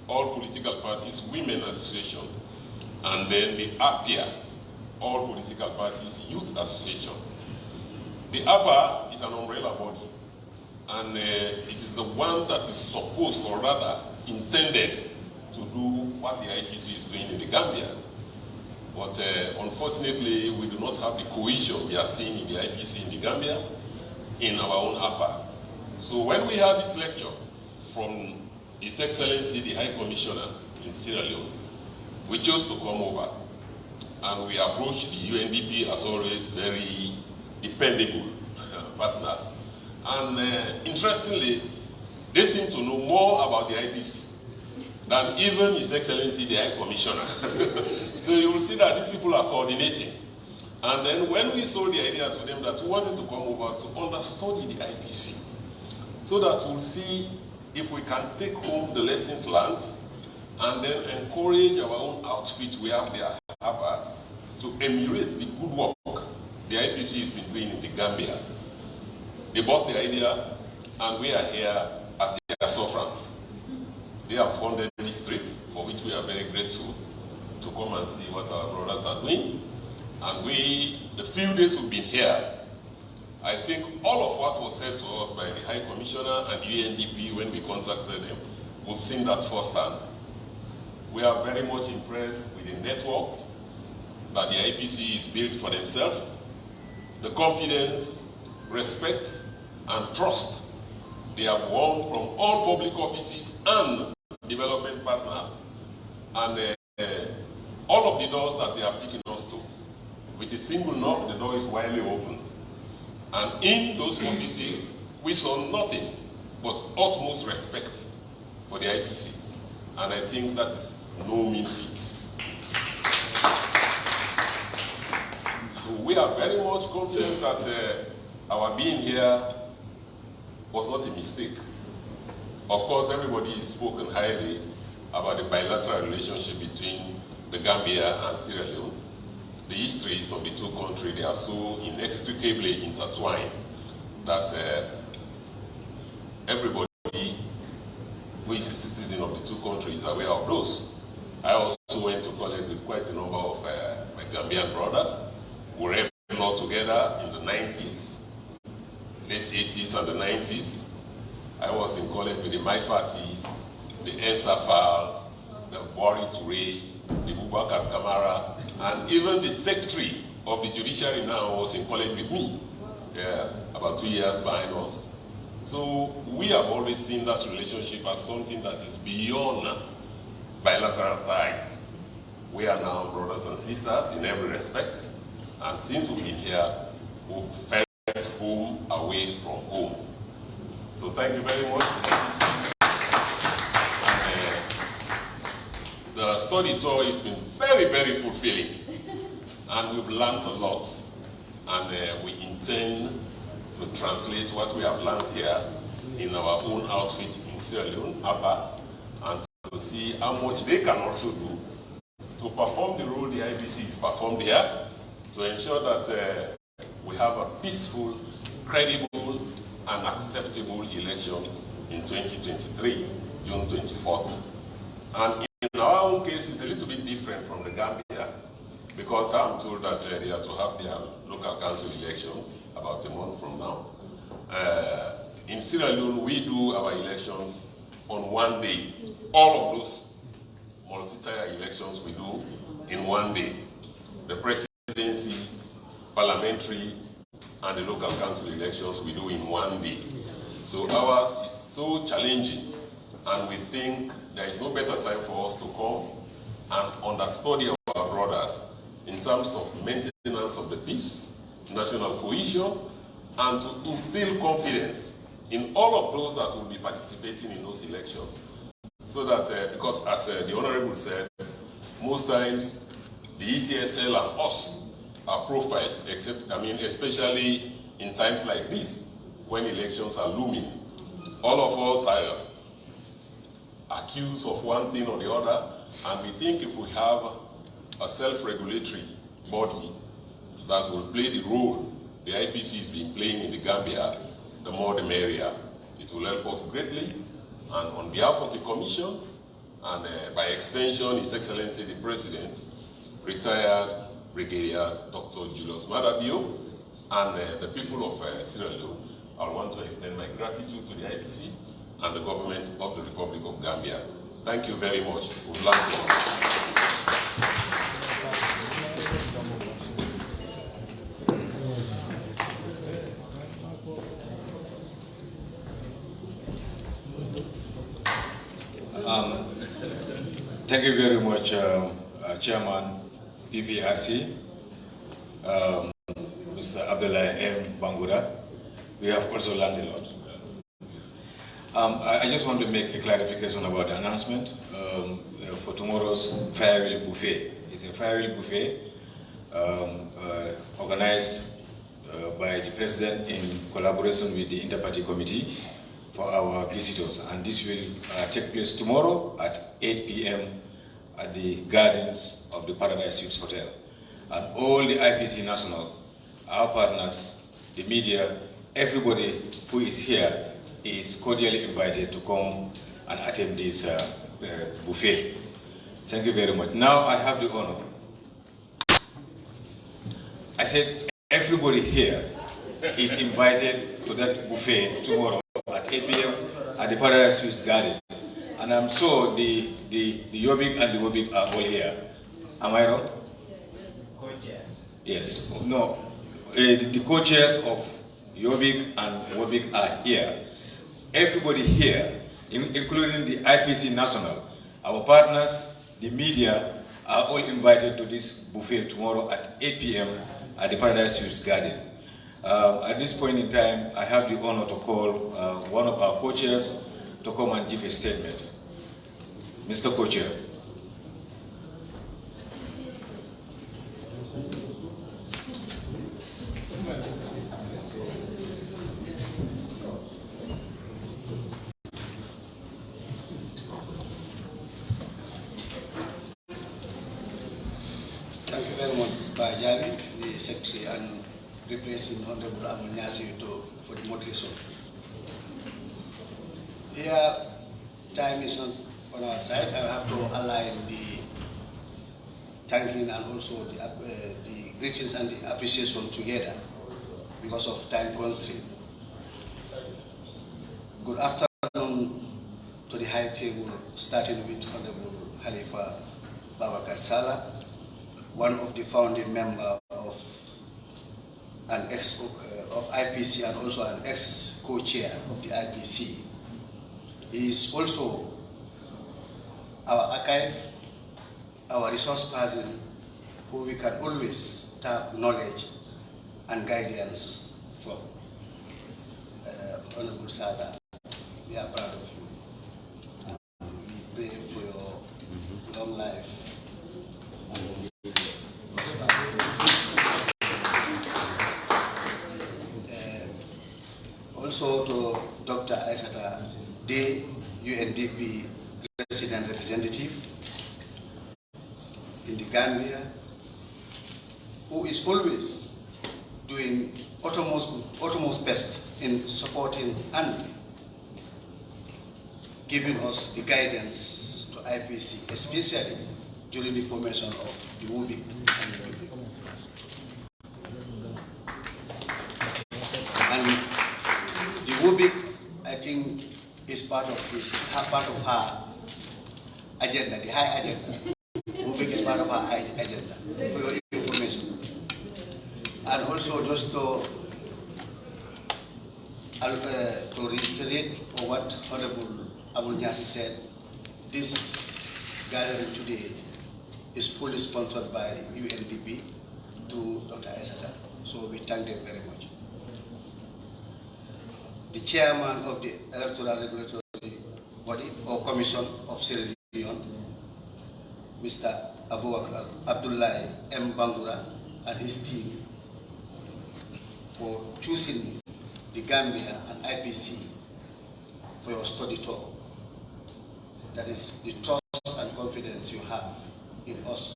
All Political Parties Women Association, and then the APIA, All Political Parties Youth Association. The APA is an umbrella body, and it is the one that is supposed, or rather intended, to do what the IPC is doing in the Gambia. But unfortunately, we do not have the cohesion we are seeing in the IPC in the Gambia in our own APA. So when we had this lecture from His Excellency, the High Commissioner in Sierra Leone, we chose to come over, and we approached the UNDP as always very dependable partners. And interestingly, they seem to know more about the IPC than even His Excellency, the High Commissioner. So you will see that these people are coordinating. And then when we sold the idea to them that we wanted to come over to understudy the IPC, so that we'll see if we can take home the lessons learned and then encourage our own outfit we have there to emulate the good work the IPC has been doing in the Gambia. They bought the idea, and we are here at their sufferance. They have funded this trip, for which we are very grateful, to come and see what our brothers are doing. And the few days we've been here, I think all of what was said to us by the High Commissioner and UNDP when we contacted them, we've seen that firsthand. We are very much impressed with the networks that the IPC is built for themselves, the confidence, respect, and trust they have won from all public offices and development partners, and all of the doors that they have taken us to. With a single knock, the door is widely open. And in those offices, we saw nothing but utmost respect for the IPC. And I think that is no mean feat. So we are very much confident that our being here was not a mistake. Of course, everybody has spoken highly about the bilateral relationship between the Gambia and Sierra Leone. The histories of the two countries, they are so inextricably intertwined that everybody who is a citizen of the two countries is aware of those. I also went to college with quite a number of my Gambian brothers. We read law together in the 90s, late 80s and the 90s. I was in college with the Maifatis, the Ensafal, the Tori, the Boubacar Kamara, and even the secretary of the judiciary now was in college with me, about 2 years behind us. So we have always seen that relationship as something that is beyond bilateral ties. We are now brothers and sisters in every respect, and since we've been here, we've felt home away from home. So thank you very much. The study tour has been very, very fulfilling, and we've learned a lot, and we intend to translate what we have learned here in our own outfit in Sierra Leone, APA, and to see how much they can also do to perform the role the IBC is performed here, to ensure that we have a peaceful, credible, and acceptable elections in 2023, June 24th. And in our own case, it's a little bit different from the Gambia, because I'm told that they are to have their local council elections about a month from now. In Sierra Leone, we do our elections on one day. All of those multi-tier elections we do in one day. The presidency, parliamentary, and the local council elections we do in one day. So ours is so challenging, and we think there is no better time for us to come and understudy our brothers in terms of maintenance of the peace, national cohesion, and to instill confidence in all of those that will be participating in those elections. So that, because as the Honorable said, most times the ECSL and us are profiled, especially in times like this, when elections are looming. All of us are accused of one thing or the other, and we think if we have a self-regulatory body that will play the role the IPC has been playing in the Gambia, the more the merrier. It will help us greatly, and on behalf of the Commission, and by extension, His Excellency the President, retired Brigadier Dr. Julius Maada Bio, and the people of Sierra Leone, I want to extend my gratitude to the IPC and the government of the Republic of Gambia. Thank you very much. We'd like to. Thank you very much, Chairman PPRC, Mr. 𝒊𝒏𝒂𝒂. We have also learned a lot. I just want to make a clarification about the announcement for tomorrow's farewell buffet. It's a farewell buffet organized by the President in collaboration with the Interparty Committee for our visitors, and this will take place tomorrow at 8 p.m. at the gardens of the Paradise Suites Hotel. And all the IPC National, our partners, the media, everybody who is here is cordially invited to come and attend this buffet. Thank you very much. Now I have the honor. I said everybody here is invited to that buffet tomorrow at 8 p.m. at the Paradise Suites Garden. And I'm sure the 𝒉𝒏𝒈 and the 𝒊𝒏𝒇𝒐𝒓𝒎𝒂𝒕𝒊𝒏𝒂𝒂 are all here. Am I wrong? Yes. No. The co-chairs of 𝒉𝒏𝒈 and 𝒊𝒏𝒂𝒂 are here. Everybody here, including the IPC National, our partners, the media, are all invited to this buffet tomorrow at 8 p.m. at the Paradise Suites Garden. At this point in time, I have the honor to call one of our co-chairs to come and give a statement. Mr. Co-chair. Thank you very much, 𝒂𝒊𝒏𝒈, the Secretary, and replacing Honorable Amanyasi for the moderation. Here, time is not on our side. I have to align the thanking and also the greetings and the appreciation together because of time constraint. Good afternoon to the high table, starting with Honorable Halifa Babakar Sallah, one of the founding members of IPC and also an ex-co-chair of the IPC. He is also our archive, our resource person, who we can always tap knowledge and guidance from. Honorable Sada, we are proud of you. We pray for your long life. Also to Dr. Aissata Day, UNDP Resident Representative in the Gambia, who is always doing utmost best in supporting and giving us the guidance to IPC, especially during the formation of the 𝒊𝒏𝒇𝒐𝒓𝒆 and the 𝒊𝒏𝒇𝒐𝒓𝒆. And the 𝒊𝒏𝒇𝒐, I think, is part of her agenda, the high agenda. 𝒊𝒏𝒇𝒐 is part of her high agenda, for your information. And also just to reiterate what Honorable 𝒂𝒂𝒊𝒏𝒈 said, this gathering today is fully sponsored by UNDP to Dr. Aissata, so we thank them very much. The chairman of the Electoral Regulatory Body or Commission of Sierra Leone, Mr. 𝒊𝒏𝒇𝒐𝒓𝒆 and his team for choosing the Gambia and IPC for your study tour. That is the trust and confidence you have in us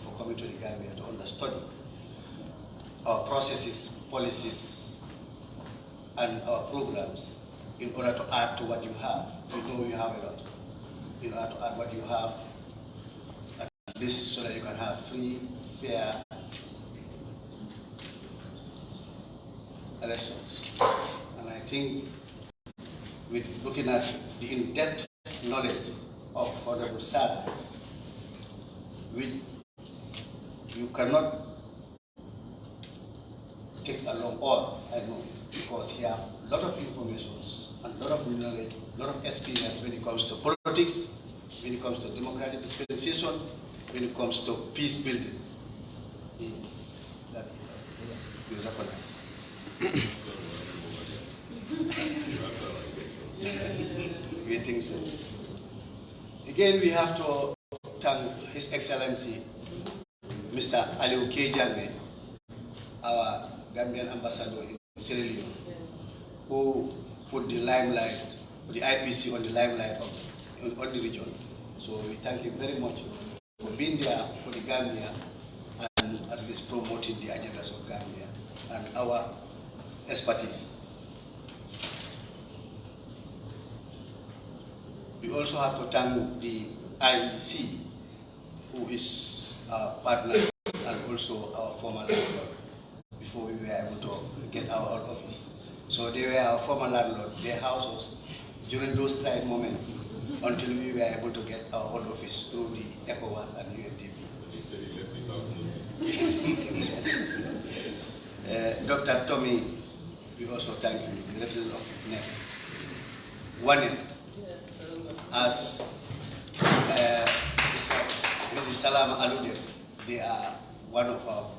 for coming to the Gambia to understudy our processes, policies, and our programs in order to add to what you have. We know you have a lot. In order to add what you have, at least so that you can have free, fair elections. And I think with looking at the in-depth knowledge of Honorable Sada, which you cannot take along all, I know, because he has a lot of information and a lot of knowledge, a lot of experience when it comes to politics, when it comes to democratic dispensation, when it comes to peace building. That we recognize. We think so. Again, we have to thank His Excellency, Mr. 𝒊𝒏𝒇𝒐𝒓𝒆, our Gambian ambassador in Sierra Leone, who put the limelight, the IPC on the limelight on the region. So we thank him very much for being there for the Gambia and at least promoting the agendas of Gambia and our expertise. We also have to thank the IEC, who is our partner and also our former landlord before we were able to get our own office. So they were our former landlord. They housed us during those trying moments until we were able to get our own office through the ECOWAS and UNDP. Dr. Tommy, we also thank you, the representative of NEP. One, as Mrs. Salama alluded, they are one of our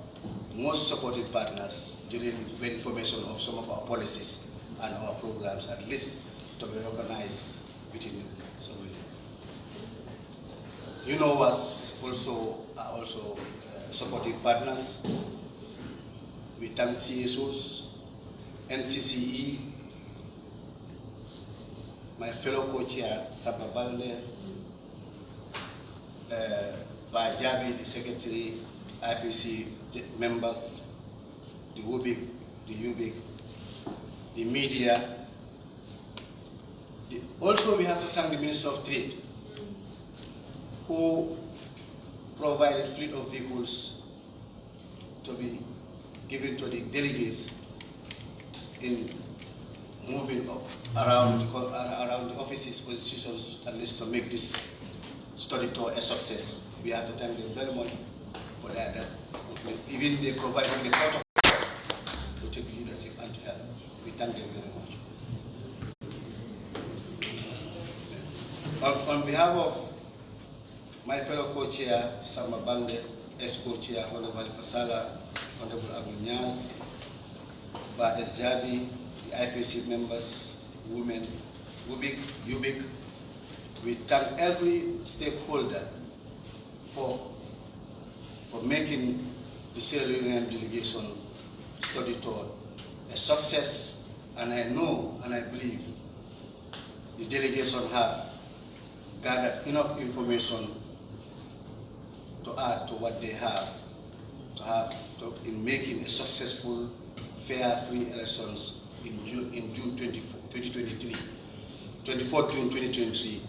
most supportive partners during information of some of our policies and our programs, at least to be recognized within the You know us also are also supportive partners. We thank CSOs, NCCE, my fellow co-chair 𝒒𝒏𝒏𝒈, 𝒂𝒂𝒍𝒍, the secretary, IPC members, the 𝒊𝒏𝒇𝒐𝒓𝒆, the 𝒊𝒏𝒃, the media. Also, we have to thank the Minister of Trade, who provided fleet of vehicles to be given to the delegates in moving up around the offices, positions, at least to make this study tour a success. We have to thank them very much for that. Even they provided the protocol to take leadership and to help. We thank them very much. On behalf of my fellow co-chair, Samba Bande, ex-co-chair, Honorable Fasala, Honorable Abunyas, 𝒂𝒂𝒍𝒍, the IPC members, women, 𝒊𝒏𝒃, we thank every stakeholder for making the Sierra Leonean delegation study tour a success, and I know and I believe the delegation have gathered enough information to add to what they have in making a successful, fair, free elections in June 2023. 24 June 2023.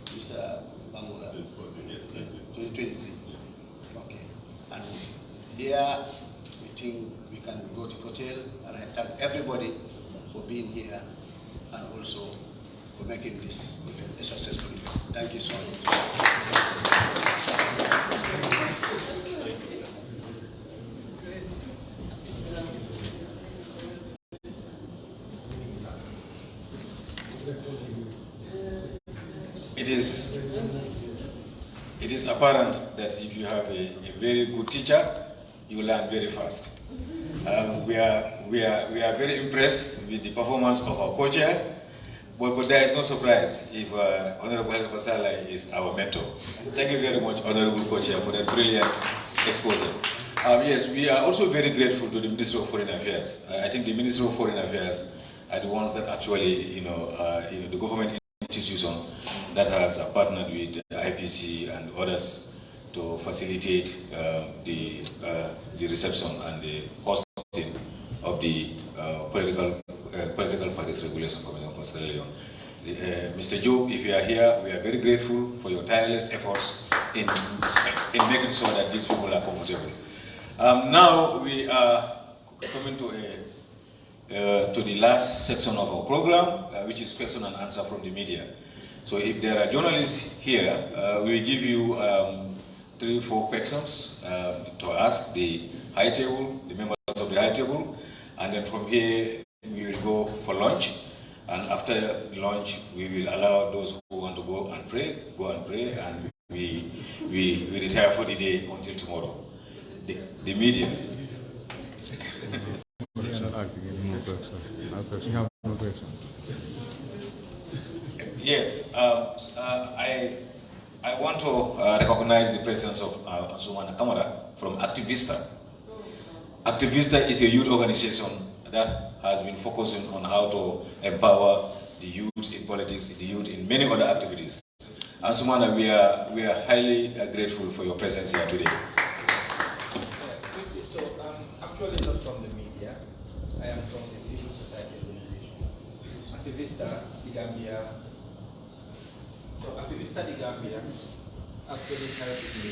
Mr. Bangura. 2023. Okay. And here we think we can go to hotel, and I thank everybody for being here and also for making this a successful event. Thank you so much. It is apparent that if you have a very good teacher, you learn very fast. We are very impressed with the performance of our co-chair, but there is no surprise if Honorable 𝒂𝒊𝒏𝒈 is our mentor. Thank you very much, Honorable co-chair, for that brilliant exposure. Yes, we are also very grateful to the Ministry of Foreign Affairs. I think the Ministry of Foreign Affairs are the ones that actually, the government institution that has partnered with the IPC and others to facilitate the reception and the hosting of the Political Parties Regulation Commission for Sierra Leone. Mr. Job, if you are here, we are very grateful for your tireless efforts in making sure that these people are comfortable. Now we are coming to the last section of our program, which is question and answer from the media. So if there are journalists here, we will give you 3 or 4 questions to ask the high table, the members of the high table, and then from here we will go for lunch. And after lunch, we will allow those who want to go and pray, and we retire for the day until tomorrow. The media. Yes, I want to recognize the presence of 𝒉𝒏𝒇𝒐𝒓𝒎𝒂𝒕𝒊𝒏𝒈 from 𝒂𝒊𝒏𝒇𝒐𝒓𝒏. 𝒂𝒊𝒏𝒇𝒐𝒓𝒏 is a youth organization that has been focusing on how to empower the youth in politics, the youth in many other activities. And 𝒉𝒏𝒇𝒐𝒓𝒏, we are highly grateful for your presence here today. So actually not from the media. I am from the civil society organization, 𝒂𝒊𝒏𝒇𝒐𝒓𝒏 Gambia. So 𝒂𝒊𝒏𝒇𝒐𝒓𝒏 Gambia actually helped the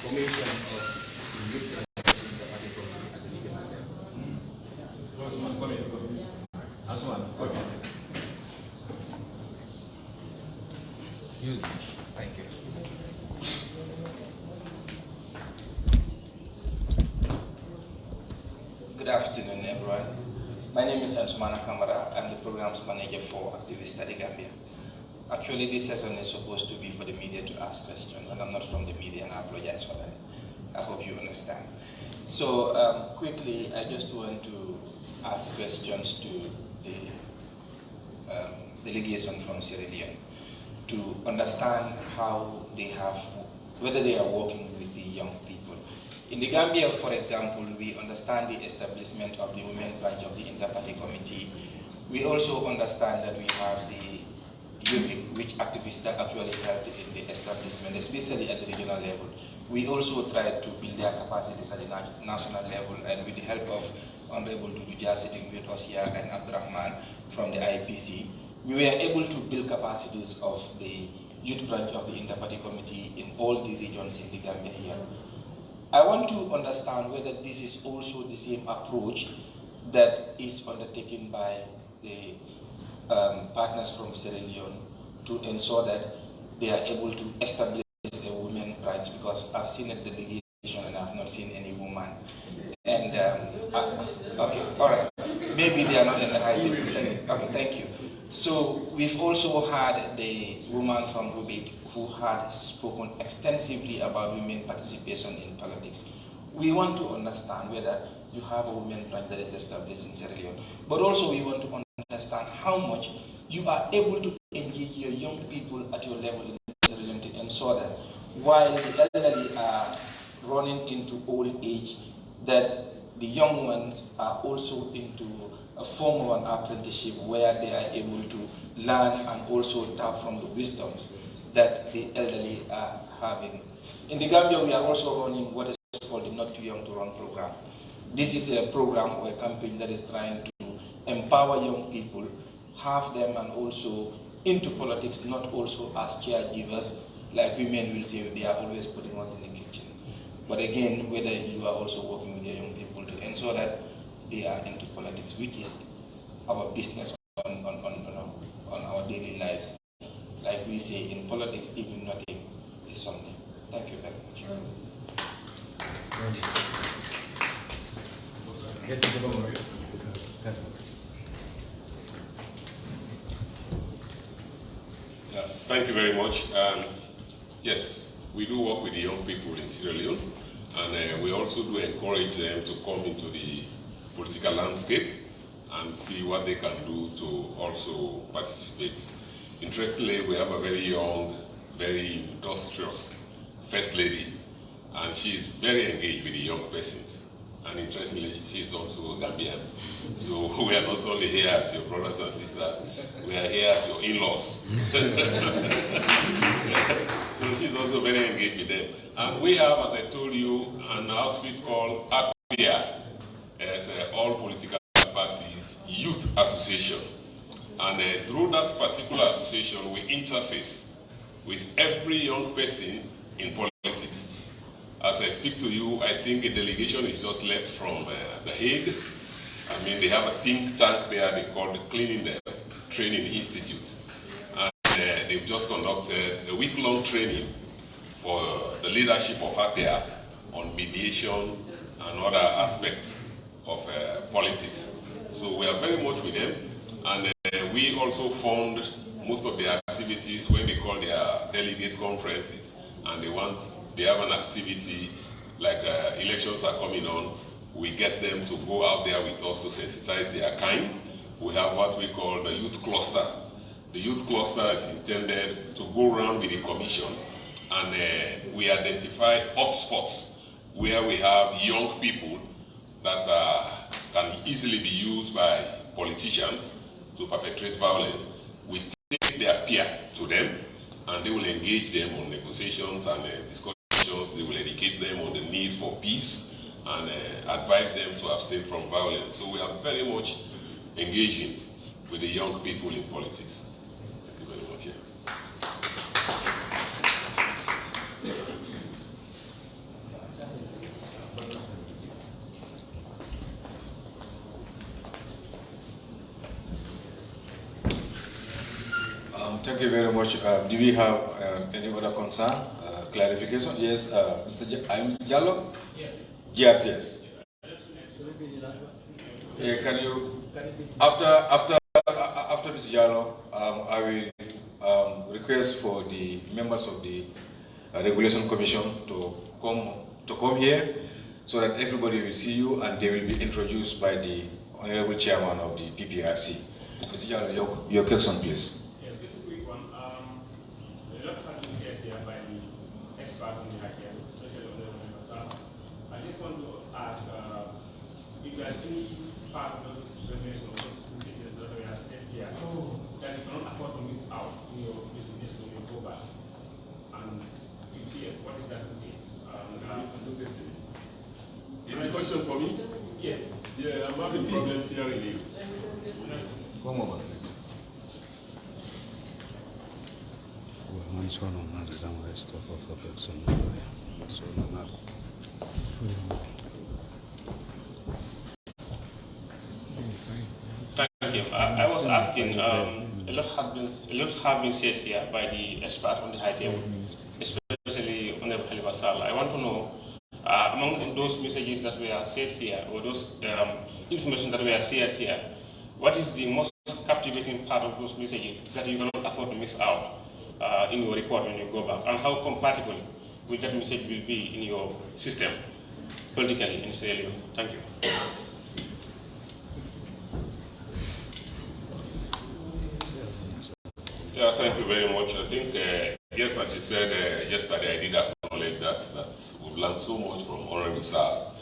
formation of the youth in the party at the regional level. Okay. Thank you. Good afternoon, everyone. My name is 𝒂𝒊𝒏𝒇𝒐𝒓𝒏. I'm the programs manager for 𝒂𝒊𝒏𝒇𝒐𝒓𝒏 Gambia. Actually, this session is supposed to be for the media to ask questions, and I'm not from the media, and I apologize for that. I hope you understand. So, quickly, I just want to ask questions to the delegation from Sierra Leone to understand how they have, whether they are working with the young people. In the Gambia, for example, we understand the establishment of the women branch of the Inter-Party Committee. We also understand that we have the unit which 𝒂𝒊𝒏𝒇𝒐𝒓𝒏 actually helped in the establishment, especially at the regional level. We also tried to build their capacities at the national level, and with the help of Honorable 𝒒𝒊𝒏𝒂𝒊𝒏𝒈 and Abdurrahman from the IPC, we were able to build capacities of the youth branch of the Inter-Party Committee in all the regions in the Gambia here. I want to understand whether this is also the same approach that is undertaken by the partners from Sierra Leone to ensure that they are able to establish a women branch, because I've seen a delegation and I've not seen any woman. And okay, all right. Maybe they are not in the high table. Okay, thank you. So we've also had the woman from Rubik who had spoken extensively about women participation in politics. We want to understand whether you have a women branch that is established in Sierra Leone, but also we want to understand how much you are able to engage your young people at your level in Sierra Leone to ensure that while the elderly are running into old age, that the young ones are also into a form of an apprenticeship where they are able to learn and also tap from the wisdoms that the elderly are having. In the Gambia, we are also running what is called the Not Too Young to Run program. This is a program or a campaign that is trying to empower young people, have them and also into politics, not also as caregivers, like women will say they are always putting us in the kitchen. But again, whether you are also working with your young people to ensure that they are into politics, which is our business on our daily lives. Like we say, in politics, even nothing is something. Thank you very much. Thank you very much. Yes, we do work with the young people in Sierra Leone, and we also do encourage them to come into the political landscape and see what they can do to also participate. Interestingly, we have a very young, very industrious First Lady, and she is very engaged with the young persons. And interestingly, she is also Gambian. So we are not only here as your brothers and sisters, we are here as your in-laws. So she's also very engaged with them. And we have, as I told you, an outfit called APIA, as All Political Parties Youth Association. And through that particular association, we interface with every young person in politics. As I speak to you, I think a delegation is just left from The Hague. I mean, they have a think tank there they call the Cleaning Training Institute. And they've just conducted a week-long training for the leadership of APIA on mediation and other aspects of politics. So we are very much with them. And we also fund most of their activities when they call their delegates conferences, and they have an activity like elections are coming on. We get them to go out there with us to sensitize their kind. We have what we call the youth cluster. The youth cluster is intended to go around with the commission, and we identify hotspots where we have young people that can easily be used by politicians to perpetrate violence. We take their peer to them, and they will engage them on negotiations and discussions. They will educate them on the need for peace and advise them to abstain from violence. So we are very much engaging with the young people in politics. Thank you very much. Thank you very much. Do we have any other concern, clarification? Yes, Mr. Jallo? Yes. Yes. Can you, after Mr. Jallo, I will request for the members of the Regulation Commission to come here so that everybody will see you and they will be introduced by the Honorable Chairman of the PPRC. Mr. Jallo, your question, please. Any part of those information or those messages that we have said here that you cannot afford to miss out in your business when you go back? And if yes, what is that to say? Is the question for me? Yes. Yeah, I'm having problems hearing you. One moment, please. Thank you. I was asking, a lot have been said here by the experts on the high table, especially Honorable 𝒊𝒏𝒈. I want to know, among those messages that were said here, or those information that were shared here, what is the most captivating part of those messages that you cannot afford to miss out in your report when you go back, and how compatible with that message will be in your system politically in Sierra Leone? Thank you. Yeah, thank you very much. I think, yes, as you said yesterday, I did acknowledge that we've learned so much from Honorable Sir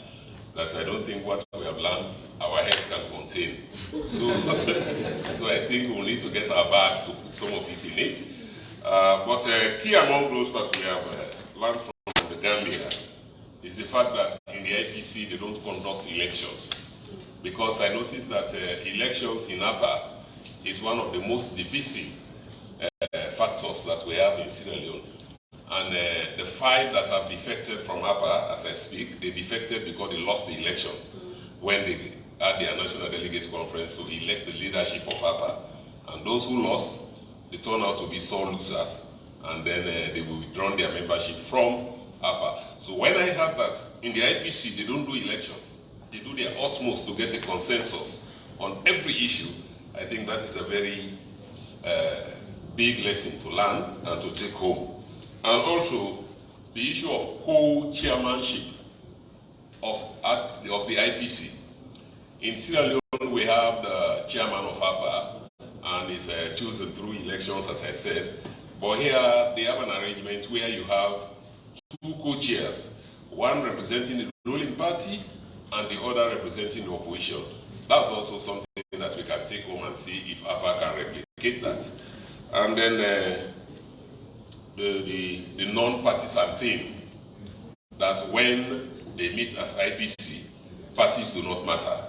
that I don't think what we have learned our heads can contain. So I think we'll need to get our bags to put some of it in it. But key among those that we have learned from the Gambia is the fact that in the IPC they don't conduct elections, because I noticed that elections in APA is one of the most divisive factors that we have in Sierra Leone. And the 5 that have defected from APA, as I speak, they defected because they lost the elections when they had their National Delegates Conference to elect the leadership of APA. And those who lost, they turned out to be sore losers, and then they will withdraw their membership from APA. So when I heard that in the IPC they don't do elections, they do their utmost to get a consensus on every issue, I think that is a very big lesson to learn and to take home. And also, the issue of co-chairmanship of the IPC. In Sierra Leone, we have the chairman of APA, and is chosen through elections, as I said. But here, they have an arrangement where you have 2 co-chairs, one representing the ruling party, and the other representing the opposition. That's also something that we can take home and see if APA can replicate that. And then the non-partisan thing, that when they meet as IPC, parties do not matter.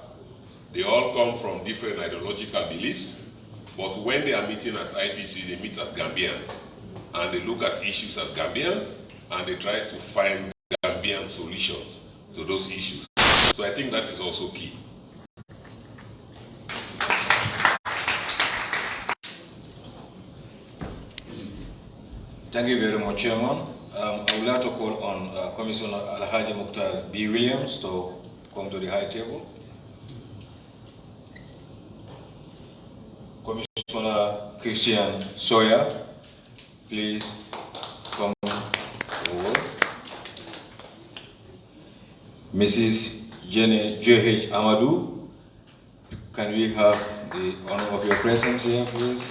They all come from different ideological beliefs, but when they are meeting as IPC, they meet as Gambians, and they look at issues as Gambians, and they try to find Gambian solutions to those issues. So I think that is also key. Thank you very much, Chairman. I would like to call on Commissioner Alhaji Mukhtar B. Williams to come to the high table. Commissioner Christian Sawyer, please come forward. Mrs. Jenny J.H. Amadou, can we have the honor of your presence here, please?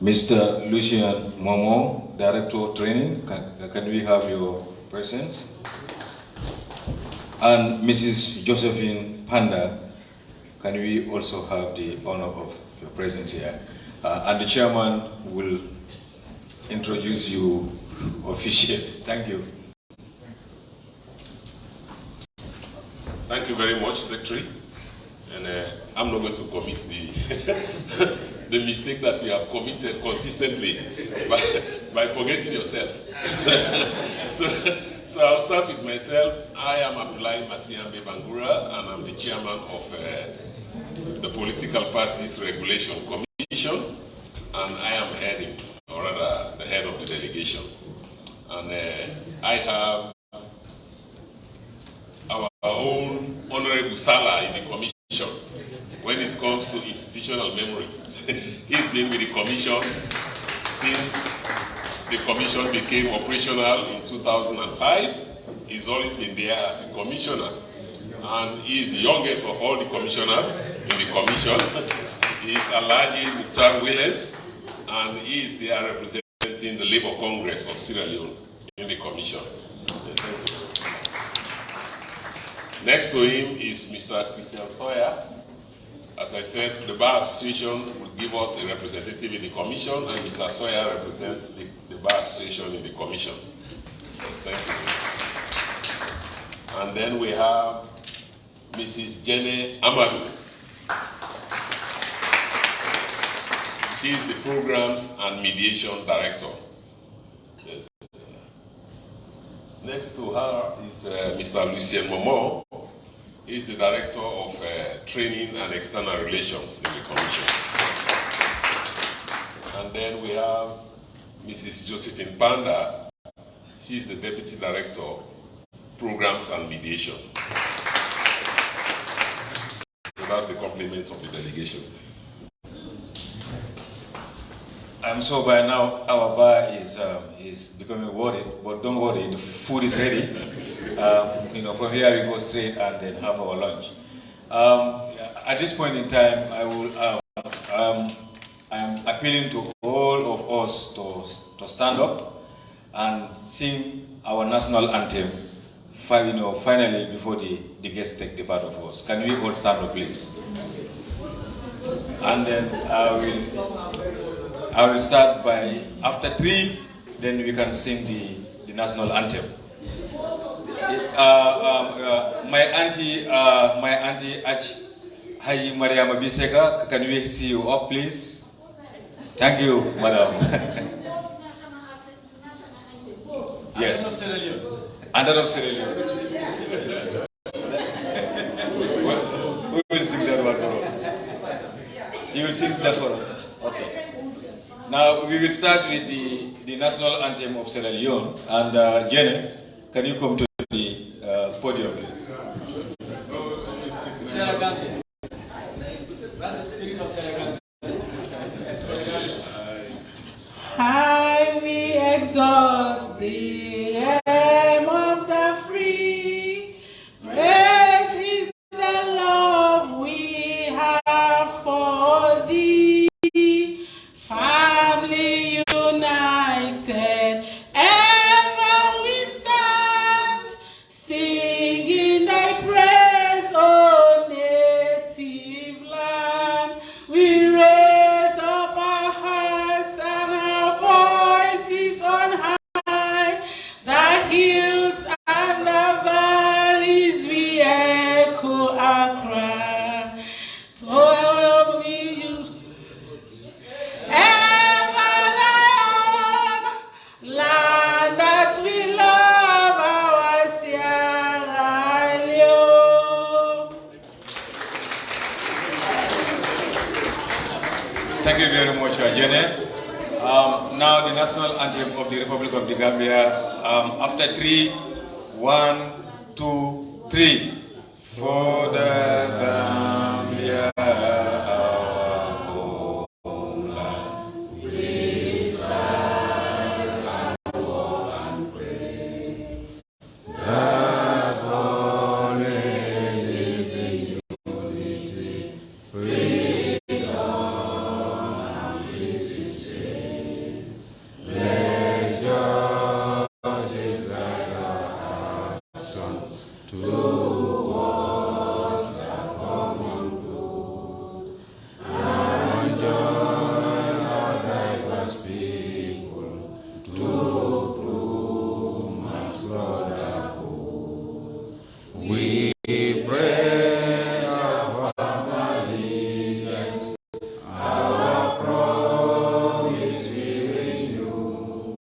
Mr. Lucian Momo, Director of Training, can we have your presence? And Mrs. Josephine Panda, can we also have the honor of your presence here? And the chairman will introduce you officially. Thank you. Thank you very much, Secretary. And I'm not going to commit the mistake that you have committed consistently by forgetting yourself. So I'll start with myself. I am 𝒊𝒏𝒇𝒐𝒓𝒎𝒂𝒕𝒊𝒏𝒈 and I'm the chairman of the Political Parties Regulation Commission, and I am heading, or rather the head of the delegation. And I have our own Honorable Salah in the commission when it comes to institutional memory. He's been with the commission since the commission became operational in 2005. He's always been there as a commissioner. And he is the youngest of all the commissioners in the commission. He is Alhaji Mukhtar Williams, and he is there representing the Labour Congress of Sierra Leone in the commission. Next to him is Mr. Christian Sawyer. As I said, the Bar Association will give us a representative in the commission, and Mr. Sawyer represents the Bar Association in the commission. Thank you. And then we have Mrs. Jenny Amadou. She is the Programs and Mediation Director. Next to her is Mr. Lucien Momo. He is the Director of Training and External Relations in the Commission. And then we have Mrs. Josephine Panda. She is the Deputy Director, Programs and Mediation. So that's the complement of the delegation. I'm sure by now our bar is becoming worried, but don't worry, the food is ready. From here we go straight and then have our lunch. At this point in time, I'm appealing to all of us to stand up and sing our national anthem. Finally, before the guests take the part of us. Can we all stand up, please? And then I will start by, after 3, then we can sing the national anthem. my auntie Haji Mariama Biseka, can we see you up, please? Thank you, madam. Yes. Under of Sierra Leone. Who will sing that one for us? You will sing that for us. Okay. Now we will start with the national anthem of Sierra Leone. And Jenny, can you come to the podium, please? Sierra Gambia. That's the spirit of Sierra Gambia. High we exhaust the aim of the free. Great is the love we have for thee. Family united, ever we stand, singing thy praise, O native land. We raise up our hearts and our voices on high, the hills and the valleys we echo our cry. So help me, you ever thy own land that we love, our Sierra Leone. Thank you very much, Janet. Now the national anthem of the Republic of the Gambia. After 3, 1, 2, 3. For the Gambia, our homeland, we stand and war and pray that all may live in unity, freedom and peace in shade. Let justice guide our actions towards the common good, and join our diverse people to prove man's brotherhood. We pray our allegiance, our promise we renew.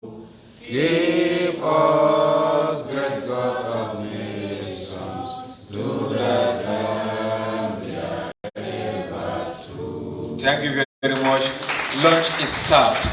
Keep us, great God of nations, to the Gambia ever true. Thank you very much. Lunch is served.